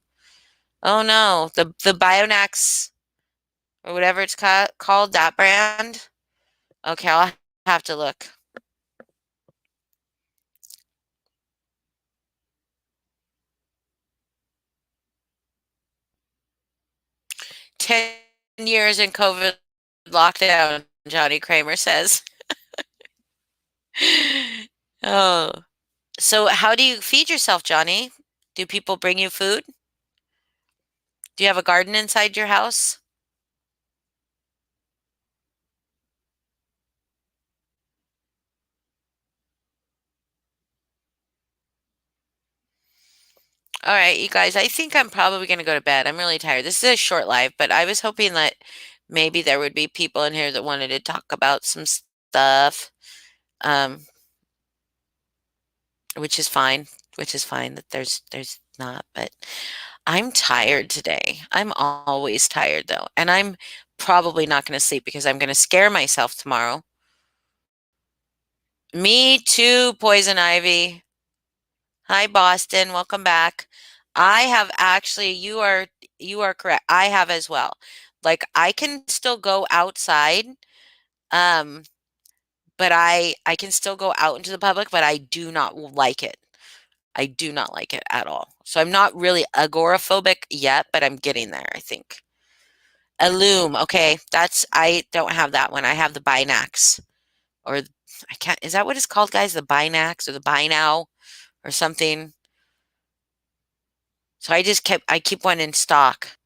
Oh no, the Bionax or whatever it's called, that brand. Okay, I'll have to look. 10 years in COVID lockdown, Johnny Kramer says. Oh, so how do you feed yourself, Johnny? Do people bring you food? Do you have a garden inside your house? All right, you guys, I think I'm probably going to go to bed. I'm really tired. This is a short live, but I was hoping that maybe there would be people in here that wanted to talk about some stuff, um, which is fine, which is fine that there's not, but I'm tired today. I'm always tired though, and I'm probably not going to sleep because I'm going to scare myself tomorrow. Me too, Poison Ivy. Hi, Boston. Welcome back. I have actually, you are correct. I have as well. Like I can still go outside, um, but I can still go out into the public, but I do not like it. I do not like it at all. So I'm not really agoraphobic yet, but I'm getting there, I think. Illume, okay. I don't have that one. I have the Binax or I can't, is that what it's called, guys? The Binax or the Binow or something? So I keep one in stock.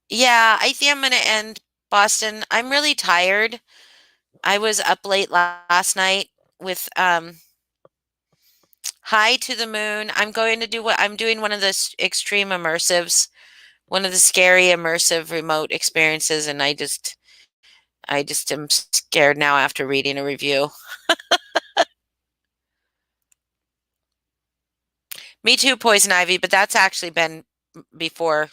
Yeah, I think I'm gonna end Boston. I'm really tired. I was up late last night with High to the Moon. I'm going to do what I'm doing one of the extreme immersives, one of the scary immersive remote experiences, and I just am scared now after reading a review. Me too, Poison Ivy, but that's actually been before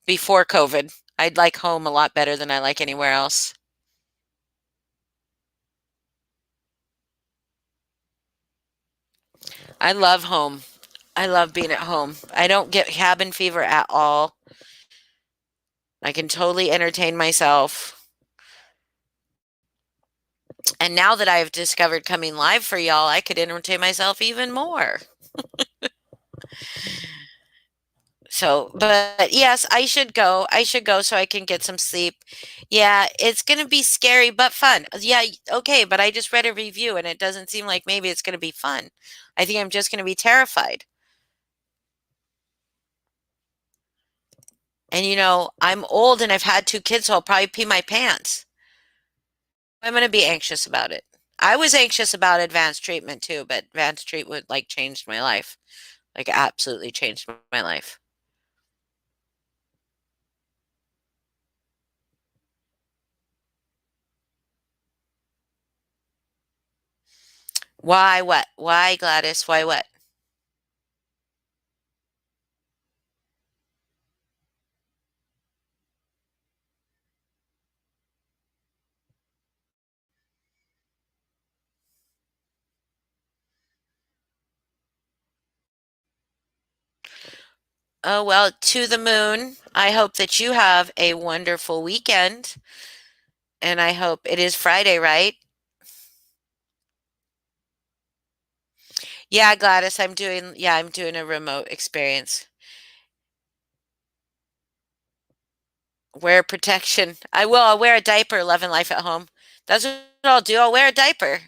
before COVID. I'd like home a lot better than I like anywhere else. I love home. I love being at home. I don't get cabin fever at all. I can totally entertain myself. And now that I've discovered coming live for y'all, I could entertain myself even more. So, but yes, I should go. I should go so I can get some sleep. Yeah, it's going to be scary but fun. Yeah, okay, but I just read a review and it doesn't seem like maybe it's going to be fun. I think I'm just going to be terrified. And I'm old and I've had two kids, so I'll probably pee my pants. I'm going to be anxious about it. I was anxious about advanced treatment too, but advanced treatment like changed my life. Like absolutely changed my life. Why what? Why Gladys? Why what? Oh, well, to the moon. I hope that you have a wonderful weekend. And I hope it is Friday, right? Yeah, Gladys, I'm doing a remote experience. Wear protection. I'll wear a diaper, loving life at home. That's what I'll do. I'll wear a diaper.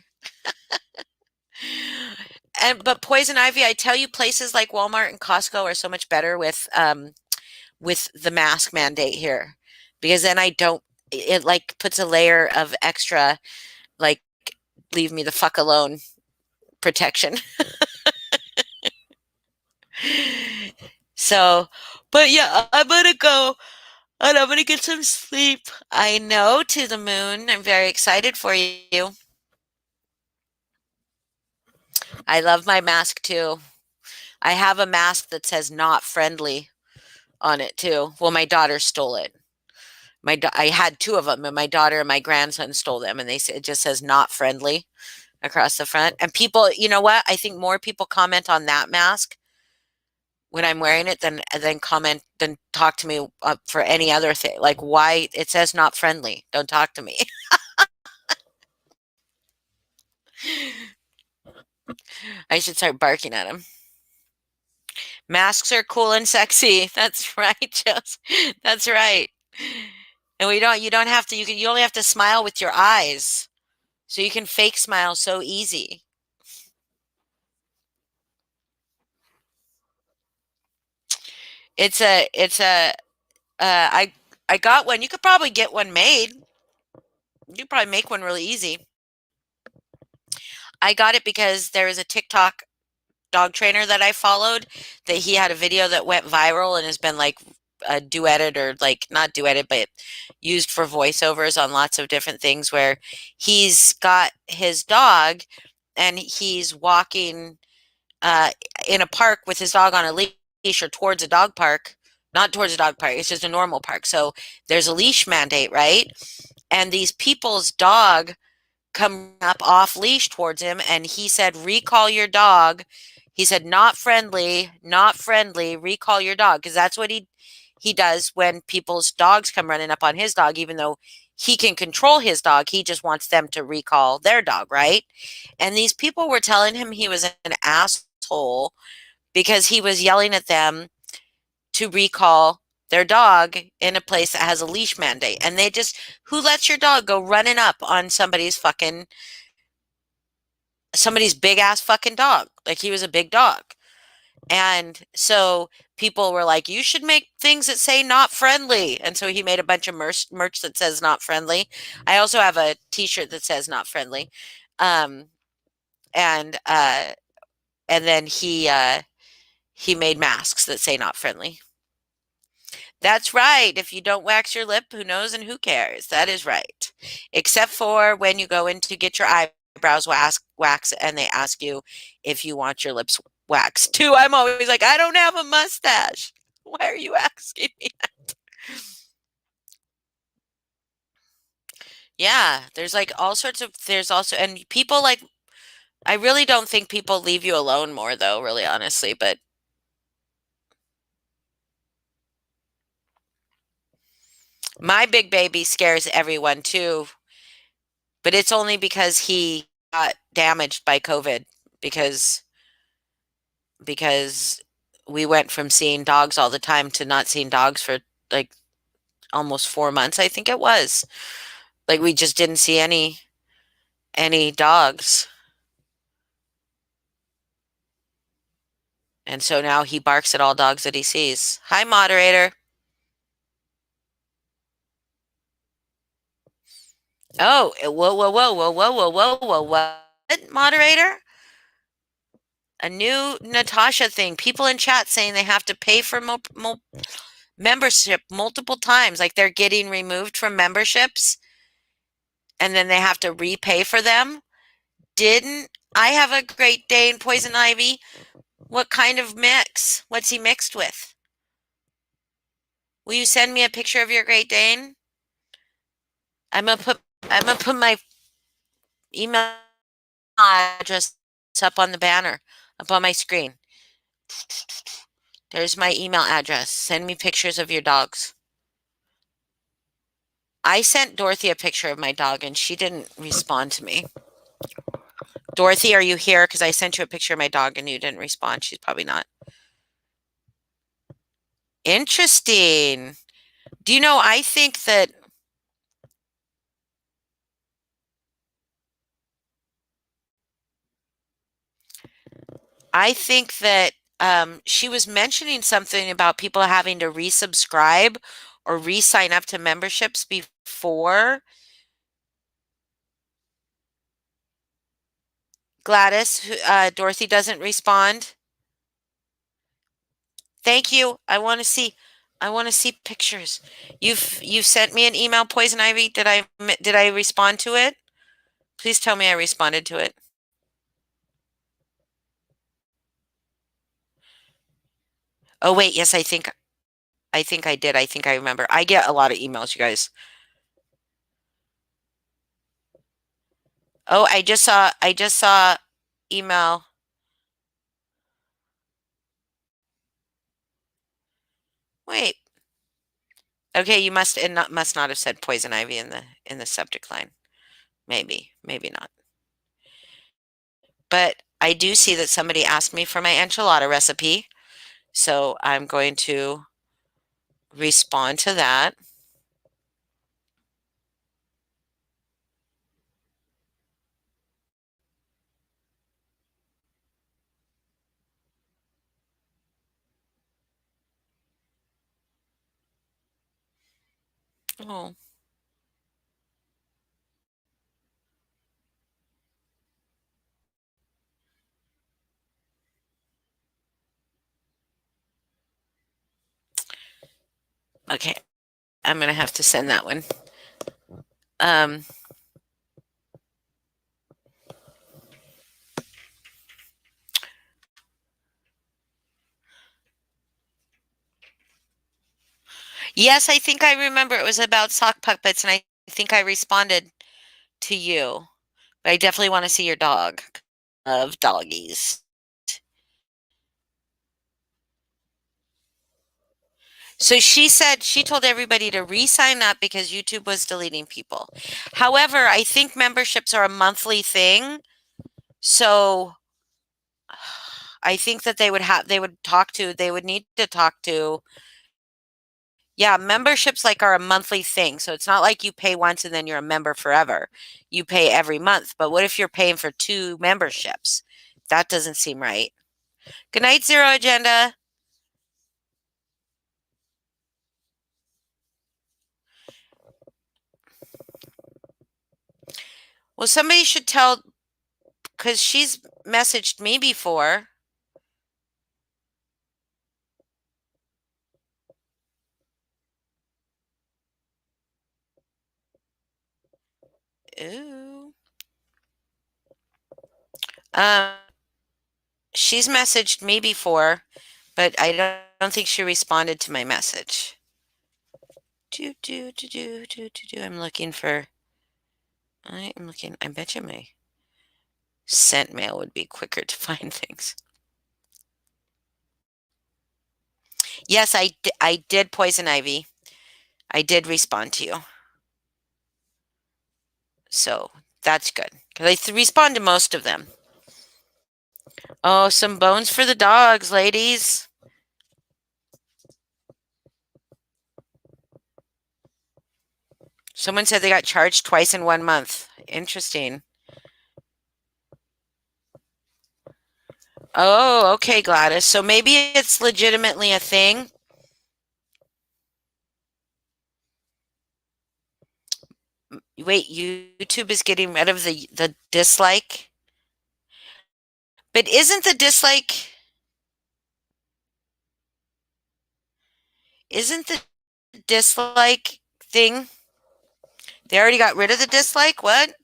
But Poison Ivy, I tell you, places like Walmart and Costco are so much better with the mask mandate here. Because then I don't it like puts a layer of extra like leave me the fuck alone protection. So, but yeah, I'm gonna go and I'm gonna get some sleep. I know, to the moon. I'm very excited for you. I love my mask too. I have a mask that says not friendly on it too. Well, my daughter stole it. I had two of them, and my daughter and my grandson stole them, and it just says not friendly across the front. And people, you know what? I think more people comment on that mask when I'm wearing it than talk to me for any other thing. Like why it says not friendly. Don't talk to me. I should start barking at him. Masks are cool and sexy. That's right, Jess. That's right. And you don't have to, you only have to smile with your eyes. So you can fake smile so easy. I got one. You could probably get one made. You could probably make one really easy. I got it because there is a TikTok dog trainer that I followed, that he had a video that went viral and has been like duetted, or like not duetted, but used for voiceovers on lots of different things, where he's got his dog and he's walking uh, in a park with his dog on a leash, or towards a dog park. Not towards a dog park, it's just a normal park. So there's a leash mandate, right? And these people's dog come up off leash towards him, and he said, recall your dog. He said, not friendly, not friendly, recall your dog. Because that's what he does when people's dogs come running up on his dog, even though he can control his dog. He just wants them to recall their dog, right? And these people were telling him he was an asshole because he was yelling at them to recall their dog in a place that has a leash mandate. And they just, who lets your dog go running up on somebody's big ass fucking dog? Like, he was a big dog. And so people were like, you should make things that say not friendly. And so he made a bunch of merch that says not friendly. I also have a t-shirt that says not friendly. Um, and and then he made masks that say not friendly. That's right. If you don't wax your lip, who knows and who cares? That is right. Except for when you go in to get your eyebrows wax and they ask you if you want your lips waxed too. I'm always like, I don't have a mustache. Why are you asking me that? Yeah, there's like all sorts of, there's also, and people like, I really don't think people leave you alone more though, really honestly, but my big baby scares everyone too, but it's only because he got damaged by COVID, because because we went from seeing dogs all the time to not seeing dogs for like almost 4 months, I think it was. Like, we just didn't see any dogs. And so now he barks at all dogs that he sees. Hi, moderator. Oh, whoa, whoa, whoa, whoa, whoa, whoa, whoa, whoa, what? Moderator? A new Natasha thing. People in chat saying they have to pay for membership multiple times. Like, they're getting removed from memberships and then they have to repay for them. Didn't I have a Great Dane poison ivy? What kind of mix? What's he mixed with? Will you send me a picture of your Great Dane? I'm gonna put my email address up on the banner, up on my screen. There's my email address. Send me pictures of your dogs. I sent Dorothy a picture of my dog and she didn't respond to me. Dorothy, are you here? Because I sent you a picture of my dog and you didn't respond. She's probably not. Interesting. Do you know, I think that she was mentioning something about people having to resubscribe or re-sign up to memberships before. Gladys, Dorothy doesn't respond. Thank you. I want to see pictures. You've sent me an email, Poison Ivy. Did I respond to it? Please tell me I responded to it. Oh wait, yes, I think I did. I think I remember. I get a lot of emails, you guys. Oh, I just saw email. Wait. Okay, must not have said poison ivy in the subject line. Maybe not. But I do see that somebody asked me for my enchilada recipe, so I'm going to respond to that. Oh. Okay, I'm gonna have to send that one. Um, yes, I think I remember it was about sock puppets, and I think I responded to you. But I definitely want to see your dog. Of doggies. So she said she told everybody to re-sign up because YouTube was deleting people. However, I think memberships are a monthly thing. So I think that they would need to talk to, yeah, memberships like are a monthly thing. So it's not like you pay once and then you're a member forever. You pay every month. But what if you're paying for two memberships? That doesn't seem right. Good night, Zero Agenda. Well, somebody should tell, because she's messaged me before. Ooh. Um, she's messaged me before, but I don't think she responded to my message. I'm looking for. I am looking. I bet you my sent mail would be quicker to find things. Yes, I did poison ivy. I did respond to you. So that's good. Because I respond to most of them. Oh, some bones for the dogs, ladies. Someone said they got charged twice in 1 month. Interesting. Oh, okay, Gladys. So maybe it's legitimately a thing. Wait, YouTube is getting rid of the dislike? But isn't the dislike thing? They already got rid of the dislike? What?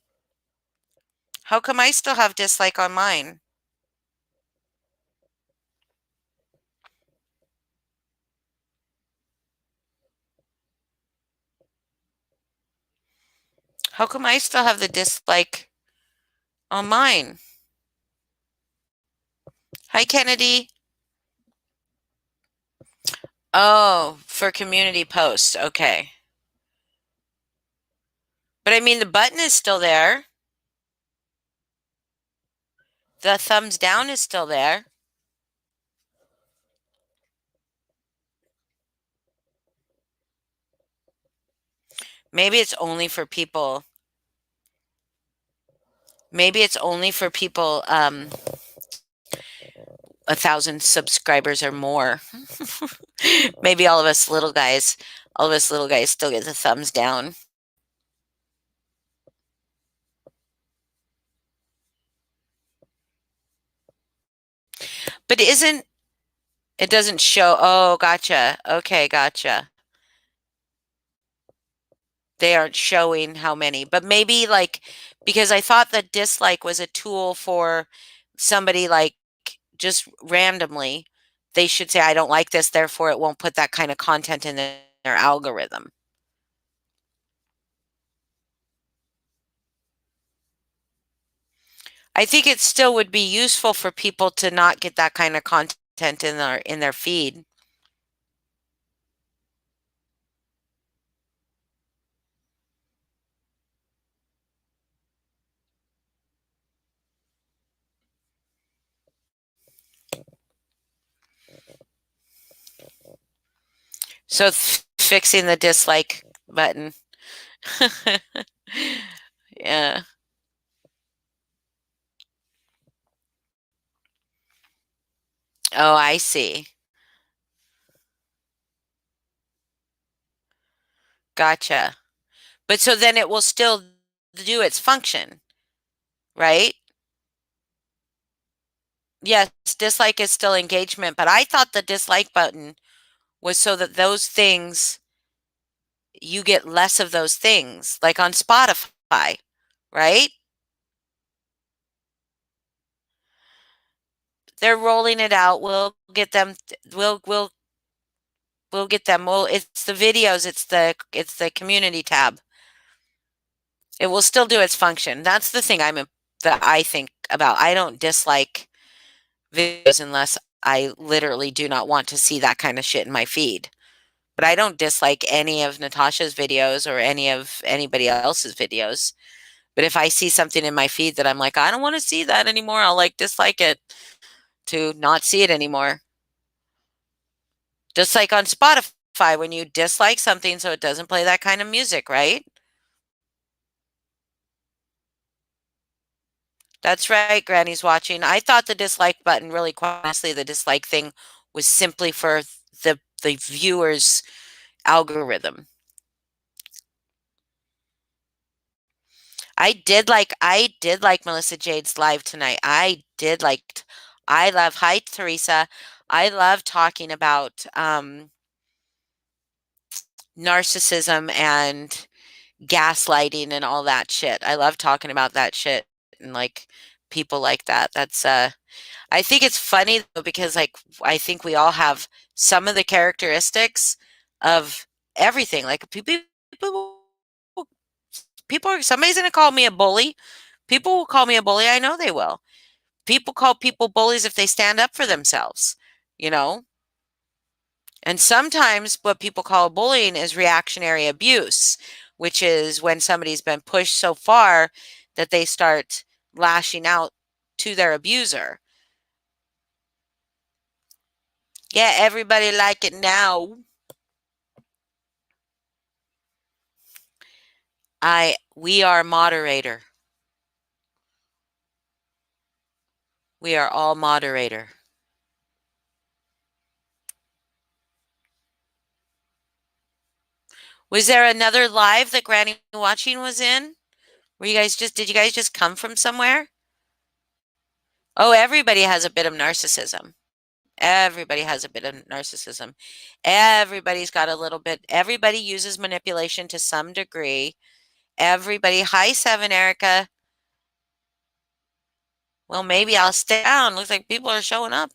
How come I still have dislike on mine? How come I still have the dislike on mine? Hi, Kennedy. Oh, for community posts. Okay. But I mean, the button is still there. The thumbs down is still there. Maybe it's only for people. Maybe it's only for people 1,000 subscribers or more. Maybe all of us little guys still get the thumbs down. But isn't it doesn't show? Oh, gotcha. Okay, gotcha. They aren't showing how many, but maybe like because I thought that dislike was a tool for somebody like just randomly. They should say, I don't like this, therefore it won't put that kind of content in their algorithm. I think it still would be useful for people to not get that kind of content in their feed. So fixing the dislike button. Yeah. Oh, I see. Gotcha. But so then it will still do its function, right? Yes, dislike is still engagement, but I thought the dislike button was so that those things you get less of those things, like on Spotify, right? They're rolling it out. We'll get them. We'll get them. Well, it's the videos. It's the community tab. It will still do its function. That's the thing that I think about. I don't dislike videos unless I literally do not want to see that kind of shit in my feed. But I don't dislike any of Natasha's videos or any of anybody else's videos. But if I see something in my feed that I'm like, I don't want to see that anymore, I'll like dislike it to not see it anymore. Just like on Spotify, when you dislike something so it doesn't play that kind of music, right? That's right, Granny's watching. I thought the dislike button, really quite honestly, the dislike thing was simply for the viewer's algorithm. I did like Melissa Jade's live tonight. I love hi Teresa. I love talking about narcissism and gaslighting and all that shit. I love talking about that shit and like people like that. I think it's funny though because like I think we all have some of the characteristics of everything. Like people somebody's going to call me a bully. People will call me a bully. I know they will. People call people bullies if they stand up for themselves, you know? And sometimes what people call bullying is reactionary abuse, which is when somebody's been pushed so far that they start lashing out to their abuser. Yeah, everybody like it now. We are moderator. We are all moderator. Was there another live that Granny Watching was in? Did you guys just come from somewhere? Oh, everybody has a bit of narcissism. Everybody has a bit of narcissism. Everybody's got a little bit. Everybody uses manipulation to some degree. Everybody. Hi, Seven Erica. Well, maybe I'll stay down. Looks like people are showing up.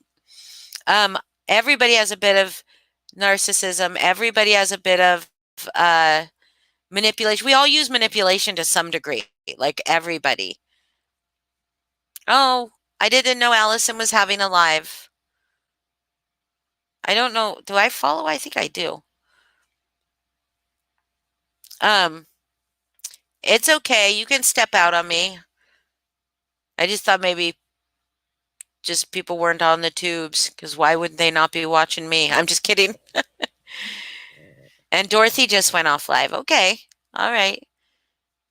Um, Everybody has a bit of narcissism. Everybody has a bit of uh, manipulation. We all use manipulation to some degree, like everybody. Oh, I didn't know Allison was having a live. I don't know. Do I follow? I think I do. Um, it's okay. You can step out on me. I just thought maybe just people weren't on the tubes because why would they not be watching me? I'm just kidding. And Dorothy just went off live. Okay. All right.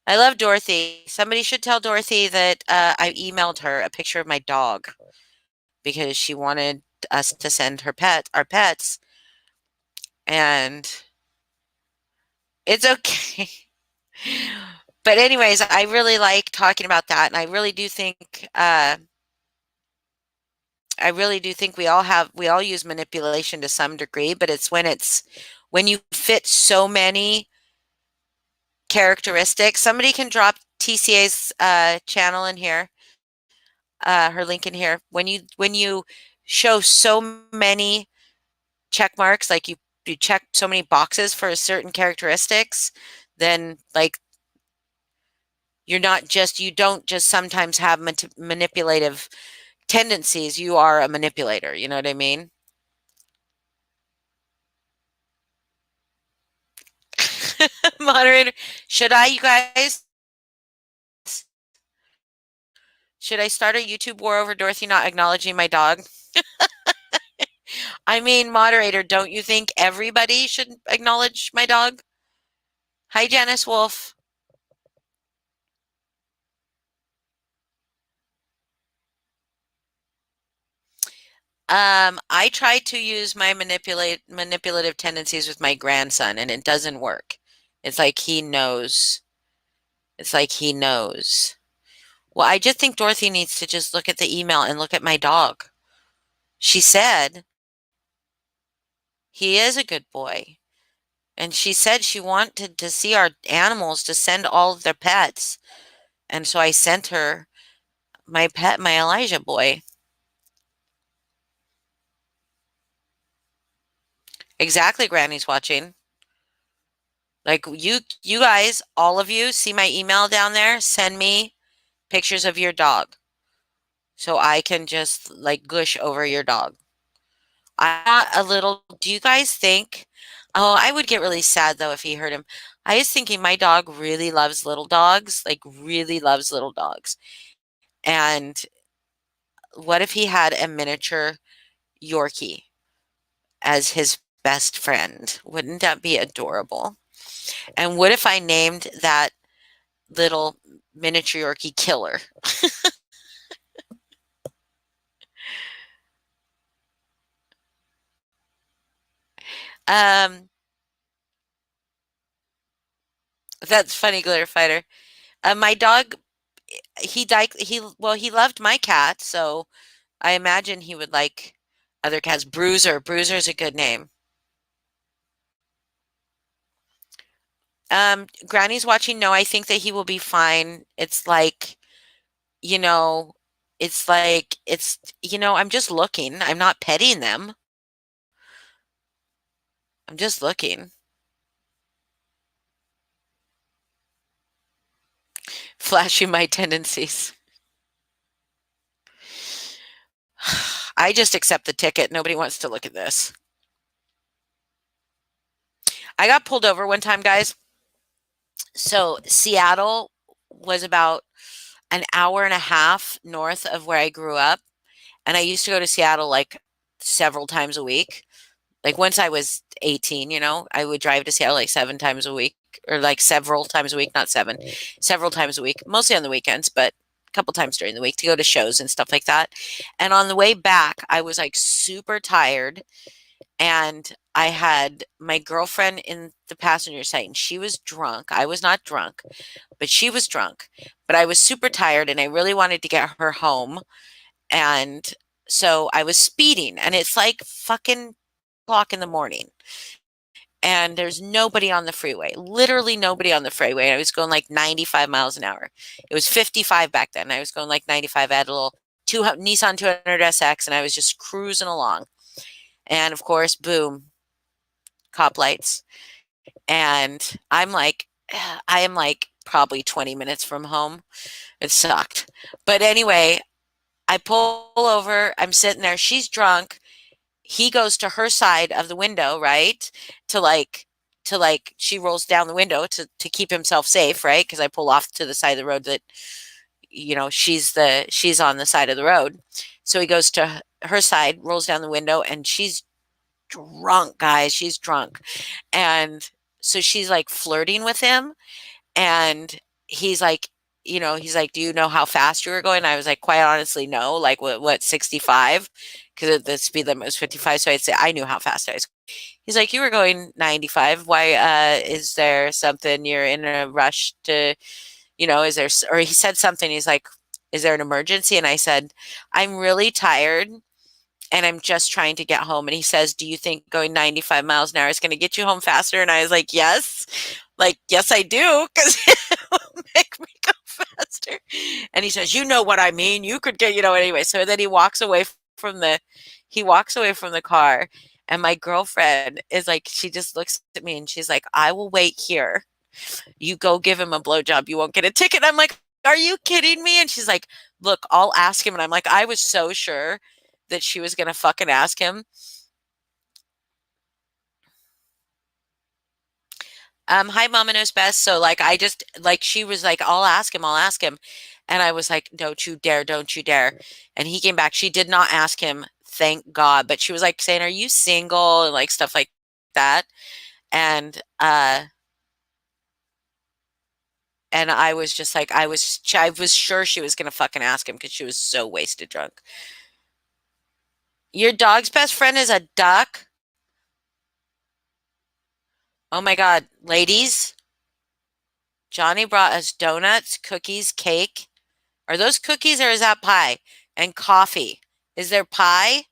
I love Dorothy. Somebody should tell Dorothy that I emailed her a picture of my dog because she wanted us to send our pets, and it's okay. But anyways, I really like talking about that, and I really do think we all use manipulation to some degree, but when you fit so many characteristics. Somebody can drop TCA's channel in here, her link in here. When you show so many check marks, like you check so many boxes for certain characteristics, then like you don't just sometimes have manipulative tendencies. You are a manipulator. You know what I mean? Moderator, should I, you guys? Should I start a YouTube war over Dorothy not acknowledging my dog? I mean, moderator, don't you think everybody should acknowledge my dog? Hi, Janice Wolf. I try to use my manipulative tendencies with my grandson, and it doesn't work. It's like he knows. It's like he knows. Well, I just think Dorothy needs to just look at the email and look at my dog. She said he is a good boy. And she said she wanted to see our animals to send all of their pets. And so I sent her my pet, my Elijah boy. Exactly, Granny's watching. Like you guys, all of you, see my email down there? Send me pictures of your dog so I can just like gush over your dog. I got a little, do you guys think? Oh, I would get really sad though if he hurt him. I was thinking my dog really loves little dogs, like really loves little dogs. And what if he had a miniature Yorkie as his best friend? Wouldn't that be adorable? And what if I named that little miniature Yorkie Killer? Um, that's funny, Glitter Fighter. My dog, he died. He loved my cat, so I imagine he would like other cats. Bruiser. Bruiser's a good name. Granny's watching. No, I think that he will be fine. It's like, you know, I'm just looking. I'm not petting them. I'm just looking. Flashing my tendencies. I just accept the ticket. Nobody wants to look at this. I got pulled over one time, guys. So Seattle was about an hour and a half north of where I grew up. And I used to go to Seattle like several times a week. Like once I was 18, I would drive to Seattle like 7 times a week or like several times a week, not seven, several times a week, mostly on the weekends, but a couple times during the week to go to shows and stuff like that. And on the way back, I was like super tired and I had my girlfriend in the passenger side and she was drunk. I was not drunk, but she was drunk. But I was super tired and I really wanted to get her home. And so I was speeding and it's like fucking o'clock in the morning and there's nobody on the freeway, literally nobody on the freeway. I was going like 95 miles an hour. It was 55 back then. I was going like 95. I had a little Nissan 200 SX and I was just cruising along. And of course, boom, cop lights. And I am like probably 20 minutes from home. It sucked. But anyway, I pull over. I'm sitting there. She's drunk. He goes to her side of the window, right? To like she rolls down the window to keep himself safe, right? Because I pull off to the side of the road that she's on the side of the road. So he goes to her side, rolls down the window, and she's drunk, guys. She's drunk. And so she's like flirting with him and he's like, he's like, "Do you know how fast you were going?" I was like, "Quite honestly, no." Like, what 65? Because the speed limit was 55. So I'd say I knew how fast I was. He's like, "You were going 95. Why, is there something you're in a rush to, is there, or he said something. He's like, "Is there an emergency?" And I said, "I'm really tired and I'm just trying to get home." And he says, "Do you think going 95 miles an hour is going to get you home faster?" And I was like, "Yes." Like, "Yes, I do, because it will make me go faster." And he says, "You know what I mean. You could get, anyway." So then he walks away from the car. And my girlfriend is like, she just looks at me and she's like, "I will wait here. You go give him a blowjob. You won't get a ticket." I'm like, "Are you kidding me?" And she's like, "Look, I'll ask him." And I'm like, I was so sure that she was going to fucking ask him. Hi, Mama Knows Best. So like, I just like, she was like, "I'll ask him. I'll ask him." And I was like, "Don't you dare. Don't you dare." And he came back. She did not ask him. Thank God. But she was like saying, "Are you single?" And like stuff like that. And, and I was just like, I was sure she was going to fucking ask him because she was so wasted drunk. Your dog's best friend is a duck? Oh my God. Ladies, Johnny brought us donuts, cookies, cake. Are those cookies or is that pie? And coffee. Is there pie?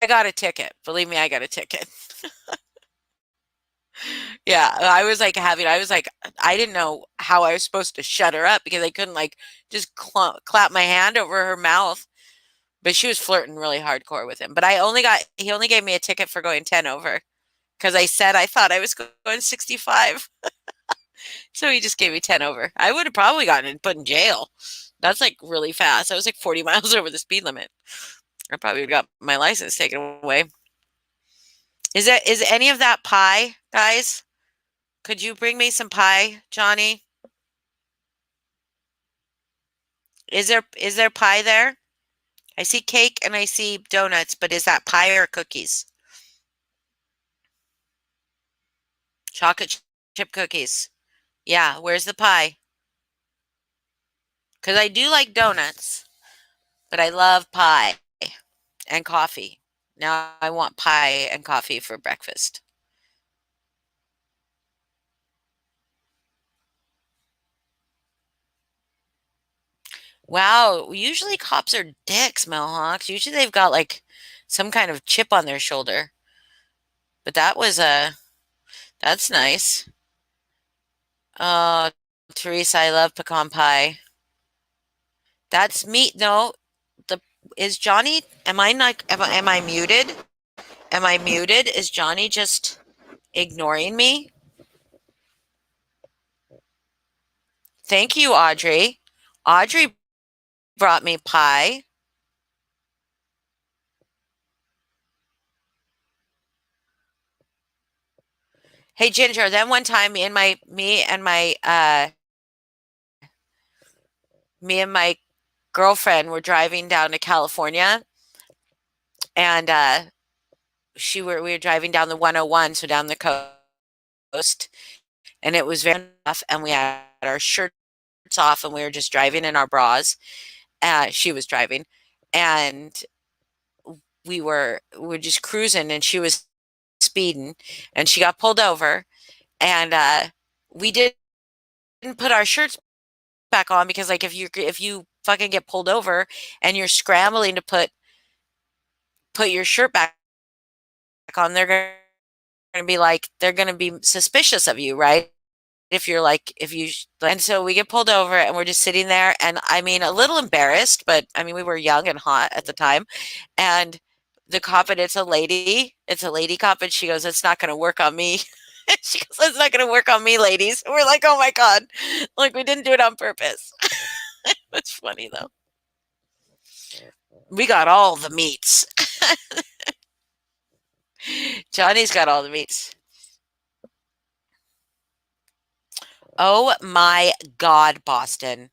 I got a ticket. Believe me, I got a ticket. Yeah, I was like, I didn't know how I was supposed to shut her up because I couldn't like just clap my hand over her mouth. But she was flirting really hardcore with him. But he only gave me a ticket for going 10 over because I said I thought I was going 65. So he just gave me 10 over. I would have probably gotten put in jail. That's like really fast. I was like 40 miles over the speed limit. I probably would have got my license taken away. Is any of that pie, guys? Could you bring me some pie, Johnny? Is there pie there? I see cake and I see donuts, but is that pie or cookies? Chocolate chip cookies. Yeah, where's the pie? Because I do like donuts, but I love pie and coffee. Now I want pie and coffee for breakfast. Wow, usually cops are dicks, Mohawks. Usually they've got like some kind of chip on their shoulder. But that's nice. Uh, Teresa, I love pecan pie. That's me. No, the is Johnny? Am I not? Am I muted? Am I muted? Is Johnny just ignoring me? Thank you, Audrey. Audrey brought me pie. Hey, Ginger. Then one time, me and my girlfriend were driving down to California, and we were driving down the 101, so down the coast, and it was very rough, and we had our shirts off, and we were just driving in our bras. She was driving, and we were just cruising, and she was speeding, and she got pulled over, and we didn't put our shirts back on because like if you fucking get pulled over and you're scrambling to put your shirt back on, they're going to be suspicious of you, right? If you're like if you and so we get pulled over and we're just sitting there, and I mean a little embarrassed, but I mean we were young and hot at the time, and the cop, and it's a lady cop, and she goes, it's not going to work on me. She goes, it's not going to work on me, ladies. And we're like, oh my god, like we didn't do it on purpose. It's funny though. We got all the meats. Johnny's got all the meats. Oh my god, Boston.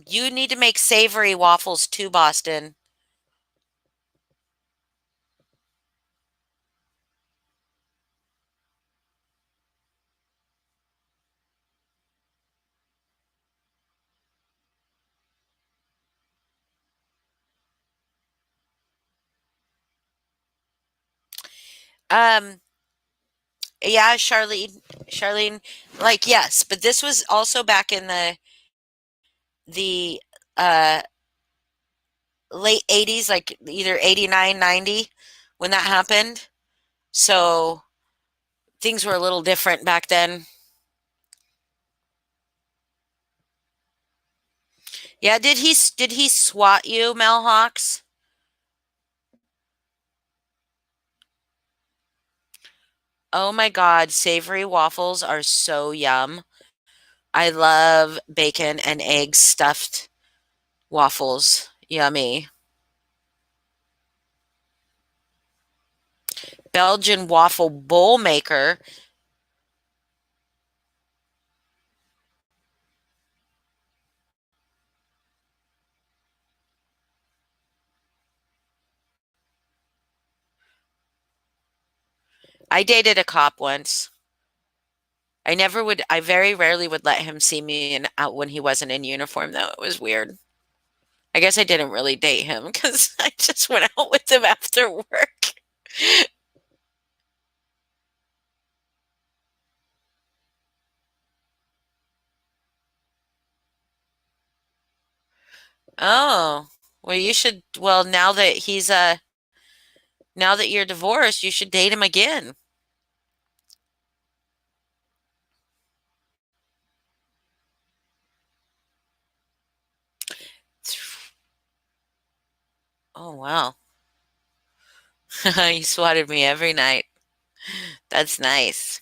You need to make savory waffles too, Boston. Um, yeah, Charlene, like yes, but this was also back in the uh late 80s, like either 89, 90, when that happened. So things were a little different back then. Yeah, did he swat you, Mel Hawks? Oh my God, savory waffles are so yum. I love bacon and egg stuffed waffles. Yummy. Belgian waffle bowl maker. I dated a cop once. I very rarely would let him see me out when he wasn't in uniform, though. It was weird. I guess I didn't really date him because I just went out with him after work. Oh, Well, you should. Well, now that you're divorced, you should date him again. Oh, wow. You swatted me every night. That's nice.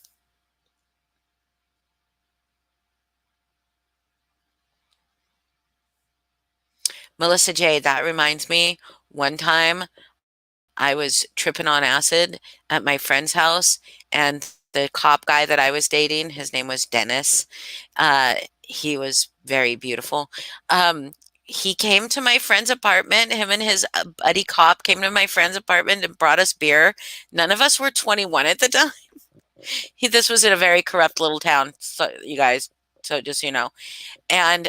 Melissa J, that reminds me, one time I was tripping on acid at my friend's house, and the cop guy that I was dating, his name was Dennis. He was very beautiful. Um, he came to my friend's apartment. Him and his buddy cop came to my friend's apartment and brought us beer. None of us were 21 at the time. This was in a very corrupt little town, so you guys, so just so you know. And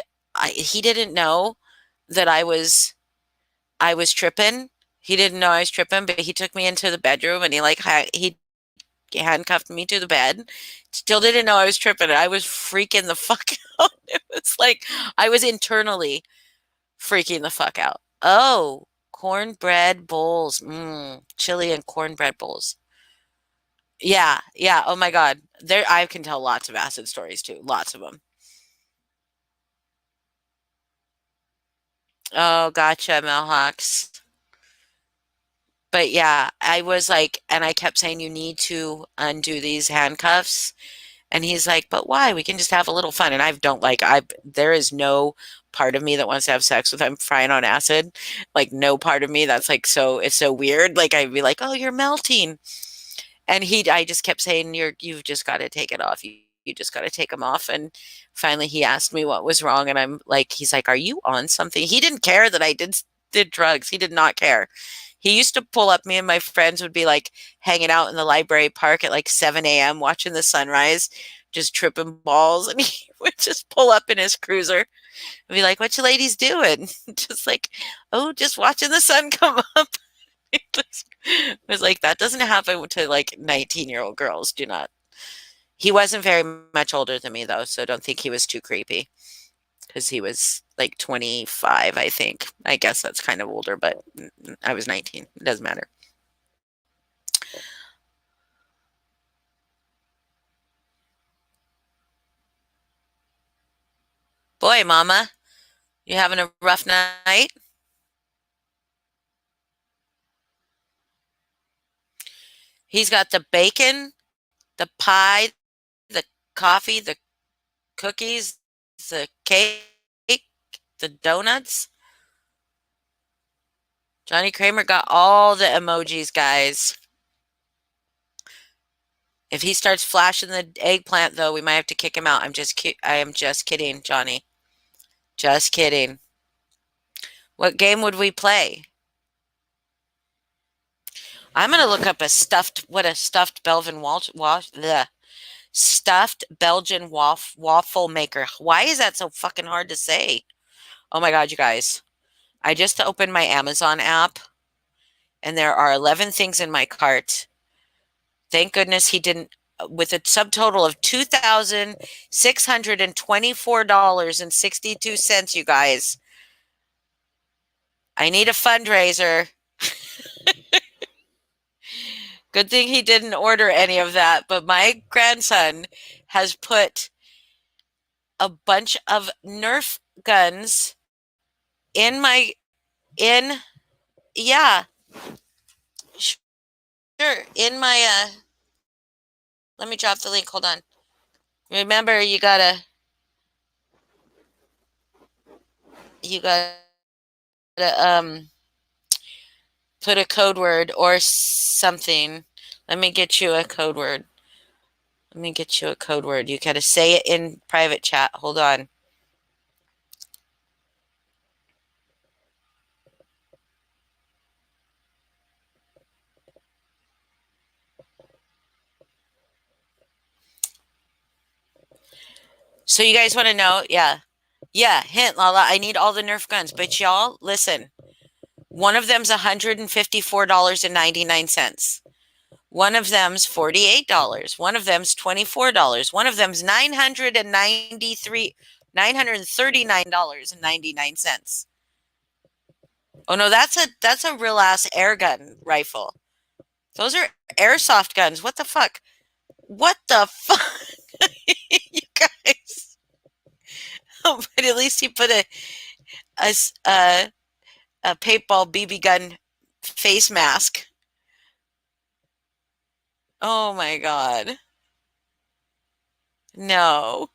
he didn't know that I was tripping. He didn't know I was tripping, but he took me into the bedroom and he handcuffed me to the bed. Still didn't know I was tripping. I was freaking the fuck out. It was like I was internally freaking the fuck out. Oh, cornbread bowls. Chili and cornbread bowls. Yeah, yeah. Oh my God. There I can tell lots of acid stories too. Lots of them. Oh, gotcha, Melhawks. But yeah, I was like, and I kept saying, you need to undo these handcuffs. And he's like, but why? We can just have a little fun. And there is no part of me that wants to have sex with him frying on acid. Like, no part of me that's like, it's so weird. Like, I'd be like, oh, you're melting. And I just kept saying, you've just got to take it off. You just got to take them off. And finally he asked me what was wrong. And he's like, are you on something? He didn't care that I did drugs. He did not care. He used to pull up, me and my friends would be like hanging out in the library park at like 7 a.m. watching the sunrise, just tripping balls. And he would just pull up in his cruiser and be like, what you ladies doing? Just like, oh, just watching the sun come up. It was like, that doesn't happen to like 19-year-old girls. Do not. He wasn't very much older than me though, so don't think he was too creepy because he was like 25, I think. I guess that's kind of older, but I was 19. It doesn't matter. Boy, mama, you having a rough night? He's got the bacon, the pie, the coffee, the cookies, the cake, the donuts. Johnny Kramer got all the emojis, guys. If he starts flashing the eggplant, though, we might have to kick him out. I am just kidding, Johnny. Just kidding. What game would we play? I'm gonna look up a stuffed Belgian the stuffed Belgian waffle maker. Why is that so fucking hard to say? Oh my God, you guys! I just opened my Amazon app, and there are 11 things in my cart. Thank goodness he didn't. With a subtotal of $2,624.62, you guys. I need a fundraiser. Good thing he didn't order any of that, but my grandson has put a bunch of Nerf guns in my in yeah, sure, in my let me drop the link. Hold on. Remember, you gotta put a code word or something. Let me get you a code word. Let me get you a code word. You gotta say it in private chat. Hold on. So you guys want to know? Yeah. Yeah, hint, Lala. I need all the Nerf guns. But y'all, listen. One of them's $154.99. One of them's $48. One of them's $24. One of them's $939.99. Oh no, that's a real ass air gun rifle. Those are airsoft guns. What the fuck? What the fuck? You guys. Oh, but at least he put a, a paintball BB gun face mask. Oh my god. No.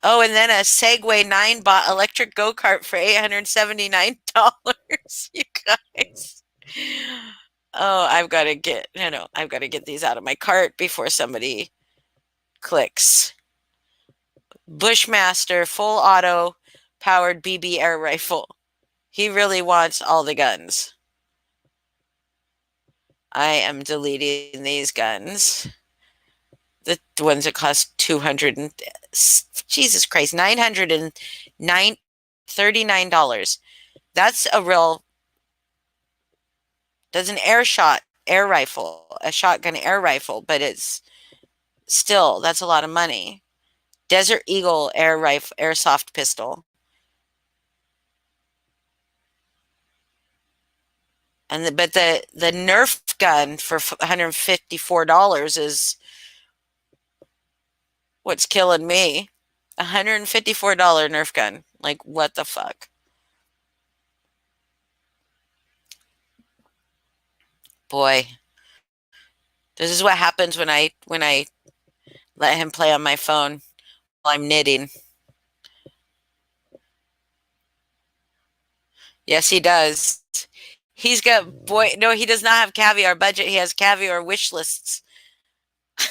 Oh, and then a Segway 9 bot electric go-kart for $879. You guys. Oh, I've got to get, I've got to get these out of my cart before somebody clicks. Bushmaster full auto powered BB air rifle. He really wants all the guns. I am deleting these guns. The ones that cost 200 and Jesus Christ, $939. That's a real. That's an air rifle, a shotgun air rifle, but it's still that's a lot of money. Desert Eagle air rifle, airsoft pistol, but the Nerf gun for $154 is what's killing me. $154 Nerf gun. Like, what the fuck? Boy, this is what happens when I let him play on my phone while I'm knitting. Yes, he does. He's got no, he does not have caviar budget. He has caviar wish lists.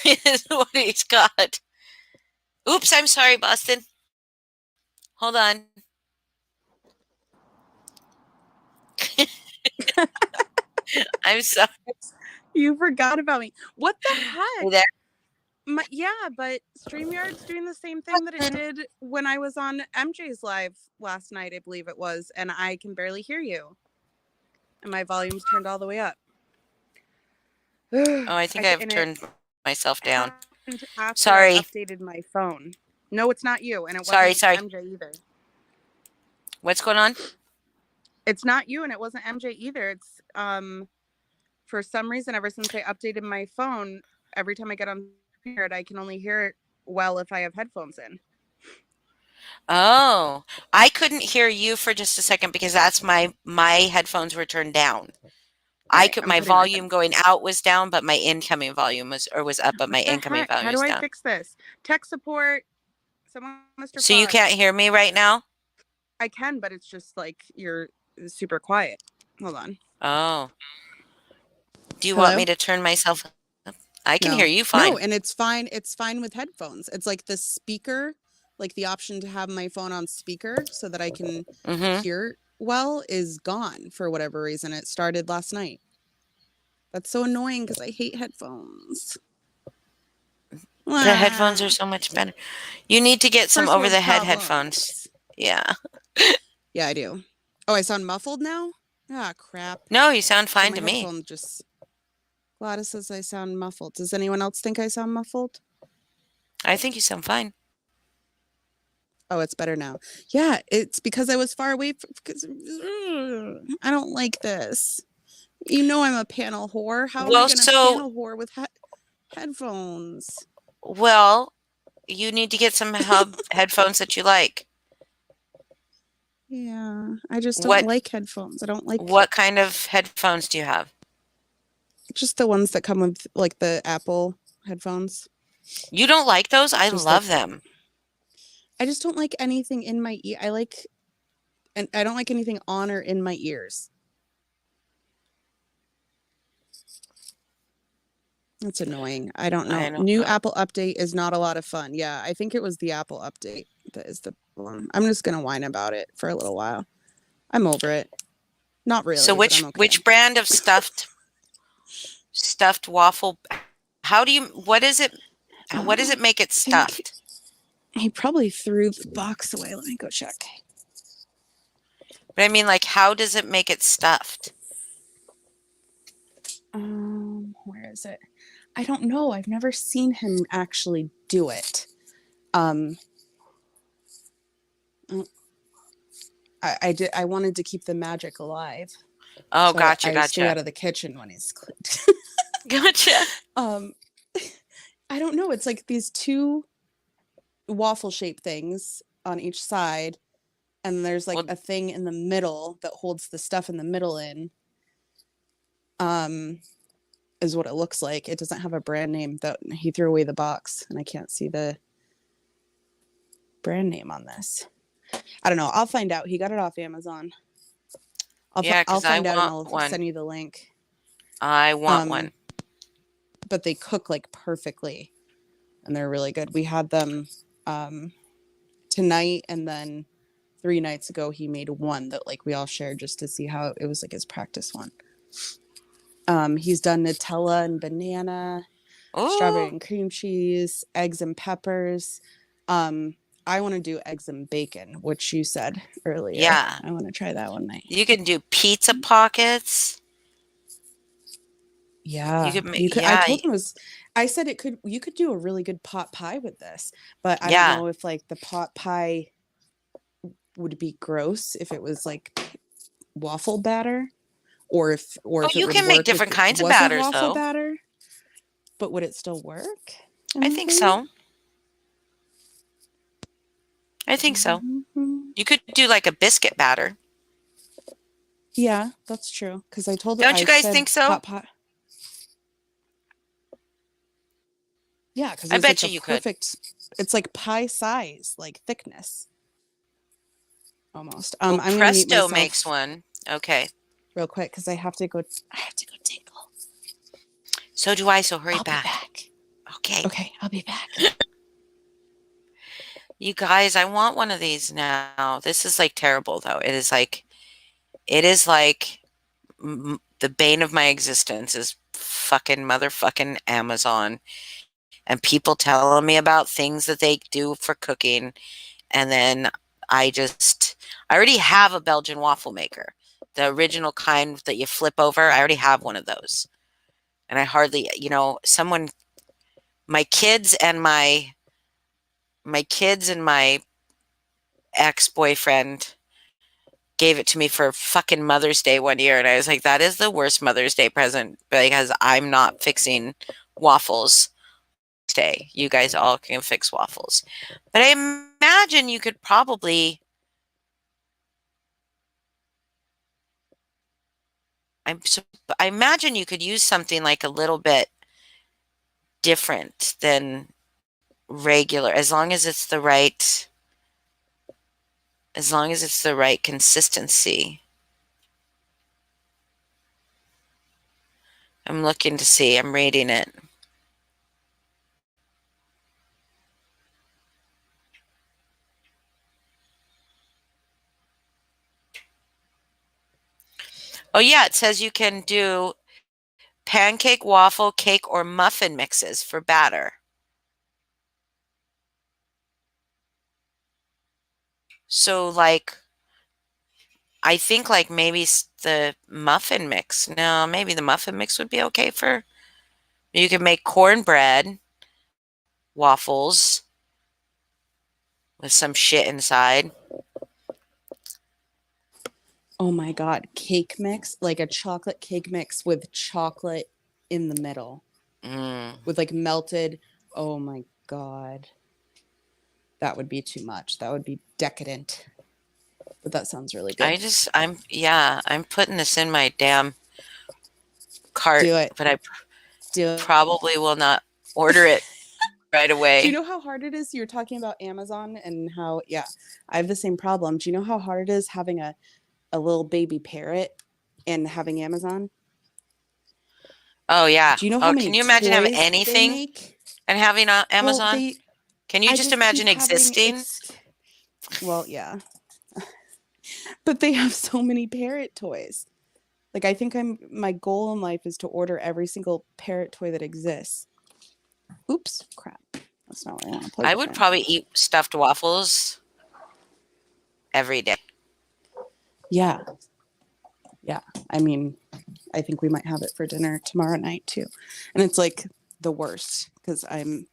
Is what he's got. Oops, I'm sorry, Boston. Hold on. I'm sorry. You forgot about me. What the You heck? there? Yeah, but StreamYard's doing the same thing that it did when I was on MJ's live last night, I believe it was, and I can barely hear you. And my volume's turned all the way up. Oh, I think I've turned myself down. After Sorry. I updated my phone. No, it's not you, and it Sorry. wasn't MJ either. What's going on? It's not you, and it wasn't MJ either. It's for some reason, ever since I updated my phone, every time I get on here, I can only hear it well if I have headphones in. Oh, I couldn't hear you for just a second because that's my headphones were turned down. My volume going out was down, but my incoming volume was up, but my incoming volume was down. How do I fix this? Tech support. Someone, Mr. So you can't hear me right now? I can, but it's just like you're super quiet. Hold on. Oh. Do you want me to turn myself up? I can hear you fine. No, and it's fine. It's fine with headphones. It's like the speaker, like the option to have my phone on speaker so that I can hear well is gone for whatever reason. It started last night. That's so annoying because I hate headphones. The headphones are so much better. You need to get some over-the-head headphones. Yeah. Yeah, I do. Oh, I sound muffled now? Ah, crap. No, you sound fine to me. Gladys says I sound muffled. Does anyone else think I sound muffled? I think you sound fine. Oh, it's better now. Yeah, it's because I was far away because I don't like this. You know I'm a panel whore. How am I going to panel whore with headphones? Well, you need to get some headphones that you like. Yeah, I just don't like headphones. I don't like. What kind of headphones do you have? Just the ones that come with like the Apple headphones. You don't like those? I love them. I just don't like anything in my ear. And I don't like anything on or in my ears. That's annoying. I don't know. New Apple update is not a lot of fun. Yeah, I think it was the Apple update that is the problem. I'm just gonna whine about it for a little while. I'm over it. Not really. So which brand of stuffed waffle? What does it make it stuffed? He probably threw the box away. Let me go check. But I mean, like, how does it make it stuffed? Where is it? I don't know. I've never seen him actually do it. I I wanted to keep the magic alive. Oh, So gotcha, I stay out gotcha. of the kitchen when he's cleaned. Gotcha. um I don't know. It's like these two waffle shaped things on each side, and there's like Well, a thing in the middle that holds the stuff in the middle in. Um, is what it looks like. It doesn't have a brand name. That he threw away the box, and I can't see the brand name on this. I don't know. I'll find out. He got it off Amazon. yeah, I'll because I find out and want I'll one. send you the link. I want Um, one. but they cook like perfectly, and they're really good. We had them tonight, and then 3 nights ago he made one that like we all shared just to see how it was, like his practice one. He's done Nutella and banana, strawberry Ooh, and cream cheese, eggs and peppers. I want to do eggs and bacon, which you said earlier. yeah. I want to try that one night. You can do pizza pockets. You Yeah, could make, you could. I yeah, told him it was. I said it could. You could do a really good pot pie with this, but I don't yeah. know if like the pot pie would be gross if it was like waffle batter, or Oh, if it you would can make work if different it kinds of wasn't batters, waffle though. batter. But would it still work in I the think thing? so. I think so. Mhm. You could do like a biscuit batter. Yeah, that's true. Because Don't I you guys said think so? pot pie. Yeah, because it I was like bet the you you could. perfect. It's like pie size, like thickness almost. Well, I'm gonna mute Presto makes myself one. Okay. real quick because I have to go. I have to go tingle. So do I, so hurry I'll be back. back. Okay. Okay, I'll be back. You guys, I want one of these now. This is like terrible though. It is like the bane of my existence is fucking motherfucking Amazon and people telling me about things that they do for cooking. And then I already have a Belgian waffle maker, the original kind that you flip over. I already have one of those. And I hardly, my kids and my ex-boyfriend gave it to me for fucking Mother's Day one year, and I was like, that is the worst Mother's Day present because I'm not fixing waffles today. You guys all can fix waffles. But I imagine you could probably I'm so I imagine you could use something like a little bit different than regular as long as it's the right consistency. I'm looking to see. I'm reading it. Oh yeah, it says you can do pancake, waffle, cake, or muffin mixes for batter. So like I think like maybe the muffin mix. No, maybe the muffin mix would be okay for you could make cornbread, waffles with some shit inside. Oh my God, cake mix, like a chocolate cake mix with chocolate in the middle, Mm. with like melted. Oh my God, that would be too much. That would be decadent. But that sounds really good. I'm putting this in my damn cart, Do it. but I Do it. probably will not order it right Do you away. know how hard it is? You're talking about Amazon and how, yeah, I have the same problem. Do you know how hard it is having a little baby parrot and having Amazon? Oh yeah. Do you know how Oh, can many you imagine having toys they anything make? and having Well, Amazon? Can you I just just keep imagine having existing? well, yeah, but they have so many parrot toys. Like, I think my goal in life is to order every single parrot toy that exists. Oops, crap. That's not where I want to plug I the would fan. probably eat stuffed waffles every day. Yeah. Yeah. I mean, I think we might have it for dinner tomorrow night too. And it's like the worst because I'm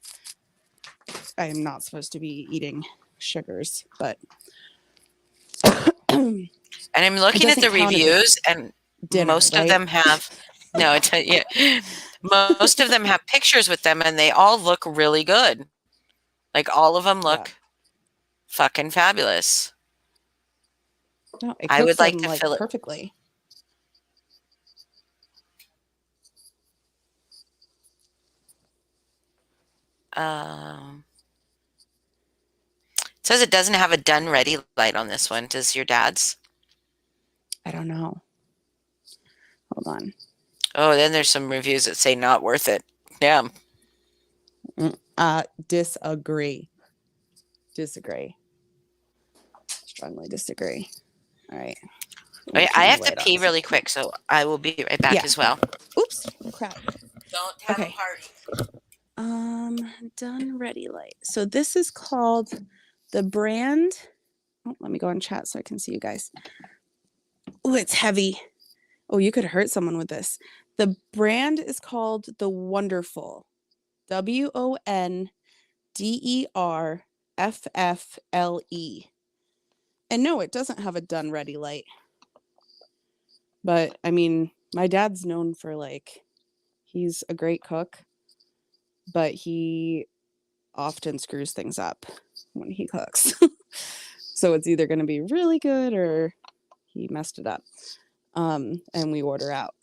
not supposed to be eating sugars, but It And I'm looking at doesn't the count if it's reviews, and dinner, most of right? them have no, it's yeah, most of them have pictures with them, and they all look really good. Like all of them Yeah. look fucking fabulous. No, it I cooks would like them to like fill it. perfectly. Um, it says it doesn't have a done ready light on this one. Does your dad's? I don't know. Hold on. Oh, then there's some reviews that say not worth it. Yeah. Disagree. Disagree. Strongly disagree. All right. Let me Okay, I turn the have to light on pee so really you can. quick, so I will be right back Yeah. as well. Oops. Crap. Don't have a Okay. party. Done ready light. So this is called the brand. Oh, let me go in chat so I can see you guys. Oh, it's heavy. Oh, you could hurt someone with this. The brand is called the Wonderful. WONDERFFLE. And no, it doesn't have a done ready light. But I mean, my dad's known for like, he's a great cook, but he often screws things up when he cooks. So it's either going to be really good or he messed it up. And we order out.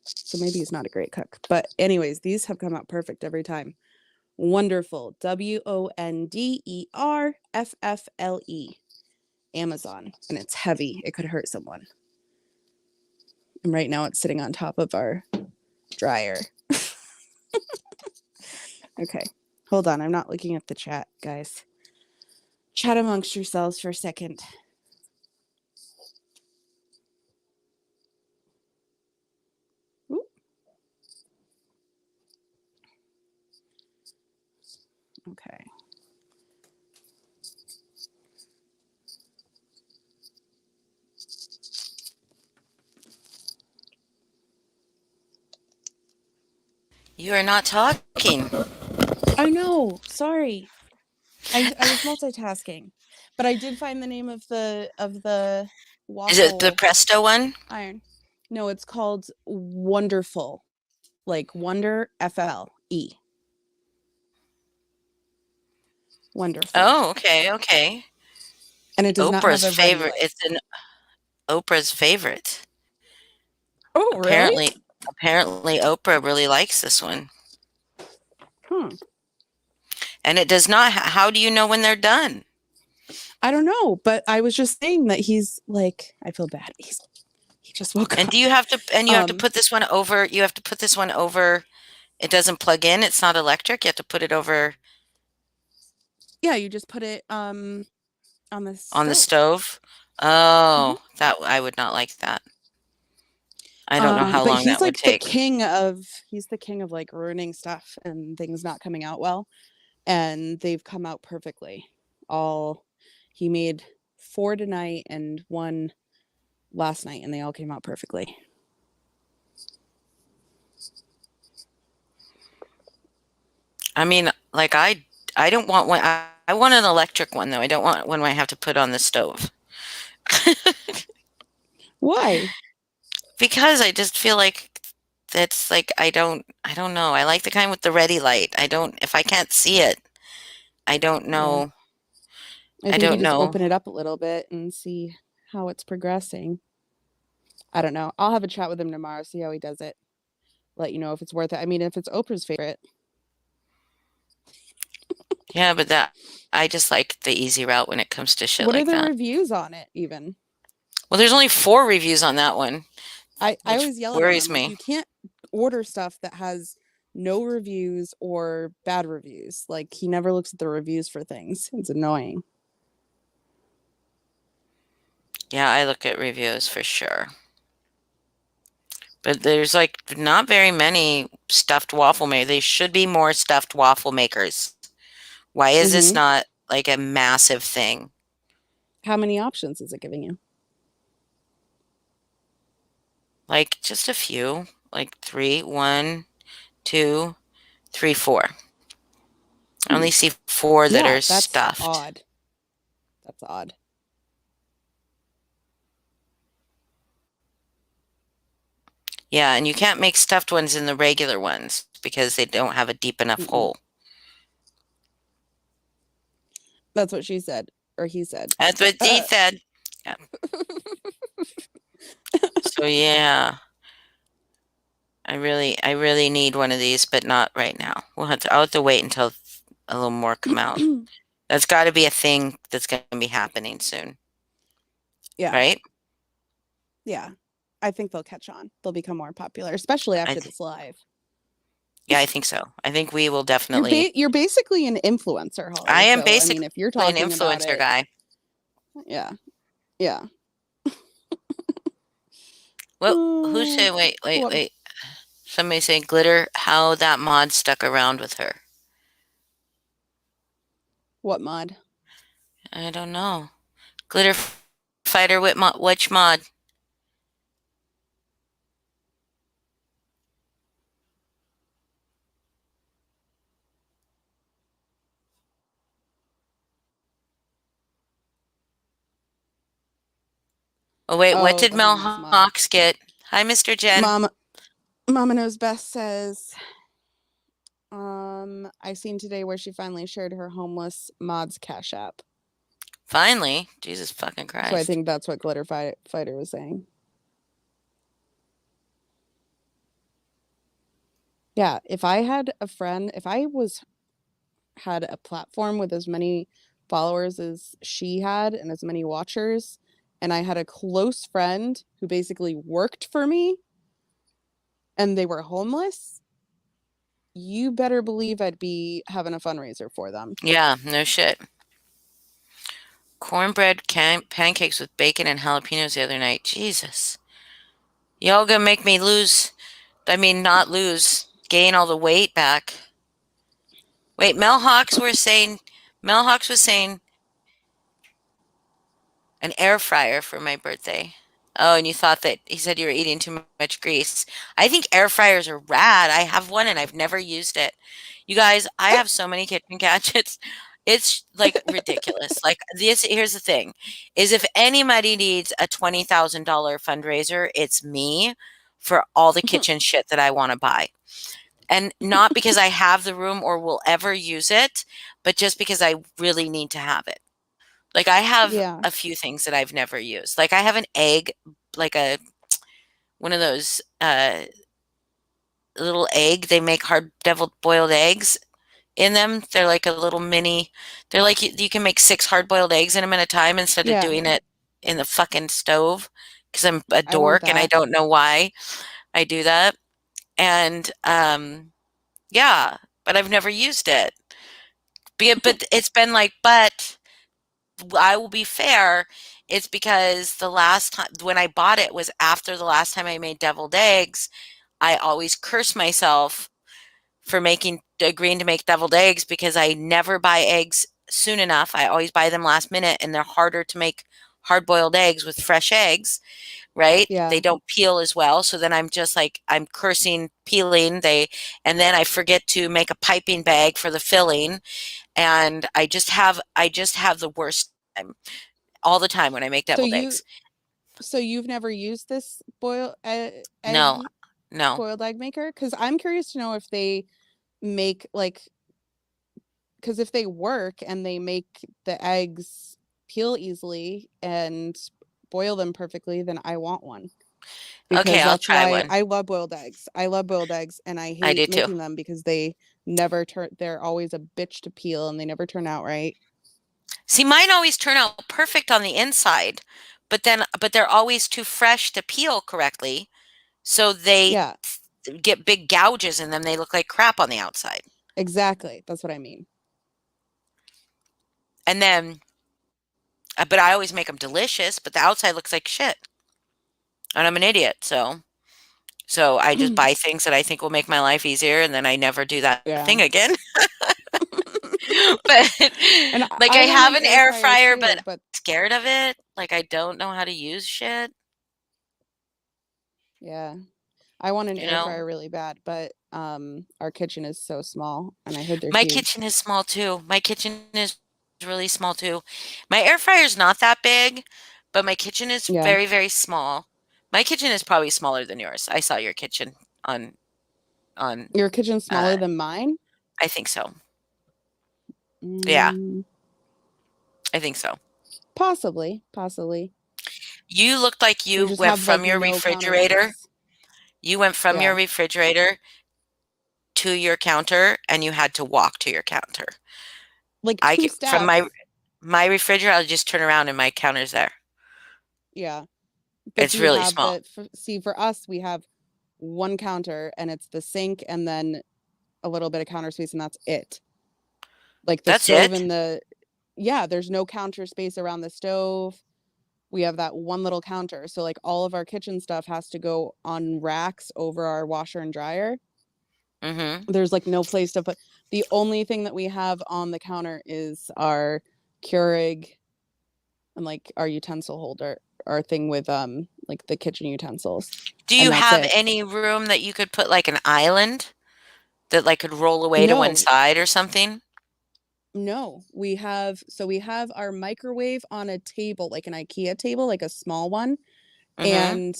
So maybe he's not a great cook. But anyways, these have come out perfect every time. Wonderful. WONDERFFLE. Amazon. And it's heavy. It could hurt someone. And right now it's sitting on top of our dryer. Okay. Hold on. I'm not looking at the chat, guys. Chat amongst yourselves for a second. Ooh. Okay. You are not talking. I know. Sorry. I was multitasking. But I did find the name of the Is it the waffle Presto one? iron. No, it's called Wonderful. Like Wonder FLE. Wonderful. Oh, okay, okay. And it does not have Oprah's a ready favorite. light. It's an Oprah's favorite. Oh, really? Apparently Oprah really likes this one. Hmm. And it does not how do you know when they're done? I don't know, but I was just saying that he's like, I feel bad. He just woke And up. do you have to Um, put this one over you have to put this one over it doesn't plug in, it's not electric. You have to put it over yeah, you just put it on the on the stove. stove. Mhm. Oh, that I would not like that. I don't know how But long that would take. he's the king of like ruining stuff and things not coming out well. And they've come out perfectly. All he made 4 tonight and 1 last night, and they all came out perfectly. I mean, like I don't want one. I want an electric one though. I don't want one where I have to put on the stove. Why? Because I just feel like that's like I don't know. I like the kind with the ready light. I don't if I can't see it, I don't Yeah. know. I I think you don't just know. open it up a little bit and see how it's progressing. I don't know. I'll have a chat with him tomorrow, see how he does it. Let you know if it's worth it. I mean, if it's Oprah's favorite. Yeah, but that I just like the easy route when it comes to shit What are like the that. reviews on it even? Well, there's only 4 reviews on that one, I which always yell at him. worries I'm like, me. you can't order stuff that has no reviews or bad reviews. Like he never looks at the reviews for things. It's annoying. Yeah, I look at reviews for sure. But there's like not very many stuffed waffle makers. There should be more stuffed waffle makers. Why is this Mm-hmm. not like a massive thing? How many options is it giving you? Like just a few, like three, one, two, three, four. I Hmm. only see 4 that Yeah, are that's stuffed. odd. That's odd. Yeah, and you can't make stuffed ones in the regular ones because they don't have a deep enough Mm-mm. hole. That's what she said, or he said. That's what Dee Uh, said. Yeah. So yeah, I really need one of these, but not right now. I'll have to wait until a little more come out. That's got to be a thing that's going to be happening soon, yeah, right? yeah. I think they'll catch on. They'll become more popular, especially I after th this live. Yeah, I think so. I think we will You're definitely. you're basically an influencer, I Holly. am So I basically mean, if you're an talking about influencer it, guy. yeah, yeah. What? Who Oh, said? Wait, wait, what wait. Somebody saying glitter. How that mod stuck around with her? what mod? I don't know. Glitter fighter. Which mod? Oh wait, what Oh, did the Mel homeless mod. Hawks get? Hi, Mr. Jen. Mom, Mama Knows Best says, I seen today where she finally shared her homeless mods cash app. Finally, Jesus fucking So I Christ. think that's what Fighter was saying. Yeah, if I had a friend, if I was had a platform with as many followers as she had and as many watchers, and I had a close friend who basically worked for me and they were homeless, you better believe I'd be having a fundraiser for them. Yeah, no shit. Cornbread pancakes with bacon and jalapenos the other night. Jesus. Y'all gonna make me lose. I mean, not lose, gain all the weight back. Wait, Mel Hawks was saying an air fryer for my birthday. Oh, and you thought that he said you were eating too much grease. I think air fryers are rad. I have one and I've never used it. You guys, I have so many kitchen gadgets. It's like ridiculous. Like this, here's the thing, is if anybody needs a $20,000 fundraiser, it's me for all the kitchen shit that I want to buy. And not because I have the room or will ever use it, but just because I really need to have it. Like I have Yeah, a few things that I've never used. Like I have an egg, like a one of those little egg. They make hard deviled boiled eggs in them. They're like a little mini. They're like you can make six hard boiled eggs in them at a time instead of yeah, doing it in the fucking stove because I'm a I want dork and I that. don't know why I do that. And yeah, but I've never used it. But it's been like, but I will be fair. It's because the last time when I bought it was after the last time I made deviled eggs. I always curse myself for agreeing to make deviled eggs because I never buy eggs soon enough. I always buy them last minute and they're harder to make hard boiled eggs with fresh eggs, right? They Yeah. don't peel as well. So then I'm just like I'm cursing peeling. And then I forget to make a piping bag for the filling and I just have the worst time all the time when I make So deviled you eggs. so you've never used this No, egg no. boiled egg maker? Because I'm curious to know if they make like because if they work and they make the eggs peel easily and boil them perfectly, then I want one. Okay, Because I'll that's try why one. I love boiled eggs. I love boiled eggs and I I do hate too. making them because they never turn they're always a bitch to peel and they never turn out right. See, mine always turn out perfect on the inside, but they're always too fresh to peel correctly, so they Yeah, get big gouges in them. They look like crap on the outside. exactly. That's what I mean. And then, but I always make them delicious, but the outside looks like shit. And I'm an idiot, so I just buy things that I think will make my life easier, and then I never do that Yeah. thing again. But And like I I want have an an air air fryer fryer, but too, I'm but scared of it. Like I don't know how to use shit, yeah. I want an you air know? fryer really bad, but our kitchen is so small and I heard they're My huge. kitchen is small too. My kitchen is really small too. My air fryer is not that big, but my kitchen is Yeah. very, very small. My kitchen is probably smaller than yours. I saw your kitchen on on Your kitchen's uh smaller than mine? I think so. Yeah, Mm, I think so. possibly, possibly. You looked like We you just went have like from your no counter refrigerator. space. You went from your Yeah. refrigerator to your counter and you had to walk to your counter. Like I two c- from my steps. my refrigerator, I'll just turn around and my counter's there. Yeah. But It's you really have small. see, for us, we have one counter and it's the sink and then a little bit of counter space and that's it. Like the That's stove it. and yeah, there's no counter space around the stove. We have that one little counter. So like all of our kitchen stuff has to go on racks over our washer and dryer. Mhm. There's like no place to put. The only thing that we have on the counter is our Keurig and like our utensil holder, our thing with like the kitchen utensils. Do And you that's have it. any room that you could put like an island that like could roll away to one No, side or something? no. We have our microwave on a table, like an IKEA table, like a small one. Mhm. And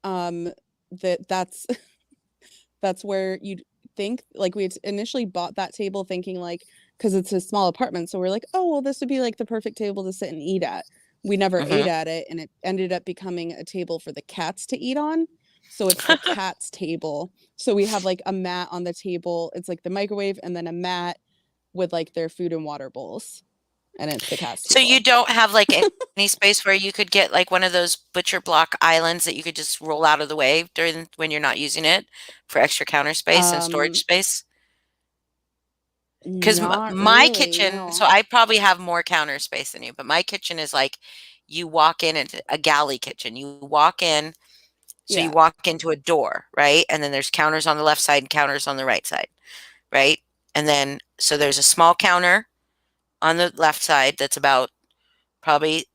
um that's that's where you'd think, like, we had initially bought that table thinking like, because it's a small apartment, so we're like, oh well, this would be like the perfect table to sit and eat at. We never ate Mhm. at it, and it ended up becoming a table for the cats to eat on. So it's the cat's table. So we have like a mat on the table. It's like the microwave and then a mat with like their food and water bowls, and it's the cat's So you table. don't have like any space where you could get like one of those butcher block islands that you could just roll out of the way during when you're not using it for extra counter space and storage um space? Because Not my really, kitchen, so no. I probably have more counter space than you, but my kitchen is like you walk in it's a galley kitchen. You walk in, so you Yeah, walk into a door, right? And then there's counters on the left side and counters on the right side, right? And then so there's a small counter on the left side that's about probably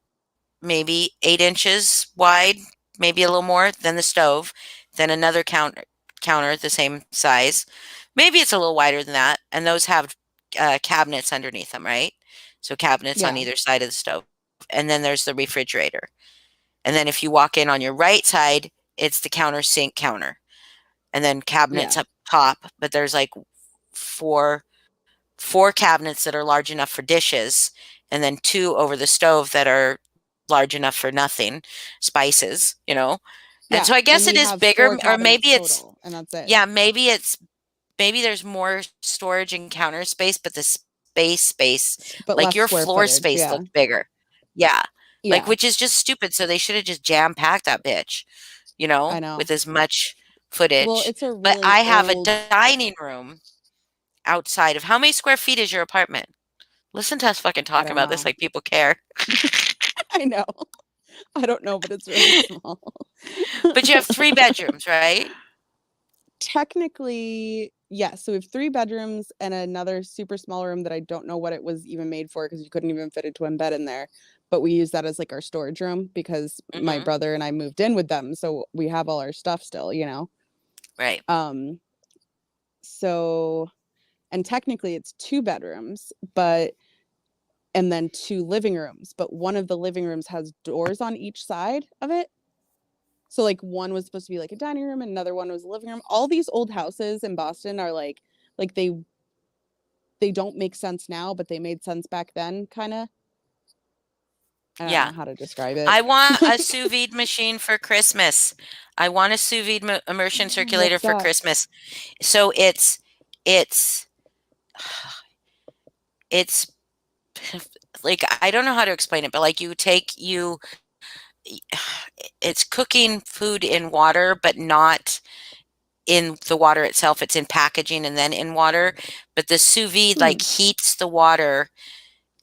maybe 8 inches wide, maybe a little more than the stove. Then another counter the same size. Maybe it's a little wider than that. And those have cabinets underneath them, right? So cabinets on yeah, either side of the stove. And then there's the refrigerator. And then if you walk in on your right side, it's the counter sink counter. And then cabinets yeah, up top, but there's like four four cabinets that are large enough for dishes, and then two over the stove that are large enough for nothing, spices, you know? And yeah. so I And guess it we is have bigger, four or cabinets maybe it's, total, and that's it. yeah, maybe there's more storage and counter space, but the space, But like less your square floor footage. space Yeah. looked bigger. Yeah. Like, Yeah. which is just stupid. So they should have just jam packed that bitch, I with know. as much Well, footage. it's a But really I have a old, dining room outside of how many square feet is your apartment? Listen to us fucking I talking don't about this know. like people care. I know. I don't know, but it's really small. But you have 3 bedrooms, right? Technically, yes. So we have three bedrooms and another super small room that I don't know what it was even made for because you couldn't even fit a twin bed in there. But we use that as like our storage room because my Mhm. brother and I moved in with them. So we have all our stuff still, you know? Right. Um, so, and technically it's two bedrooms, but and then two living rooms, but one of the living rooms has doors on each side of it. So like one was supposed to be like a dining room and another one was a living room. All these old houses in Boston are like they don't make sense now, but they made sense back then, kind of. I don't Yeah. know how to describe it. I want a sous vide machine for Christmas. I want a sous vide immersion circulator What's for that? Christmas. So it's it's like I don't know how to explain it, but like it's cooking food in water, but not in the water itself. It's in packaging and then in water. But the sous vide Hmm. like heats the water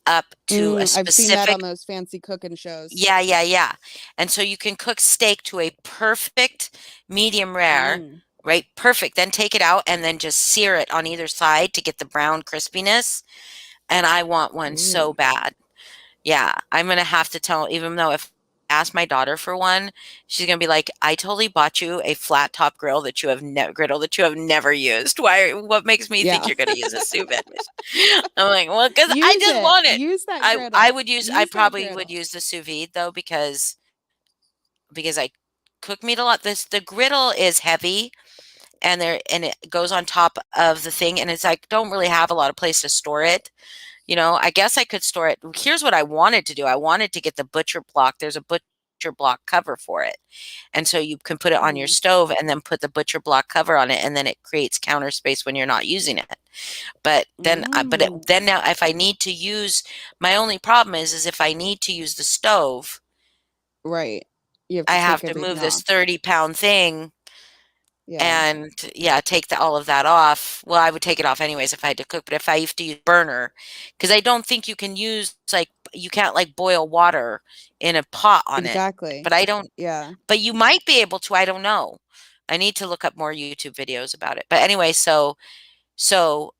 up to a I've seen that on specific. those fancy cooking shows. Yeah, yeah, yeah. And so you can cook steak to a perfect medium rare, Mm. right? Perfect. Then take it out and then just sear it on either side to get the brown crispiness. And I want one so Ooh. bad. Yeah, I'm gonna have to tell, even though if I ask my daughter for one, she's gonna be like, "I totally bought you a flat top griddle that you have never used. What makes me think Yeah. you're gonna use a sous vide machine?" I'm like, "Well, because I Use just it. want it." Use that I griddle. would use I Use that probably would griddle. use the sous vide though because I cook meat a lot. The griddle is heavy, and it goes on top of the thing, and it's like don't really have a lot of place to store it. I guess I could store it. Here's what I wanted to do. I wanted to get the butcher block. There's a butcher block cover for it. And so you can put it on your Mhm. stove and then put the butcher block cover on it, and then it creates counter space when you're not using it. Oh, Then now if I need to use, my only problem is if I need to use the stove, right. You have I to have take to everything move this off. 30-pound thing Yeah, and yeah, take all of that off. Well, I would take it off anyways if I had to cook, but if I have to use burner, because I don't think you can use like you can't like boil water in a pot on it. But exactly. I don't. Yeah, But you might be able to. I don't know. I need to look up more YouTube videos about it. But anyway,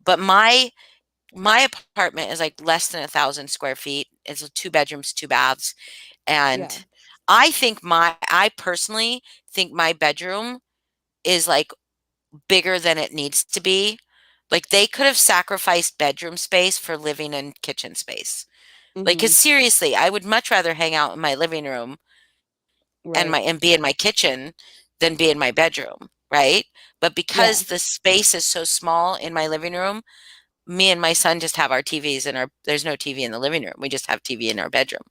but my apartment is like less than 1,000 square feet. It's 2 bedrooms, 2 baths, yeah. and I personally think my bedroom is like bigger than it needs to be. Like they could have sacrificed bedroom space for living and kitchen space. Like, cause Mhm. seriously, I would much rather hang out in my living room Right. and be in my kitchen than be in my bedroom, right? But Yeah. because the space is so small in my living room, me and my son just have our TVs in our there's no TV in the living room. We just have TV in our bedroom.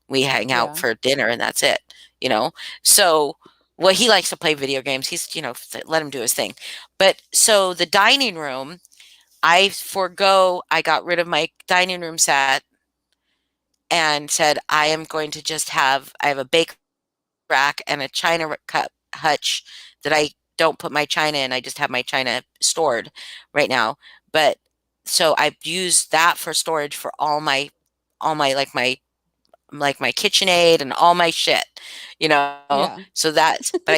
We hang out Yeah. for dinner and that's it, you know? So, well, he likes to play video games. Let him do his thing. But so the dining room, I got rid of my dining room set and said, I have a bake rack and a china cup hutch that I don't put my china in. I just have my china stored right now. But so I've used that for storage for all my like my KitchenAid and all my shit, you know. Yeah. So that's but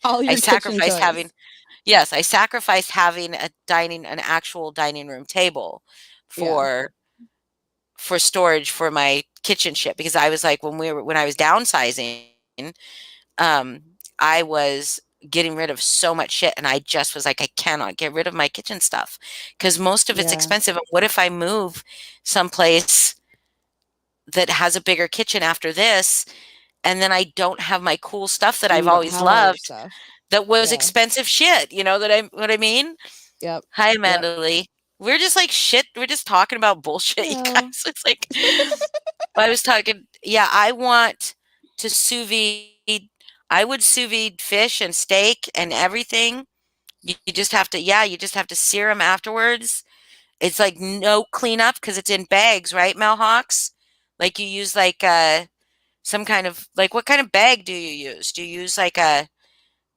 All I your kitchen sacrificed having toys. yes, I sacrificed having an actual dining room table Yeah. for storage for my kitchen shit because I was like when I was downsizing, um, I was getting rid of so much shit and I just was like, I cannot get rid of my kitchen stuff because most of it's Yeah. expensive. And what if I move someplace that has a bigger kitchen after this and then I don't have my cool stuff that And I've you don't always have all your loved stuff. that was Yeah. expensive shit, what I mean? Yep. Hi, Yep. Amanda Lee. We're just like shit. We're just talking about bullshit, you Hello. guys. It's like I was talking, yeah, I want to sous vide. I would sous vide fish and steak and everything. You just have to, yeah, you just have to sear them afterwards. It's like no cleanup because it's in bags, right, Mel Hawks? Like you use like some kind of like what kind of bag do you use? Do you use like a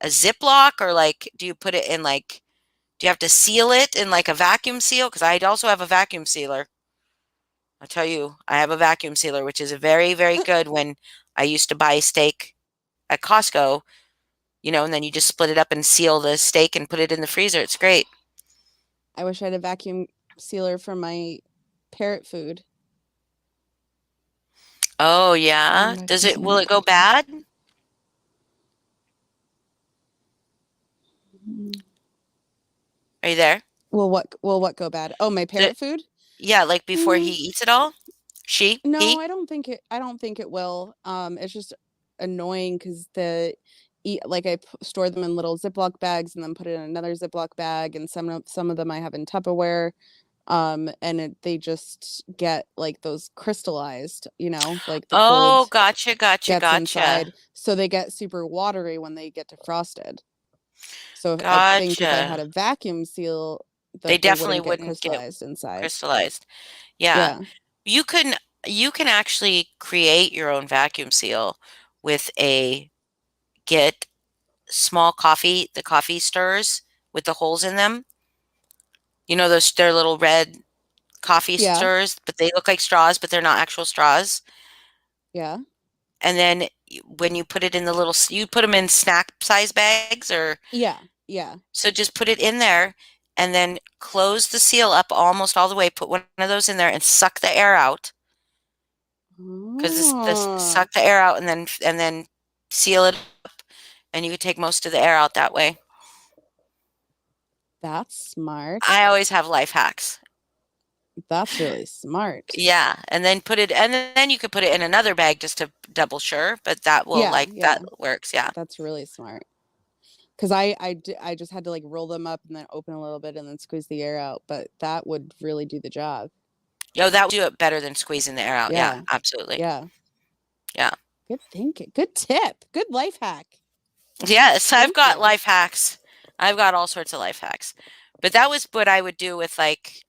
Ziploc or like do you put it in like do you have to seal it in like a vacuum seal? Because I also have a vacuum sealer. I'll tell you, I have a vacuum sealer, which is very, very good when I used to buy steak at Costco, and then you just split it up and seal the steak and put it in the freezer. It's great. I wish I had a vacuum sealer for my parrot food. Oh, yeah. Vacuum Will sealer. it go bad? Mm. Are you there? Will what go bad? Oh, my D- parrot food? yeah, like before he Mm, eats it all? no, He? I don't think it will. It's just annoying because eat like store them in little Ziploc bags and then put it in another Ziploc bag, and some of them I have in Tupperware. And they just get like those crystallized, like the Oh, cold gotcha, gotcha, gets gotcha. inside, so they get super watery when they get defrosted. So I think if I had Gotcha. a vacuum seal, They that they definitely wouldn't get wouldn't get crystallized inside. crystallized. Yeah. Yeah. You can you can actually create your own vacuum seal with a get the coffee stirrers with the holes in them. They're little red coffee Yeah. stirrers, but they look like straws, but they're not actual straws. Yeah. And then when you put it in you put them in snack size bags or Yeah. Yeah. so just put it in there and then close the seal up almost all the way. Put one of those in there and suck the air out because this Oh, suck the air out and then seal it up and you could take most of the air out that way. that's smart. I always have life hacks. That's really smart. Yeah, and then you could put it in another bag just to double sure, but that will Yeah, like that yeah. works, yeah. That's really smart. Because I just had to like roll them up and then open a little bit and then squeeze the air out, but that would really do the job. Yo, that would do it better than squeezing the air out. Yeah, Yeah. absolutely. Yeah. Yeah. Good thinking. Good tip. Good life hack. Yes, I've Thank got you. life hacks. I've got all sorts of life hacks. But that was what I would do with like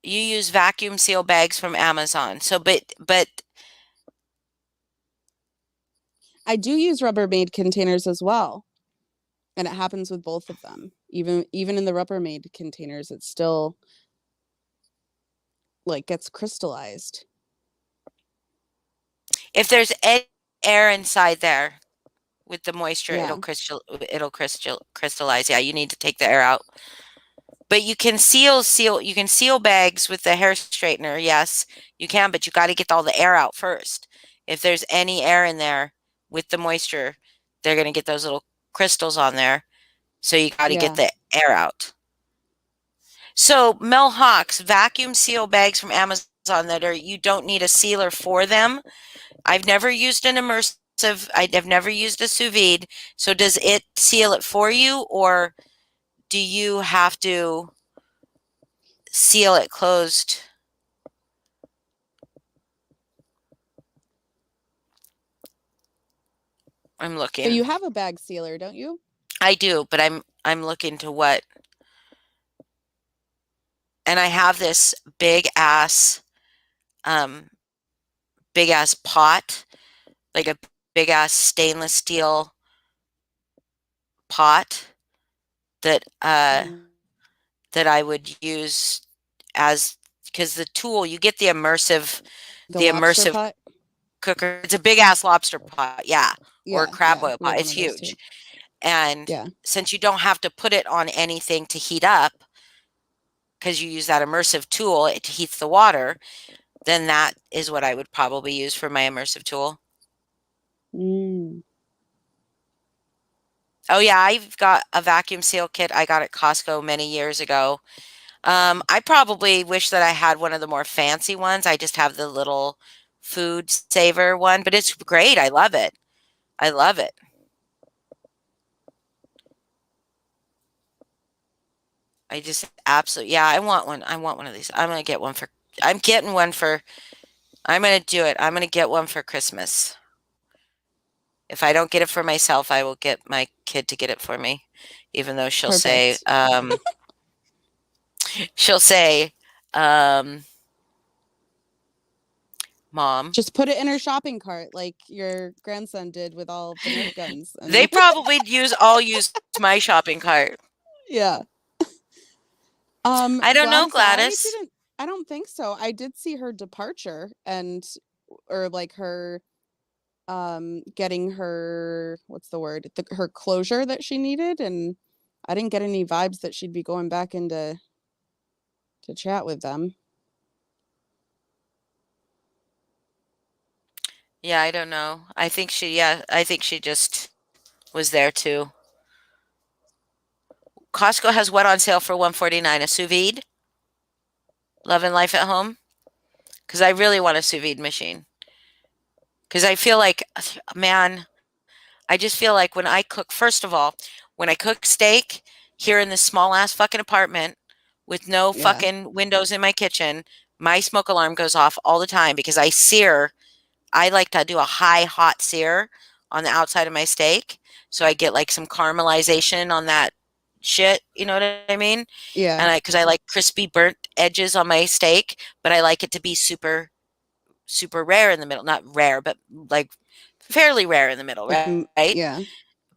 you use vacuum seal bags from Amazon. So but I do use Rubbermaid containers as well. And it happens with both of them. Even in the Rubbermaid containers, it still like gets crystallized. if there's any air inside there with the moisture, Yeah. it'll crystallize. Yeah, you need to take the air out. But you can seal bags with the hair straightener. Yes, you can, but you got to get all the air out first. If there's any air in there with the moisture, they're going to get those little crystals on there. So you got to get Yeah. the air out. So Mel Hawks vacuum seal bags from Amazon that are you don't need a sealer for them. I've never used an immersive. I've never used a sous vide. So does it seal it for you, or do you have to seal it closed? I'm So looking. you have a bag sealer, don't you? I do, but I'm looking to what, and I have this um big ass pot, like a big ass stainless steel pot that Mm. that I would use as because the tool you get The the lobster immersive pot? cooker. It's a big ass lobster pot, yeah, or a Yeah, crab yeah. boil We have pot. one It's of those huge, too. and Yeah. since you don't have to put it on anything to heat up because you use that immersive tool, it heats the water. Then that is what I would probably use for my immersive tool. Mm. Oh yeah, I've got a vacuum seal kit I got at Costco many years ago. I probably wish that I had one of the more fancy ones. I just have the little food saver one, but it's great. I love it. I love it. I just absolutely, yeah, I want one. I want one of these. I'm getting one for, I'm gonna do it. I'm gonna get one for Christmas. If I don't get it for myself, I will get my kid to get it for me, even though Perfect. she'll say, um, Mom, Just put it in her shopping cart like your grandson did with all the Nerf guns they and probably all use my shopping cart. yeah. I don't know, Gladys, Gladys. I don't think so. I did see her departure and or like her getting her what's the word? Her closure that she needed and I didn't get any vibes that she'd be going back into to chat with them. Yeah, I don't know. Yeah, I think she just was there too. Costco has what on sale for 149? A sous vide? Love and Life at Home? Because I really want a sous vide machine. Because I feel like, man, I just feel like when I cook, first of all, when I cook steak here in this small ass fucking apartment with no Yeah. fucking windows in my kitchen, my smoke alarm goes off all the time because I like to do a high hot sear on the outside of my steak. So I get like some caramelization on that shit. You know what I mean? Yeah. And because I like crispy burnt edges on my steak, but I like it to be super, super rare in the middle. Not rare, but like fairly rare in the middle, Like right? yeah.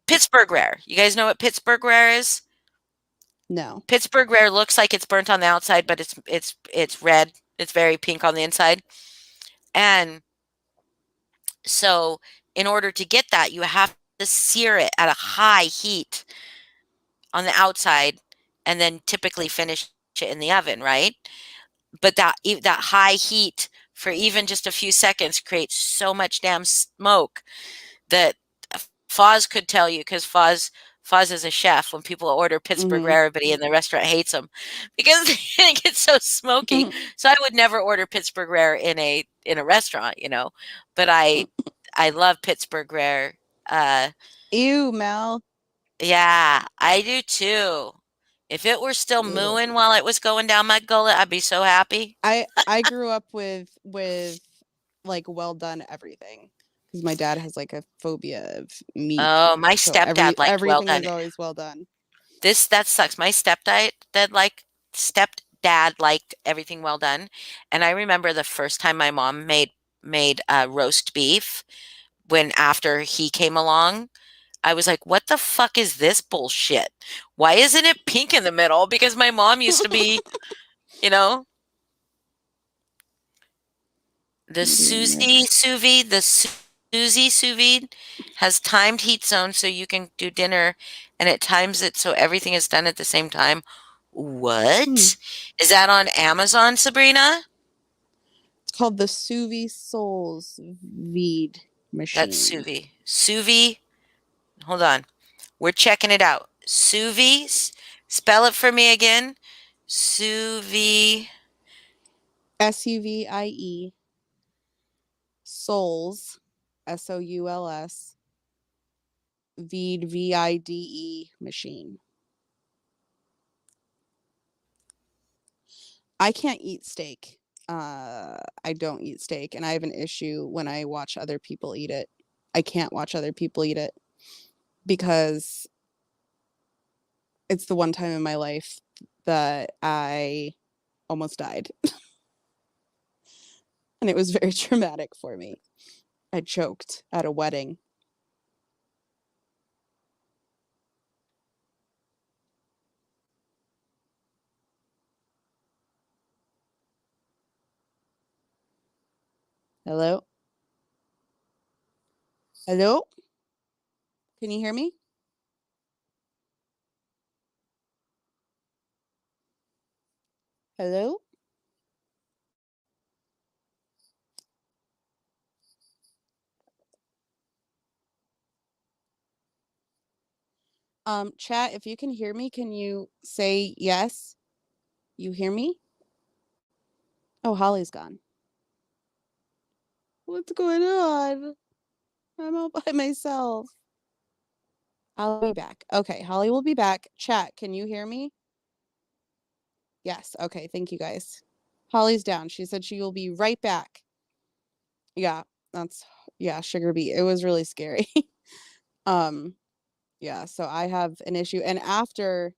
Pittsburgh rare. You guys know what Pittsburgh rare is? No. Pittsburgh rare looks like it's burnt on the outside, but it's red. It's very pink on the inside. And so in order to get that, you have to sear it at a high heat on the outside and then typically finish it in the oven, right? But that high heat for even just a few seconds creates so much damn smoke that Foz could tell you because Foz Foz is a chef. When people order Pittsburgh Mm-hmm. rare, everybody in the restaurant hates them because they think it's so smoky. So I would never order Pittsburgh rare in a restaurant, you know. But I love Pittsburgh rare. Uh, Ew, Mel. yeah, I do too. If it were still Ugh. mooing while it was going down my gullet, I'd be so happy. I grew up with like well done everything because my dad has like a phobia of meat. Oh, my So stepdad liked well everything done. was always well done. That sucks. My stepdad liked everything well done, and I remember the first time my mom made roast beef when after he came along. I was like, "What the fuck is this bullshit? Why isn't it pink in the middle?" Because my mom used to be, you know, the Medium rare. Susie sous vide has timed heat zone so you can do dinner, and it times it so everything is done at the same time. Hmm. What? Is that on Amazon, Sabrina? It's called the sous vide souls vide That's machine. sous vide. Sous vide. Hold on. We're checking it out. Sous vide. Spell it for me again. Sous vide. SUVIE souls SOULS vide VIDE machine. I can't eat steak. I don't eat steak, and I have an issue when I watch other people eat it. I can't watch other people eat it because it's the one time in my life that I almost died, and it was very traumatic for me. I choked at a wedding. Hello? Hello? Can you hear me? Hello? Chat, if you can hear me, can you say yes? You hear me? Oh, Holly's gone. What's going on? I'm all by myself. I'll be back. Okay, Holly will be back. Chat, can you hear me? Yes. Okay, thank you guys. Holly's down. She said she will be right back. Yeah, that's yeah, sugar beet. It was really scary. um, yeah, so I have an issue. And after,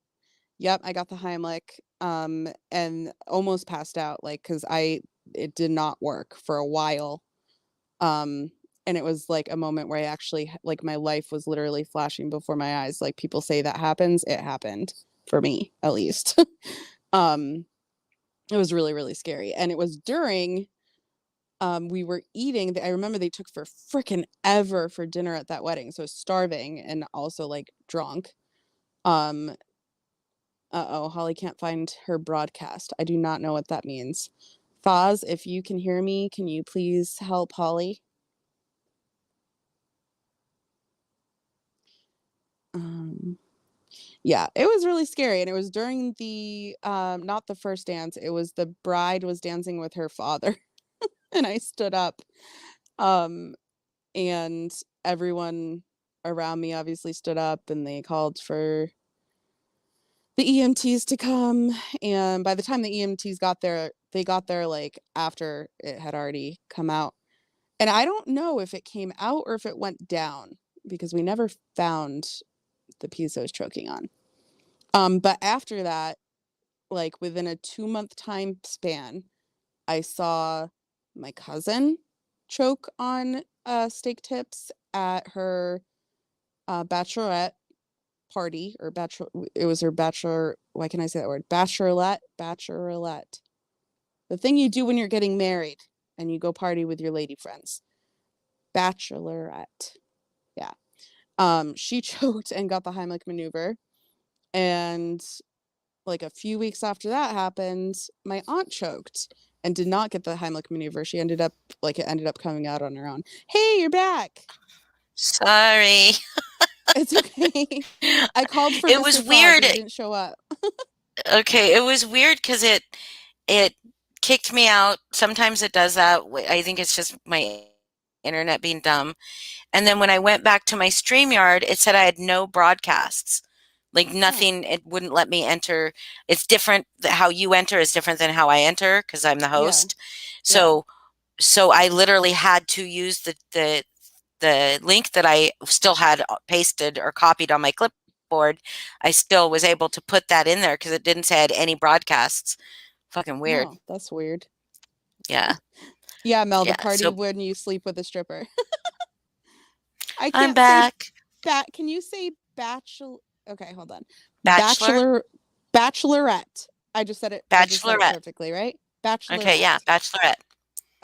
yep, I got the Heimlich, and almost passed out, like, because I it did not work for a while. Um, and it was like a moment where I actually like my life was literally flashing before my eyes. Like people say that happens, it happened for me at least. um, it was really, really scary. And it was during we were eating. I remember they took for freaking ever for dinner at that wedding. So I was starving and also like drunk. Um, uh-oh, Holly can't find her broadcast. I do not know what that means. Foz, if you can hear me, can you please help Holly? Um, yeah, it was really scary. And it was during the not the first dance, it was the bride was dancing with her father. And I stood up. Um, and everyone around me obviously stood up and they called for the EMTs to come. And by the time the EMTs got there, they got there like after it had already come out. And I don't know if it came out or if it went down because we never found the piece I was choking on. But after that, like within a 2-month time span, I saw my cousin choke on steak tips at her bachelorette party or bachelor. It was her bachelor. Why can I say that word? Bachelorette. The thing you do when you're getting married and you go party with your lady friends. Bachelorette. Yeah. She choked and got the Heimlich maneuver. And like a few weeks after that happened, my aunt choked and did not get the Heimlich maneuver. She ended up like it ended up coming out on her own. Hey, you're back. Sorry. It's okay. I called for It was Mr. Frog weird. and he didn't show up. Okay, it was weird because it kicked me out. Sometimes it does that. I think it's just my internet being dumb. And then when I went back to my StreamYard, it said I had no broadcasts. Like Oh, nothing, it wouldn't let me enter. It's different. How you enter is different than how I enter because I'm the yeah, host. yeah. So so I literally had to use the link that I still had pasted or copied on my clipboard. I still was able to put that in there because it didn't say I had any broadcasts. Fucking weird. Oh, that's weird. Yeah. Yeah, Mel, the Yeah. party So when you sleep with a stripper. I I'm can't say back. can you say bachelor? Okay, hold on. Bachelor? Bachelorette. I just said it Bachelorette. perfectly, right? Okay, yeah, Bachelorette. bachelorette.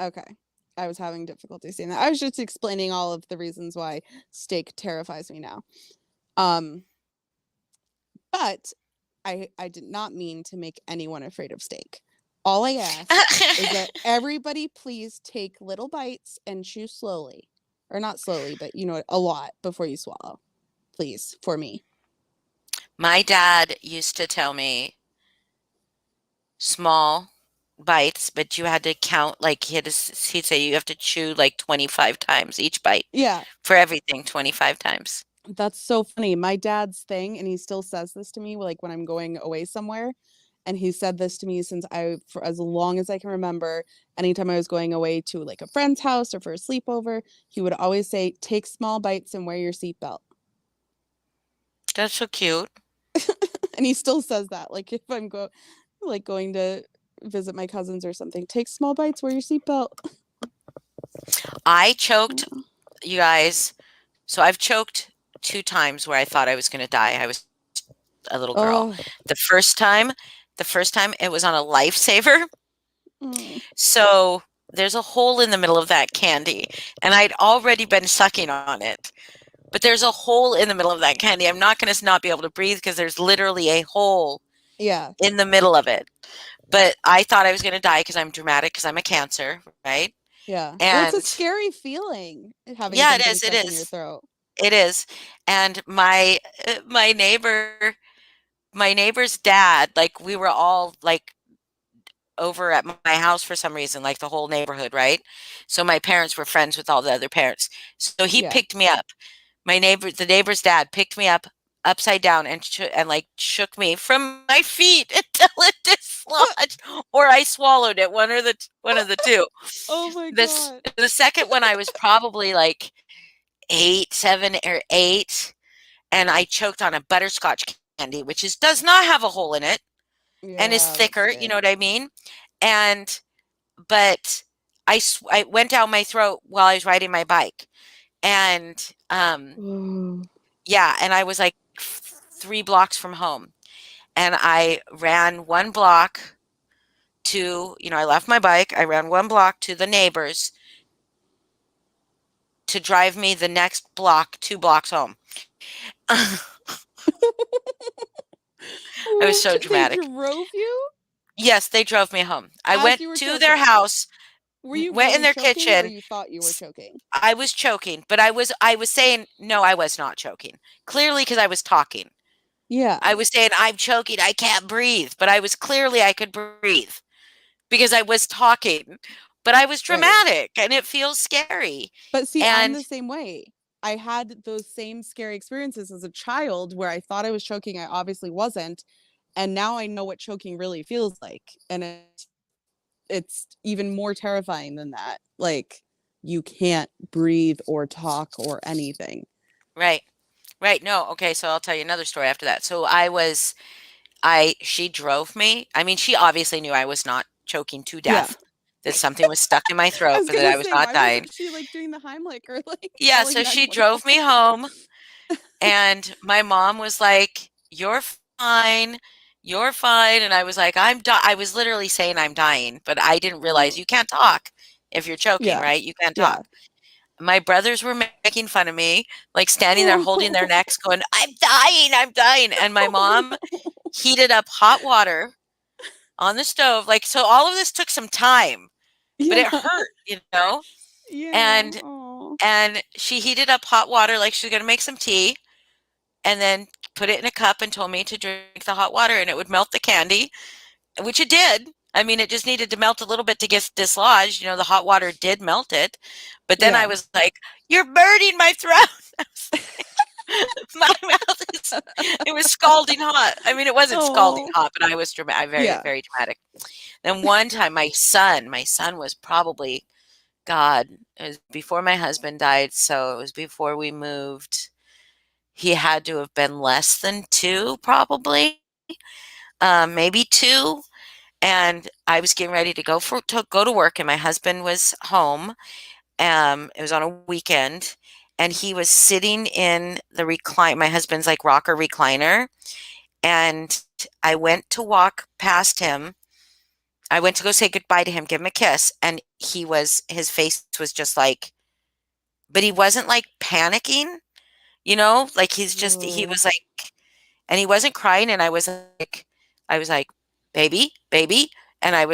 Okay. I was having difficulty saying that. I was just explaining all of the reasons why steak terrifies me now. Um, but I did not mean to make anyone afraid of steak. All I ask is that everybody please take little bites and chew slowly. Or not slowly, but a lot before you swallow. Please, for me. My dad used to tell me small bites, but you had to count, like, he'd say you have to chew like 25 times each bite Yeah, for everything 25 times. that's so funny. My dad's thing, and he still says this to me, like when I'm going away somewhere, and he said this to me since for as long as I can remember. Anytime I was going away to like a friend's house or for a sleepover, he would always say, "Take small bites and wear your seatbelt." That's so cute. And he still says that, like if going to visit my cousins or something, take small bites, wear your seatbelt. I choked, you guys. So I've choked 2 times where I thought I was gonna die. I was a little girl. Oh, The first time the first time it was on a lifesaver. mm, So there's a hole in the middle of that candy, and I'd already been sucking on it. But there's a hole in the middle of that candy. I'm not gonna not be able to breathe because there's literally a hole yeah, in the middle of it. But I thought I was gonna die because I'm dramatic because I'm a Cancer, right? yeah. Well, it's a And scary feeling having yeah, something it stuck in your is. throat. It is. And my my neighbor's dad, like we were all like over at my house for some reason, like the whole neighborhood, right? So my parents were friends with all the other parents. So he Yeah. picked me up. The neighbor's dad picked me up upside down and like shook me from my feet until it dislodged, or I swallowed it. One of the two. Oh my This god. the second one I was probably like 8, 7 or 8, and I choked on a butterscotch candy, which is does not have a hole in it and is Yeah, that's thicker, you know good. what I mean? And but I went down my throat while I was riding my bike, and Ooh. yeah, and I was like 3 blocks from home, and I ran 1 block to, I left my bike, I ran 1 block to the neighbors to drive me the next block, 2 blocks home. I was so They dramatic. drove you Yes, they drove me home. I as went you were to their choking. house, Were you went in really their choking or kitchen. you thought you were choking? I was choking, but I was saying, "No, I was not choking." Clearly, because I was talking. Yeah, I was saying, "I'm choking, I can't breathe," but I could breathe because I was talking, but I was right. dramatic, and it feels scary. But see, I'm And the same way. I had those same scary experiences as a child where I thought I was choking. I obviously wasn't. And now I know what choking really feels like. And it's even more terrifying than that. Like you can't breathe or talk or anything. right, right, no, okay, so I'll tell you another story after that. So she drove me. I mean, she obviously knew I was not choking to Yeah. death, that something was stuck in my I throat, was but that gonna I was say, not why dying. wasn't she like doing the Heimlich or like Yeah, calling so she 911? drove me home, and my mom was like, "You're fine. You're fine." And I was like, I was literally saying I'm dying, but I didn't realize Oh, you can't talk if you're choking, yeah. right? You can't Yeah. talk. My brothers were making fun of me, like standing there holding their necks going, "I'm dying, I'm dying." And my Oh mom no. heated up hot water on the stove. Like, so all of this took some time, but Yeah. it hurt, you know? Yeah. And Oh. and she heated up hot water like she was gonna make some tea. and then put it in a cup and told me to drink the hot water and it would melt the candy, which it did. I mean, it just needed to melt a little bit to get dislodged. The hot water did melt it. But then I Yeah. was like, "You're burning my throat." I was my mouth is it was scalding hot. I mean, it wasn't scalding Oh. hot, but I was very, Yeah. very dramatic. Then one time my son was probably, God, it was before my husband died, so it was before we moved. He had to have been less than 2 probably, maybe 2, and I was getting ready to go to work, and my husband was home. It was on a weekend, and he was sitting in the recline my husband's, like, rocker recliner, and I went to walk past him. I went to go say goodbye to him, give him a kiss, and his face was just like, but he wasn't, like, panicking, like, he Ooh. was like, and he wasn't crying, and I was like, "Baby, baby," and I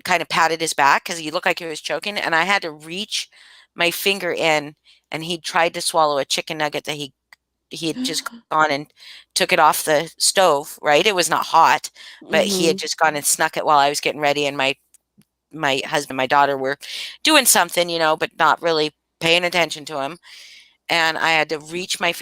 kinda patted his back because he looked like he was choking, and I had to reach my finger in, and he tried to swallow a chicken nugget that he had just gone and took it off the stove, right? It was not hot, but he had Mhm. just gone and snuck it while I was getting ready, and my husband and my daughter were doing something, but not really paying attention to him, and I had to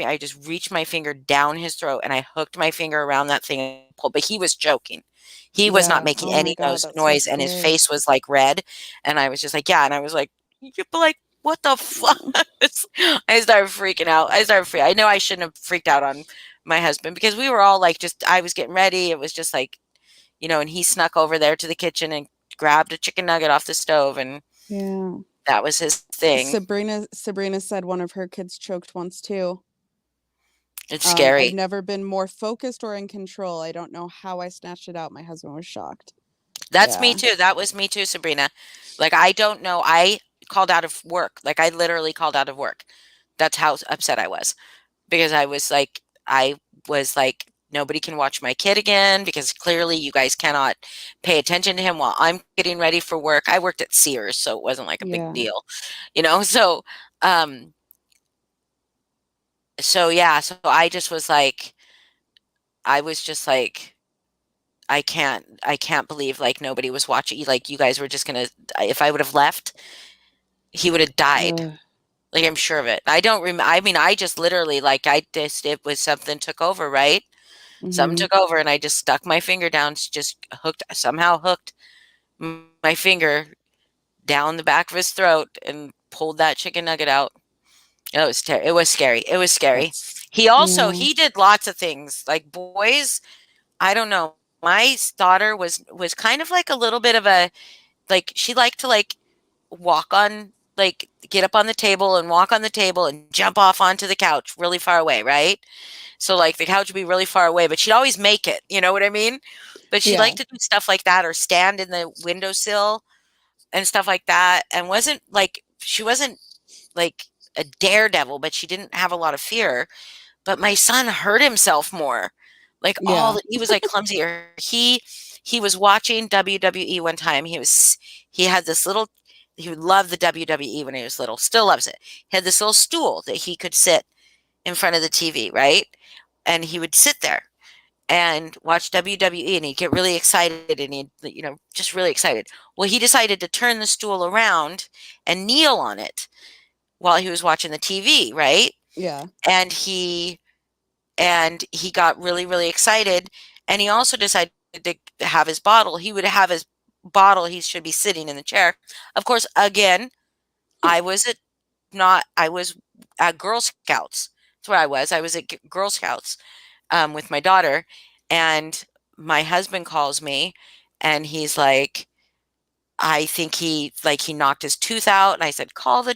I just reached my finger down his throat, and I hooked my finger around that thing and pulled, but he was choking. He was not Yeah. making Oh my any God, that's so noise, and his scary. face was, like, red, and I was just like, "Yeah," and I was like, "You like, what the fuck?" Mm. I started freaking out. I know I shouldn't have freaked out on my husband because we were all, like, just I was getting ready. It was just like, and he snuck over there to the kitchen and grabbed a chicken nugget off the stove, and Yeah. that was his thing. Sabrina said one of her kids choked once too. It's I've scary. never been more focused or in control. I don't know how I snatched it out. My husband was shocked. That's me Yeah. too. That was me too, Sabrina. Like, I don't know. I called out of work. Like, I literally called out of work. That's how upset I was because I was like, nobody can watch my kid again because clearly you guys cannot pay attention to him while I'm getting ready for work. I worked at Sears, so it wasn't like a big Yeah. deal, you know? Um, so yeah, so I was just like, I can't believe, like, nobody was watching. Like, you guys were just gonna, if I would have left, he would have died. Ugh. Like, I'm sure of it. I mean, I just literally, like, it was something took over, right? Something Mhm. took over, and I just stuck my finger down, just somehow hooked my finger down the back of his throat and pulled that chicken nugget out. It was scary. It was scary. That's yeah. He did lots of things. Like, boys, I don't know. My daughter was kind of like a little bit of a, like, she liked to, like, get up on the table and walk on the table and jump off onto the couch really far away, right? So, like, the couch would be really far away, but she'd always make it, you know what I mean? But she Yeah. liked to do stuff like that or stand in the windowsill and stuff like that, and she wasn't like a daredevil, but she didn't have a lot of fear. But my son hurt himself more. Like, Yeah. he was, like, clumsier. He was watching WWE one time. He had this little he would love the WWE when he was little, still loves it. He had this little stool that he could sit in front of the TV, right? And he would sit there and watch WWE, and he'd get really excited, and just really excited. Well, he decided to turn the stool around and kneel on it while he was watching the TV, right? Yeah. And he got really, really excited, and he also decided to have his bottle. He would have his bottle. He should be sitting in the chair. Of course, again, I was at not. I was at Girl Scouts. That's where I was. I was at Girl Scouts with my daughter, and my husband calls me, and he's like, I think he knocked his tooth out, and I said, call the,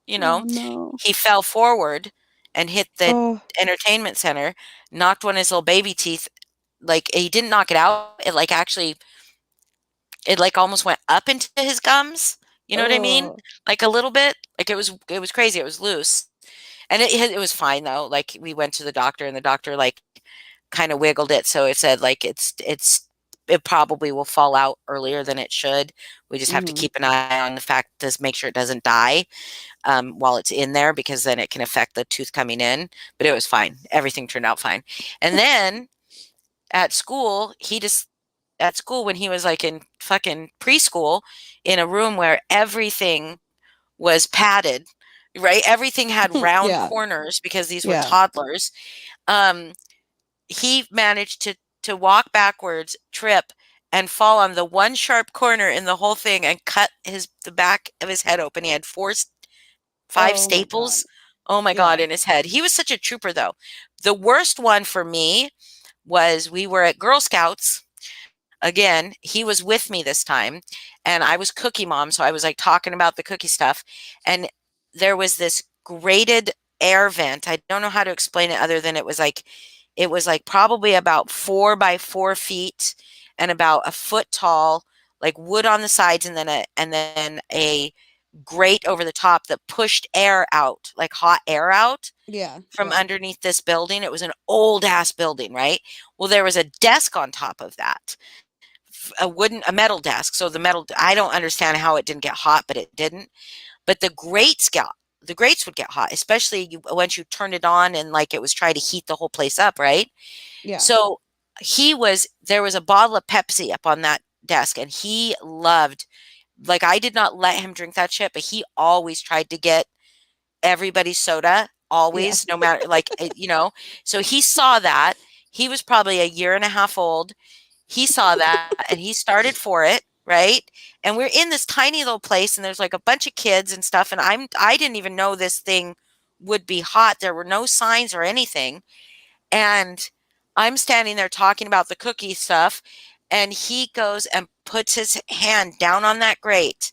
you Oh know, no. he fell forward and hit the Oh. entertainment center, knocked one of his little baby teeth. Like, he didn't knock it out. It, like, almost went up into his gums. You know what I mean? Oh. Like, a little bit. Like, it was crazy. It was loose. And it was fine though. Like, we went to the doctor, and the doctor, like, kind of wiggled it, so it said, like, it's it probably will fall out earlier than it should. We just have to Mhm. keep an eye on the fact to make sure it doesn't die while it's in there, because then it can affect the tooth coming in. But it was fine. Everything turned out fine. And then at school, at school when he was like in fucking preschool, in a room where everything was padded, right? Everything had round Yeah. corners because these were Yeah. toddlers. Um, he managed to walk backwards, trip, and fall on the one sharp corner in the whole thing and cut the back of his head open. He had 5 Oh my god. staples. Oh my God, Yeah. in his head. He was such a trooper though. The worst one for me was we were at Girl Scouts. Again, he was with me this time, and I was cookie mom, so I was like talking about the cookie stuff, and there was this grated air vent. I don't know how to explain it other than it was like probably about 4 by 4 feet and about a foot tall, like wood on the sides, and then a grate over the top that pushed air out, like hot air out Yeah. from Yeah. underneath this building. It was an old ass building, right? Well, there was a desk on top of that, a metal desk. So I don't understand how it didn't get hot, but it didn't. But the grates would get hot, especially once you turned it on and like it was trying to heat the whole place up, right? Yeah. So there was a bottle of Pepsi up on that desk, and he loved, like, I did not let him drink that shit, but he always tried to get everybody's soda, Yeah. always, no matter, like, so he saw that. He was probably a year and a half old. He saw that and he started for it, right? And we're in this tiny little place, and there's like a bunch of kids and stuff, and I didn't even know this thing would be hot. There were no signs or anything. And I'm standing there talking about the cookie stuff, and he goes and puts his hand down on that grate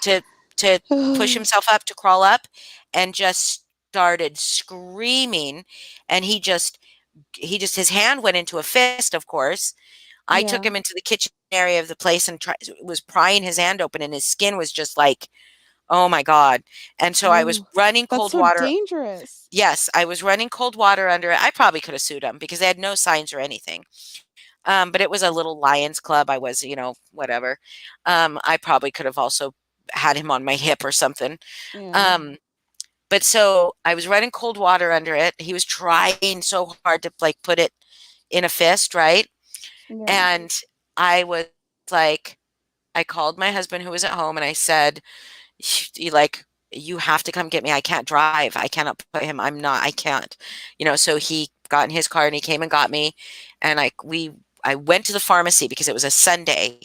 to to push himself up, to crawl up, and just started screaming. And his hand went into a fist, of course. I took Yeah. him into the kitchen area of the place and was prying his hand open, and his skin was just like, oh my God. And so I was Oh, running that's cold so water. dangerous. Yes, I was running cold water under it. I probably could have sued him because they had no signs or anything. But it was a little Lions club. I was, whatever. I probably could have also had him on my hip or something. Yeah. Um, but so I was running cold water under it. He was trying so hard to like put it in a fist, right? Yeah. And I was like, I called my husband who was at home, and I said, like, you have to come get me. I can't drive. I cannot put him. I can't. So he got in his car and he came and got me. And I went to the pharmacy because it was a Sunday.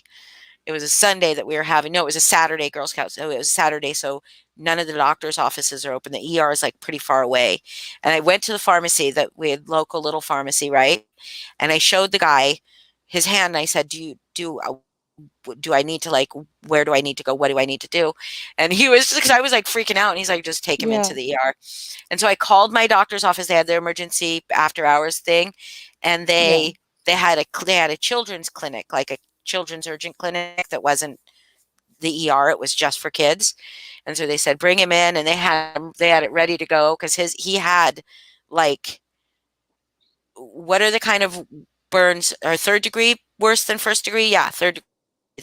It was a Sunday that we were having, no, it was a Saturday, Girl Scouts. So it was Saturday. So none of the doctor's offices are open. The ER is like pretty far away. And I went to the pharmacy, that we had local little pharmacy, right? And I showed the guy his hand, and I said, do I need to, like, where do I need to go? What do I need to do? And he was, because I was like freaking out, and he's like, just take him into Yeah. the ER. And so I called my doctor's office. They had their emergency after hours thing, and Yeah. they had a children's clinic, like a children's urgent clinic that wasn't the ER. It was just for kids. And so they said, bring him in, and they had it ready to go because he had, like, what are the kind of burns, or third degree worse than first degree? Yeah,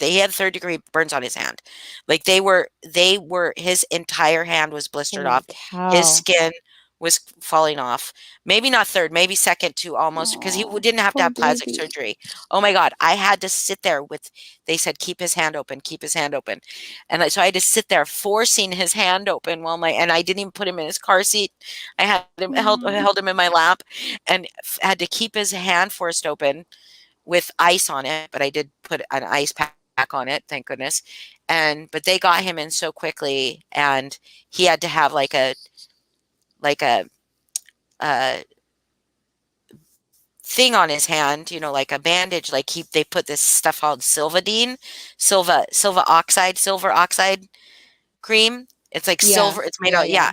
he had third-degree burns on his hand. Like, his entire hand was blistered Holy off. His cow. skin was falling off. Maybe not third, maybe second to, almost, because he Oh, didn't have to poor have plastic baby. surgery. Oh my God. I had to sit there they said, keep his hand open, keep his hand open. And so I had to sit there forcing his hand open and I didn't even put him in his car seat. I had Mm. held him in my lap, and had to keep his hand forced open with ice on it, but I did put an ice pack on it, thank goodness. But they got him in so quickly, and he had to have like a thing on his hand, like a bandage. Like, they put this stuff called silver oxide cream. It's like Yeah. silver. It's made Yeah. out, Yeah. yeah.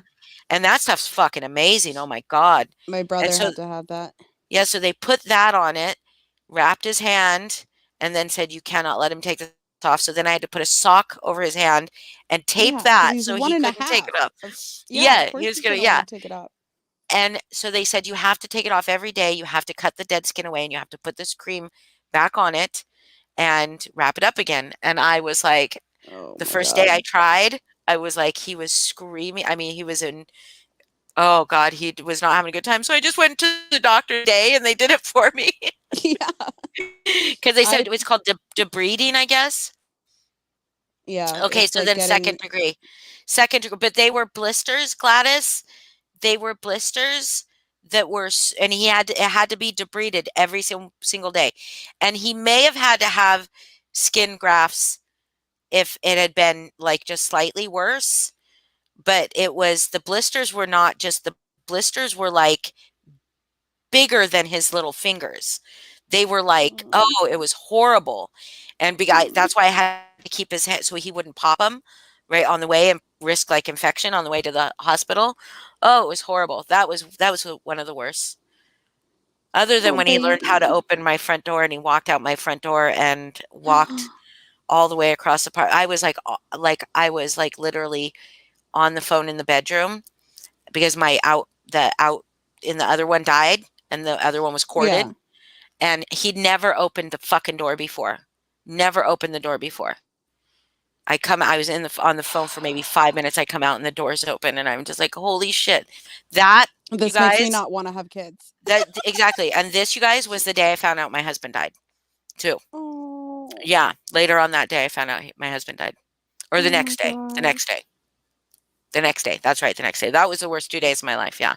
And that stuff's fucking amazing. Oh my God. My And brother so had to have that. Yeah, so they put that on it, wrapped his hand, and then said, "You cannot let him take this off." So then I had to put a sock over his hand and tape Yeah, because that he's so one he and a couldn't take it half. off. Yeah, of Yeah, he course was he's gonna, gonna want yeah. to take it off. And so they said, "You have to take it off every day. You have to cut the dead skin away, and you have to put this cream back on it." and wrap it up again. And I was like, Oh the my first day I God. tried, I was like, he was screaming. I mean, he was in, oh God, was not having a good time. So I just went to the doctor today and they did it for me Yeah. because they said I it was called debriding, I guess. yeah, Okay, it's so like then getting second degree, but they were blisters, Gladys. They were blisters that were, and it had to be debrided every single day, and he may have had to have skin grafts if it had been like just slightly worse, but the blisters were not just the blisters were like bigger than his little fingers. They were like, mm, oh, it was horrible. And mm, that's why I had to keep his head so he wouldn't pop them right on the way and risk like infection on the way to the hospital. Oh, it was horrible. That was one of the worst. Other than oh when he learned how to baby. open my front door and he walked out my front door and walked all the way across the park. I was like literally on the phone in the bedroom because the out in the other one died and the other one was corded, Yeah. and he'd never opened the fucking door before. Never opened the door before. I was on the phone for maybe 5 minutes. I come out and the door's open, and I'm just like, holy shit. That, you This makes me guys, not want to have kids. exactly. And this, you guys, was the day I found out my husband died too. Oh, Yeah. Later on that day, I found out my husband died. Or the oh my next day. The next gosh. day. The next day. That's right. The next day. That was the worst 2 days of my life. Yeah.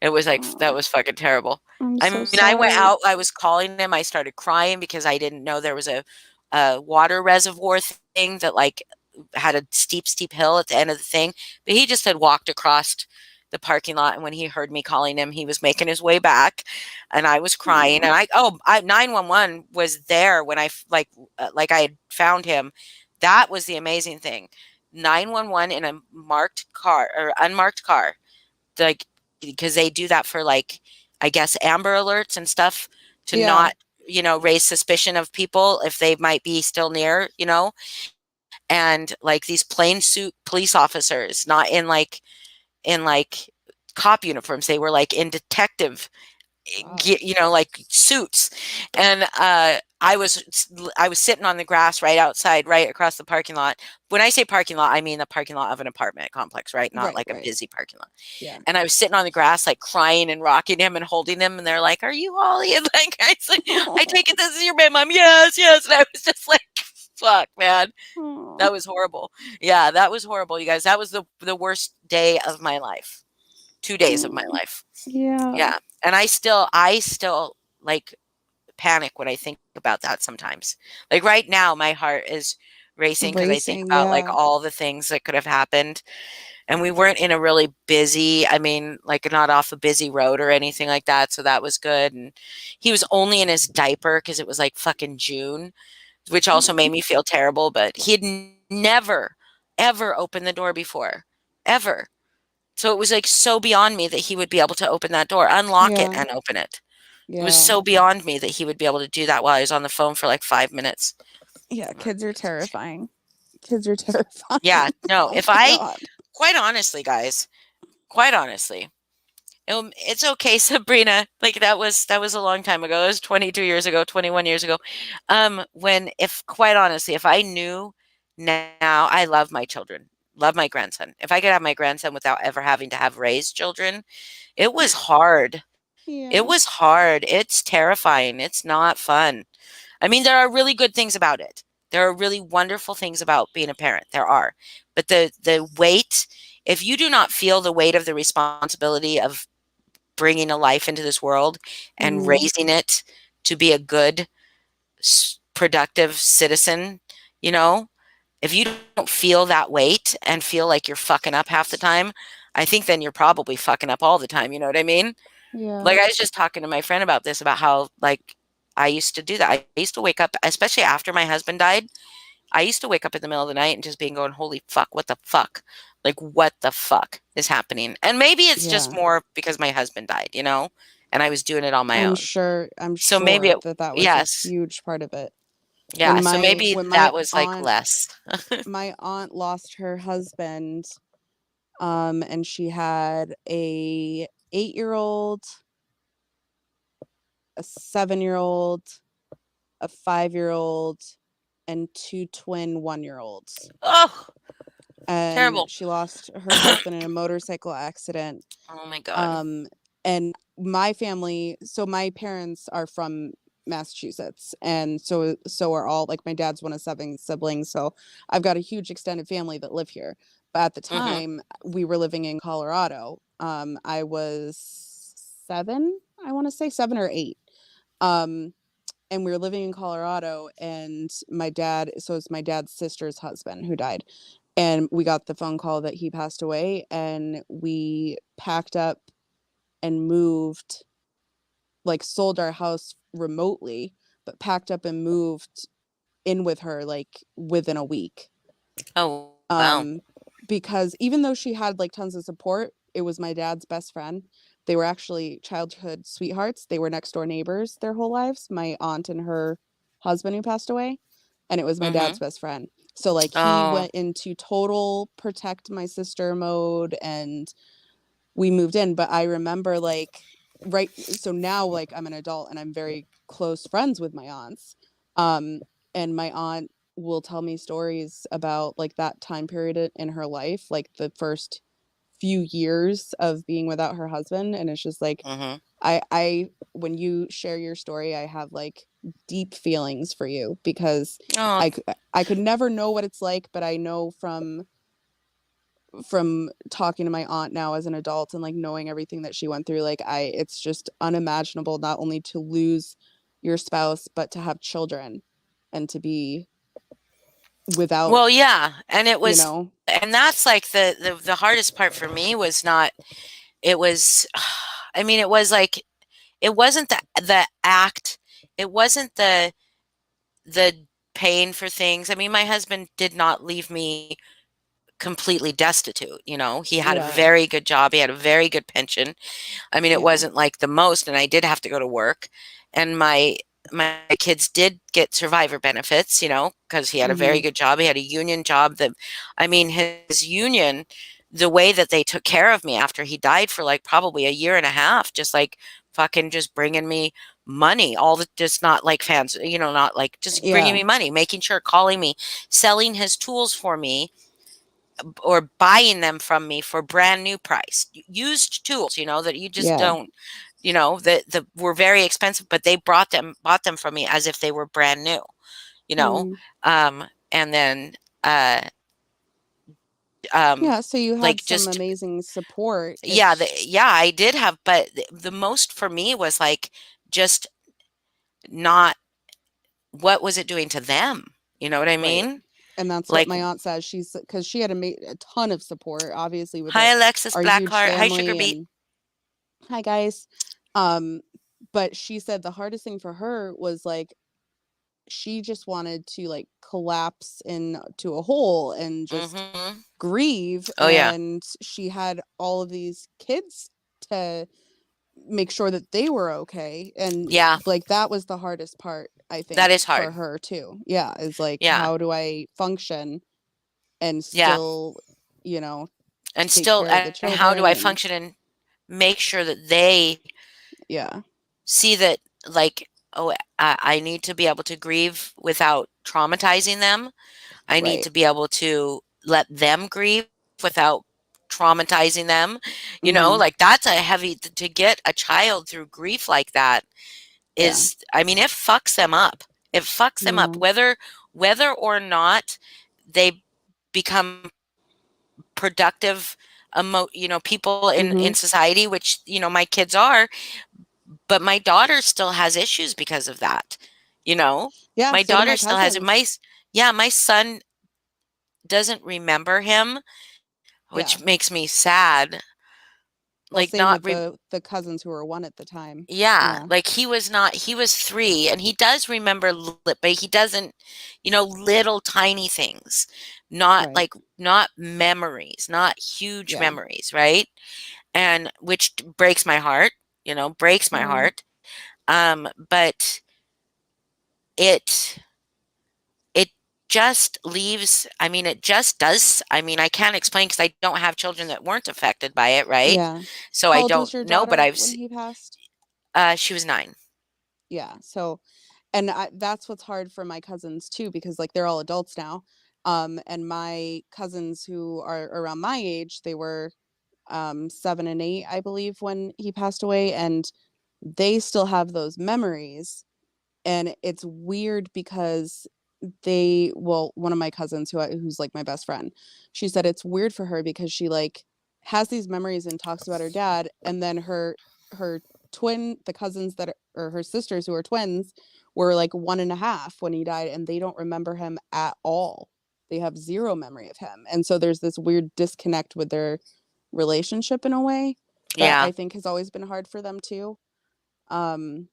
It was like that Oh, was fucking terrible. I'm I so mean, I went sorry. out, I was calling him, I started crying because I didn't know there was a water reservoir thing that like had a steep hill at the end of the thing. But he just had walked across the parking lot, and when he heard me calling him, he was making his way back, and I was crying. Oh, And 911 was there when like I had found him. That was the amazing thing. 911 in a marked car or unmarked car, like, because they do that for like, I guess, Amber Alerts and stuff to yeah. not, raise suspicion of people if they might be still near, and like these plain suit police officers, not in like cop uniforms, they were like in detective, Wow. like suits. And I was sitting on the grass right outside, right across the parking lot. When I say parking lot, I mean the parking lot of an apartment complex, right? Not Right, like a right. busy parking lot. Yeah. And I was sitting on the grass, like crying and rocking him and holding him. And they're like, "Are you Holly?" And like, I take it this is your mom. Yes, yes. And I was just like, fuck, man. Oh, That was horrible. Yeah, that was horrible, you guys. That was the worst day of my life. 2 days of my oh, life. yeah. Yeah. And I still like panic when I think about that sometimes. Like right now, my heart is racing because I think Racing, about like yeah. all the things that could have happened. And we weren't in a really busy, I mean, like not off a busy road or anything like that. So that was good. And he was only in his diaper because it was like fucking June, which also made me feel terrible. But he had never, ever opened the door before, ever. So it was like so beyond me that he would be able to open that door, unlock it Yeah. and open it. It was Yeah. so beyond me that he would be able to do that while I was on the phone for like 5 minutes. Yeah, kids are terrifying. Kids are terrifying. Yeah, no, Oh if my I, God. quite honestly, guys, quite honestly, it's okay, Sabrina. Like that was a long time ago. It was 22 years ago, 21 years ago. When if quite honestly, if I knew now, I love my children, love my grandson. If I could have my grandson without ever having to have raised children, it was hard. It Yeah. was hard. It's terrifying. It's not fun. I mean, there are really good things about it. There are really wonderful things about being a parent. There are. But the weight, if you do not feel the weight of the responsibility of bringing a life into this world and Mm, raising it to be a good, productive citizen, you know, if you don't feel that weight and feel like you're fucking up half the time, I think then you're probably fucking up all the time. You know what I mean? yeah. Like I was just talking to my friend about this, about how like I used to do that. I used to wake up, especially after my husband died. I used to wake up in the middle of the night and just being going, holy fuck, what the fuck? Like, what the fuck is happening? And maybe it's just Yeah. more because my husband died, and I was doing it on my own. I'm So maybe sure that that was a yes. huge part of it. Yeah. So maybe When that was like less. my aunt lost her husband, and she had a 8-year-old, a 7-year-old, a 5-year-old, and two twin 1-year-olds. Oh, And terrible. she lost her husband in a motorcycle accident. Oh my God. Um, and my family, so my parents are from Massachusetts, and so are all, like, my dad's one of 7 siblings, so I've got a huge extended family that live here. But at the Mhm. time, we were living in Colorado. I was 7, I want to say 7 or 8. Um, and we were living in Colorado, and my dad, so it's my dad's sister's husband who died. And we got the phone call that he passed away, and we packed up and moved, like, sold our house remotely, but packed up and moved in with her, like, within a week. Oh, wow. Um, because even though she had, like, tons of support, it was my dad's best friend. They were actually childhood sweethearts. They were next door neighbors their whole lives, my aunt and her husband who passed away, and it was my dad's Mhm. best friend. So, like, he Oh. went into total protect my sister mode, and we moved in. But I remember, like, right, so now, like, I'm an adult and I'm very close friends with my aunts. Um, and my aunt will tell me stories about, like, that time period in her life, like the first few years of being without her husband. And it's just like, Mhm. when you share your story, I have, like, deep feelings for you, because Oh. I could never know what it's like, but I know from talking to my aunt now as an adult, and, like, knowing everything that she went through, like, it's just unimaginable, not only to lose your spouse, but to have children and to be without, Well, yeah, and it you was, know. and that's like the hardest part for me was not, it was, I mean, it was like, it wasn't the act, it wasn't the paying for things. I mean, my husband did not leave me completely destitute, you know. He had a Yeah, very good job, he had a very good pension. I mean, it yeah. wasn't like the most, and I did have to go to work, and my kids did get survivor benefits, you know, because he had a very Mhm. good job. He had a union job that, I mean, his union, the way that they took care of me after he died for like probably a year and a half, just like fucking just bringing me money, all the, just not like fans, you know, not like just bringing Yeah, me money, making sure, calling me, selling his tools for me, or buying them from me for brand new price, used tools, you know, that you just yeah. don't, you know, that were very expensive, but they bought them from me as if they were brand new, you know. Mhm. And then uh um Yeah, so you had like some just, amazing support. yeah, It's yeah, I did have, but the most for me was like just not, what was it doing to them? You know what I right. mean? And that's what Like, my aunt says. She's because she had a ton of support, obviously, with hi it, Alexis our huge Blackheart, hi Sugar family. Beet. And hi, guys. Um, but she said the hardest thing for her was, like, she just wanted to, like, collapse into a hole and just Hmm. grieve. Oh yeah. And she had all of these kids to make sure that they were okay. And, Yeah, like, that was the hardest part, I that think, is for hard. her too. Yeah, is like, Yeah. how do I function and Yeah. still, you know, And take still, care of the and how do children? I And function and make sure that they yeah, see that, like, oh, I need to be able to grieve without traumatizing them. I need right. to be able to let them grieve without traumatizing them. You know, Mhm. like that's a heavy, to get a child through grief like that Yeah. is, I mean, it fucks them up. It fucks them up, Yeah. whether or not they become productive, you know, people in Mhm. society, which, you know, my kids are, but my daughter still has issues because of that, you know. Yeah, My so do daughter my still has it. cousins. Yeah, my son doesn't remember him, Yeah. which makes me sad. Well, Like, same not with the cousins who were 1 at the time. yeah, Yeah. like he was not, he was 3 and he does remember, but he doesn't, you know, little tiny things, not Right. like, not memories, not huge Yeah. memories, right? And which breaks my heart, you know, breaks my Yeah. heart. But it it just leaves, I mean, it just does, I mean, I can't explain because I don't have children that weren't affected by it, right? Yeah. So How I old was don't your know, but daughter I've when he passed? she was 9. Yeah. So And that's what's hard for my cousins too, because like they're all adults now. And my cousins who are around my age, they were 7 and 8, I believe, when he passed away, and they still have those memories. And it's weird because one of my cousins who's like my best friend, she said it's weird for her because she like has these memories and talks about her dad, and then her the cousins that or her sisters who are twins were like 1.5 when he died, and they don't remember him at all. They have zero memory of him, and so there's this weird disconnect with their relationship in a way that Yeah. I think has always been hard for them too. Um,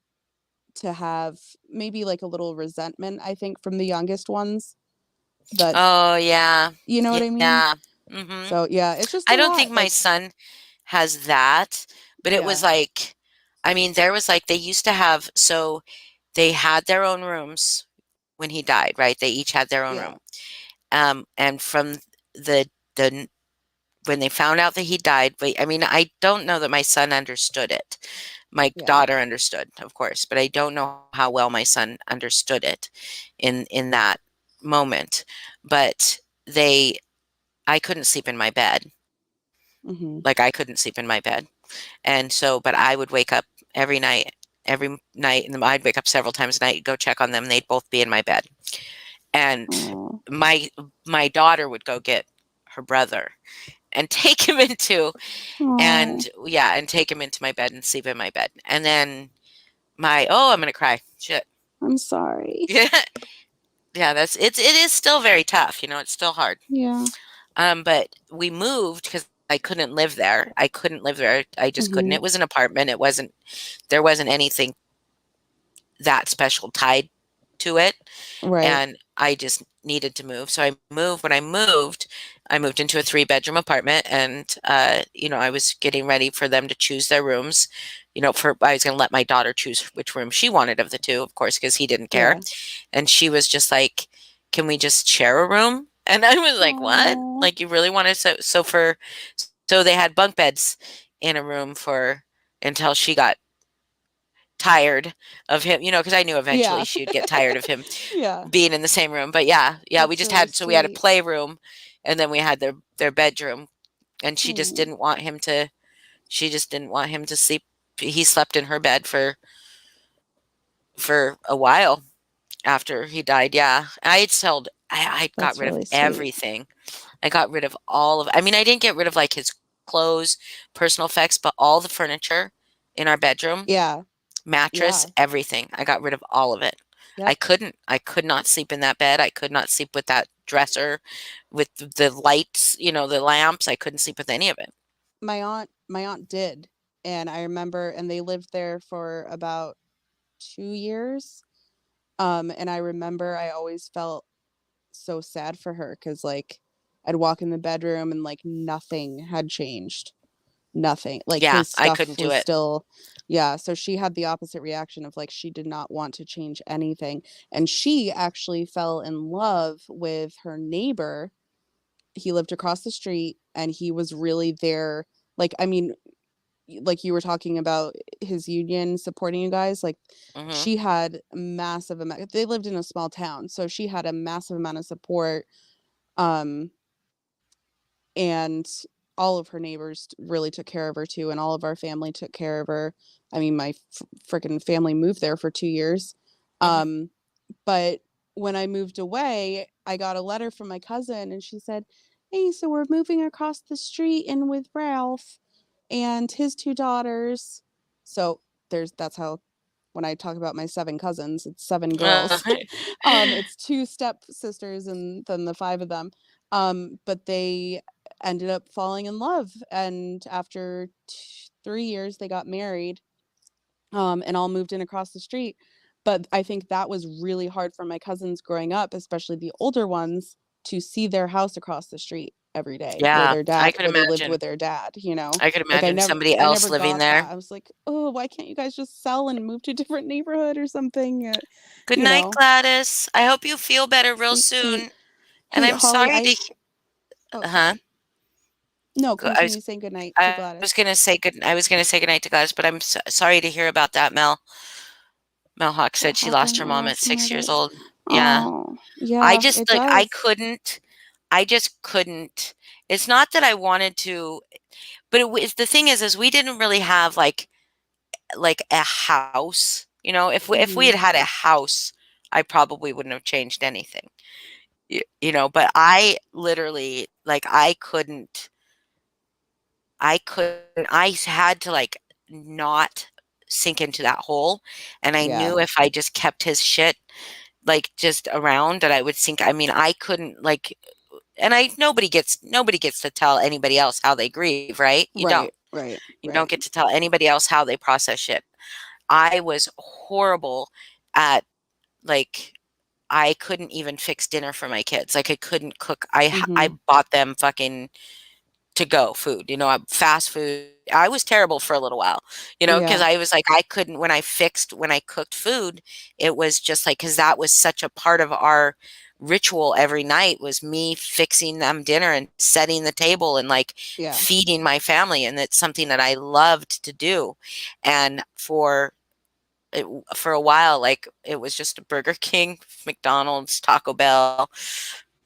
to have maybe like a little resentment, I think, from the youngest ones, that Oh, yeah. you know what I mean? Yeah. Mhm. So yeah, it's just I a don't lot. think my Like, son has that, but it was yeah, like, I mean, there was like they used to have, so they had their own rooms when he died, right? They each had their own yeah, room. And from the when they found out that he died, but I mean, I don't know that my son understood it. My yeah. daughter understood, of course, but I don't know how well my son understood it in that moment. But they I couldn't sleep in my bed. Hmm. Like I couldn't sleep in my bed. And so, but I would wake up every night, and I'd wake up several times a night, go check on them. They'd both be in my bed. And Oh, my my daughter would go get her brother and take him into oh, and take him into my bed and sleep in my bed. And then I'm gonna cry. Shit. I'm sorry. Yeah. Yeah, it is still very tough, it's still hard. Yeah. But we moved because I couldn't live there. I couldn't live there. I just couldn't. Hmm. It was an apartment. There wasn't anything that special tied to it. Right. And I just needed to move. So I moved. When I moved into a 3-bedroom apartment, and I was getting ready for them to choose their rooms. I was going to let my daughter choose which room she wanted of the two, of course, because he didn't care. Yeah. And she was just like, "Can we just share a room?" And I was like, "What? Oh, Like you really want to?" So they had bunk beds in a room for until she got tired of him, because I knew eventually yeah. she would get tired of him Yeah. being in the same room. But yeah, yeah, That's really we had a sweet. playroom, and then we had their bedroom, and Mm. she just didn't want him to sleep. He slept in her bed for a while after he died. Yeah, I got That's rid of really sweet. everything. I got rid of all of, I mean, I didn't get rid of like his clothes, personal effects, but all the furniture in our bedroom, Yeah. mattress, Yeah. everything. I got rid of all of it. Yep. I could not sleep in that bed. I could not sleep with that dresser, with the lights, the lamps. I couldn't sleep with any of it. My aunt did, and I remember, and they lived there for about 2 years. And I remember I always felt so sad for her because like I'd walk in the bedroom and like nothing had changed. Nothing. Like Yeah, his I stuff couldn't do was it. still, yeah. So she had the opposite reaction of like she did not want to change anything. And she actually fell in love with her neighbor. He lived across the street and he was really there. Like, I mean, like you were talking about his union supporting you guys, like Hmm. she had massive amount, they lived in a small town, so she had a massive amount of support. um and all of her neighbors really took care of her too, and all of our family took care of her. I mean, my freaking family moved there for 2 years. Hmm. um but when I moved away, I got a letter from my cousin, and she said, "Hey, so we're moving across the street in with Ralph and his two daughters." So that's how, when I talk about my 7 cousins, it's 7 girls. It's 2 step sisters and then the 5 of them. But they ended up falling in love, and after 3 years, they got married. And all moved in across the street. But I think that was really hard for my cousins growing up, especially the older ones, to see their house across the street every day Yeah, I could where they lived imagine. with their dad, you know? I could Like imagine somebody I else never living got there. that. I was like, "Oh, why can't you guys just sell and move to a different neighborhood or something?" Good You night, know? Gladys. I hope you feel better real Sweet, sweet. soon. And Hey, I'm Holly, sorry to, oh, huh? sorry. No, I was continue saying good night to I was Gladys. gonna say good. I was gonna say good night to Gladys, but I'm sorry to hear about that, Mel. Mohawk What said she lost happened? her I mom at lost some 6 years nuggets. old. Yeah. Oh, I yeah, just it like does. I just couldn't. It's not that I wanted to, but the thing is we didn't really have like a house. You know, if we had Mhm. had a house, I probably wouldn't have changed anything. You know, but I literally like I had to like not sink into that hole, and I Yeah. knew if I just kept his shit like just around that I would sink. I mean, I couldn't like, and I nobody gets to tell anybody else how they grieve, right? You don't. Right, right, You don't right. get to tell anybody else how they process shit. I was horrible at like I couldn't even fix dinner for my kids. Like I couldn't cook. I Mhm. bought them fucking to go food, you know, fast food. I was terrible for a little while, you know, because Yeah. I was like, I couldn't, when I cooked food, it was just like, because that was such a part of our ritual every night was me fixing them dinner and setting the table and like Yeah. feeding my family. And it's something that I loved to do. And for a while, like it was just a Burger King, McDonald's, Taco Bell,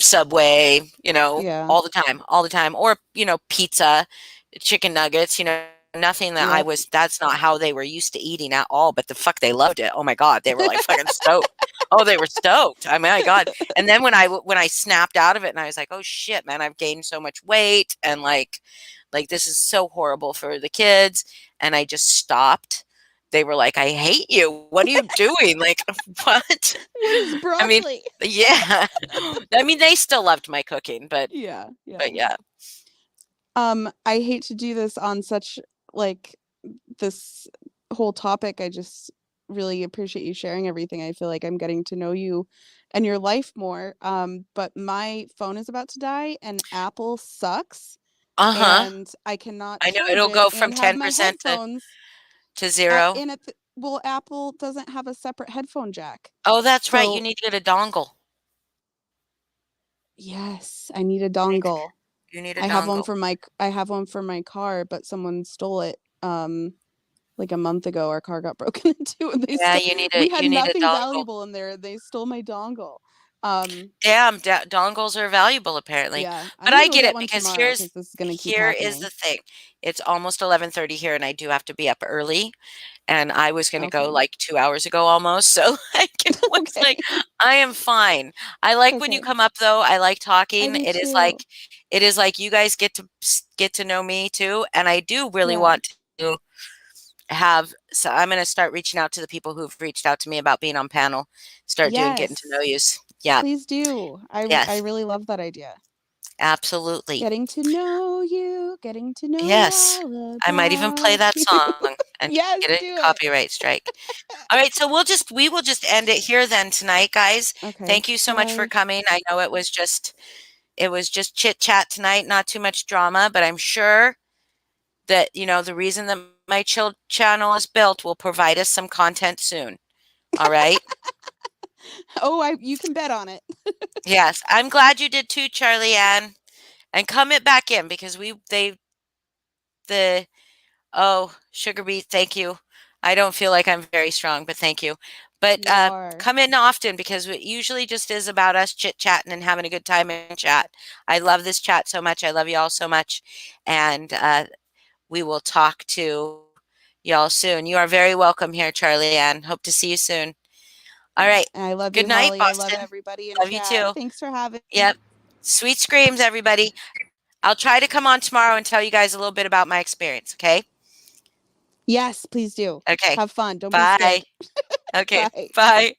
Subway, you know, Yeah. all the time, or, you know, pizza, chicken nuggets, you know, nothing that Yep. that's not how they were used to eating at all, but the fuck they loved it. Oh my God, they were like fucking stoked. Oh, they were stoked. I mean, my God. And then when I snapped out of it and I was like, oh shit, man, I've gained so much weight and like this is so horrible for the kids. And I just stopped. They were like, I hate you. What are you doing? Like, what? What is I mean, broccoli? yeah. I mean, they still loved my cooking, Yeah, yeah. but yeah. I hate to do this on such like this whole topic. I just really appreciate you sharing everything. I feel like I'm getting to know you and your life more. But my phone is about to die and Apple sucks Uh-huh. and I cannot I know charge it'll it go from and have my 10% headphones to at 0. in a well, Apple doesn't have a separate headphone jack. Oh, that's right. You So, need to get a dongle. yes, I need a You need to, dongle. you need a dongle. I have one for my car, but someone stole it like a month ago. Our car got broken into and Yeah, we had you need a nothing dongle. valuable in there. They stole my dongle. Um Damn, dongles are valuable apparently. yeah, But I'm gonna I go get get it one because tomorrow because this is gonna keep here is happening. the thing. It's almost 11:30 here and I do have to be up early. And I was gonna go Okay. like 2 hours ago almost, so was Okay. like, "I am fine." I like when you Okay. come up though, I like I talking. do too. It is like you guys get to know me too, and I do really Yeah. want to so I'm gonna start reaching out to the people who've reached out to me about being on panel, start doing getting to know Yes. yous. Yeah, Please do. I yes, really love that idea. absolutely. Getting to know you, getting to know Yes. all I might even play about that you. song and Yes, get a do it. copyright strike. All right, so we will just end it here then tonight, guys. Okay. Thank you so much for Bye. coming. I know it was just chit chat tonight, not too much drama, but I'm sure that, you know, the reason that my chill channel is built will provide us some content soon. All right? Oh, I you can bet on it. Yes, I'm glad you did too, Charlie Ann. And come it back in because the oh, sugar beet, thank you. I don't feel like I'm very strong, but thank you. But You are. come in often because it usually just is about us chit chatting and having a good time in chat. I love this chat so much. I love you all so much. And we will talk to y'all soon. You are very welcome here, Charlie Ann. Hope to see you soon. All Yeah. right. And I love Good you, night, Holly. I love Boston. everybody in Love you chat. too. Thanks for having Yep. Sweet screams, everybody. I'll try to come on tomorrow and tell you guys a little bit about my experience, okay? Yes, please do. Okay. Have fun. Don't be Bye. scared. Okay. Bye. Bye.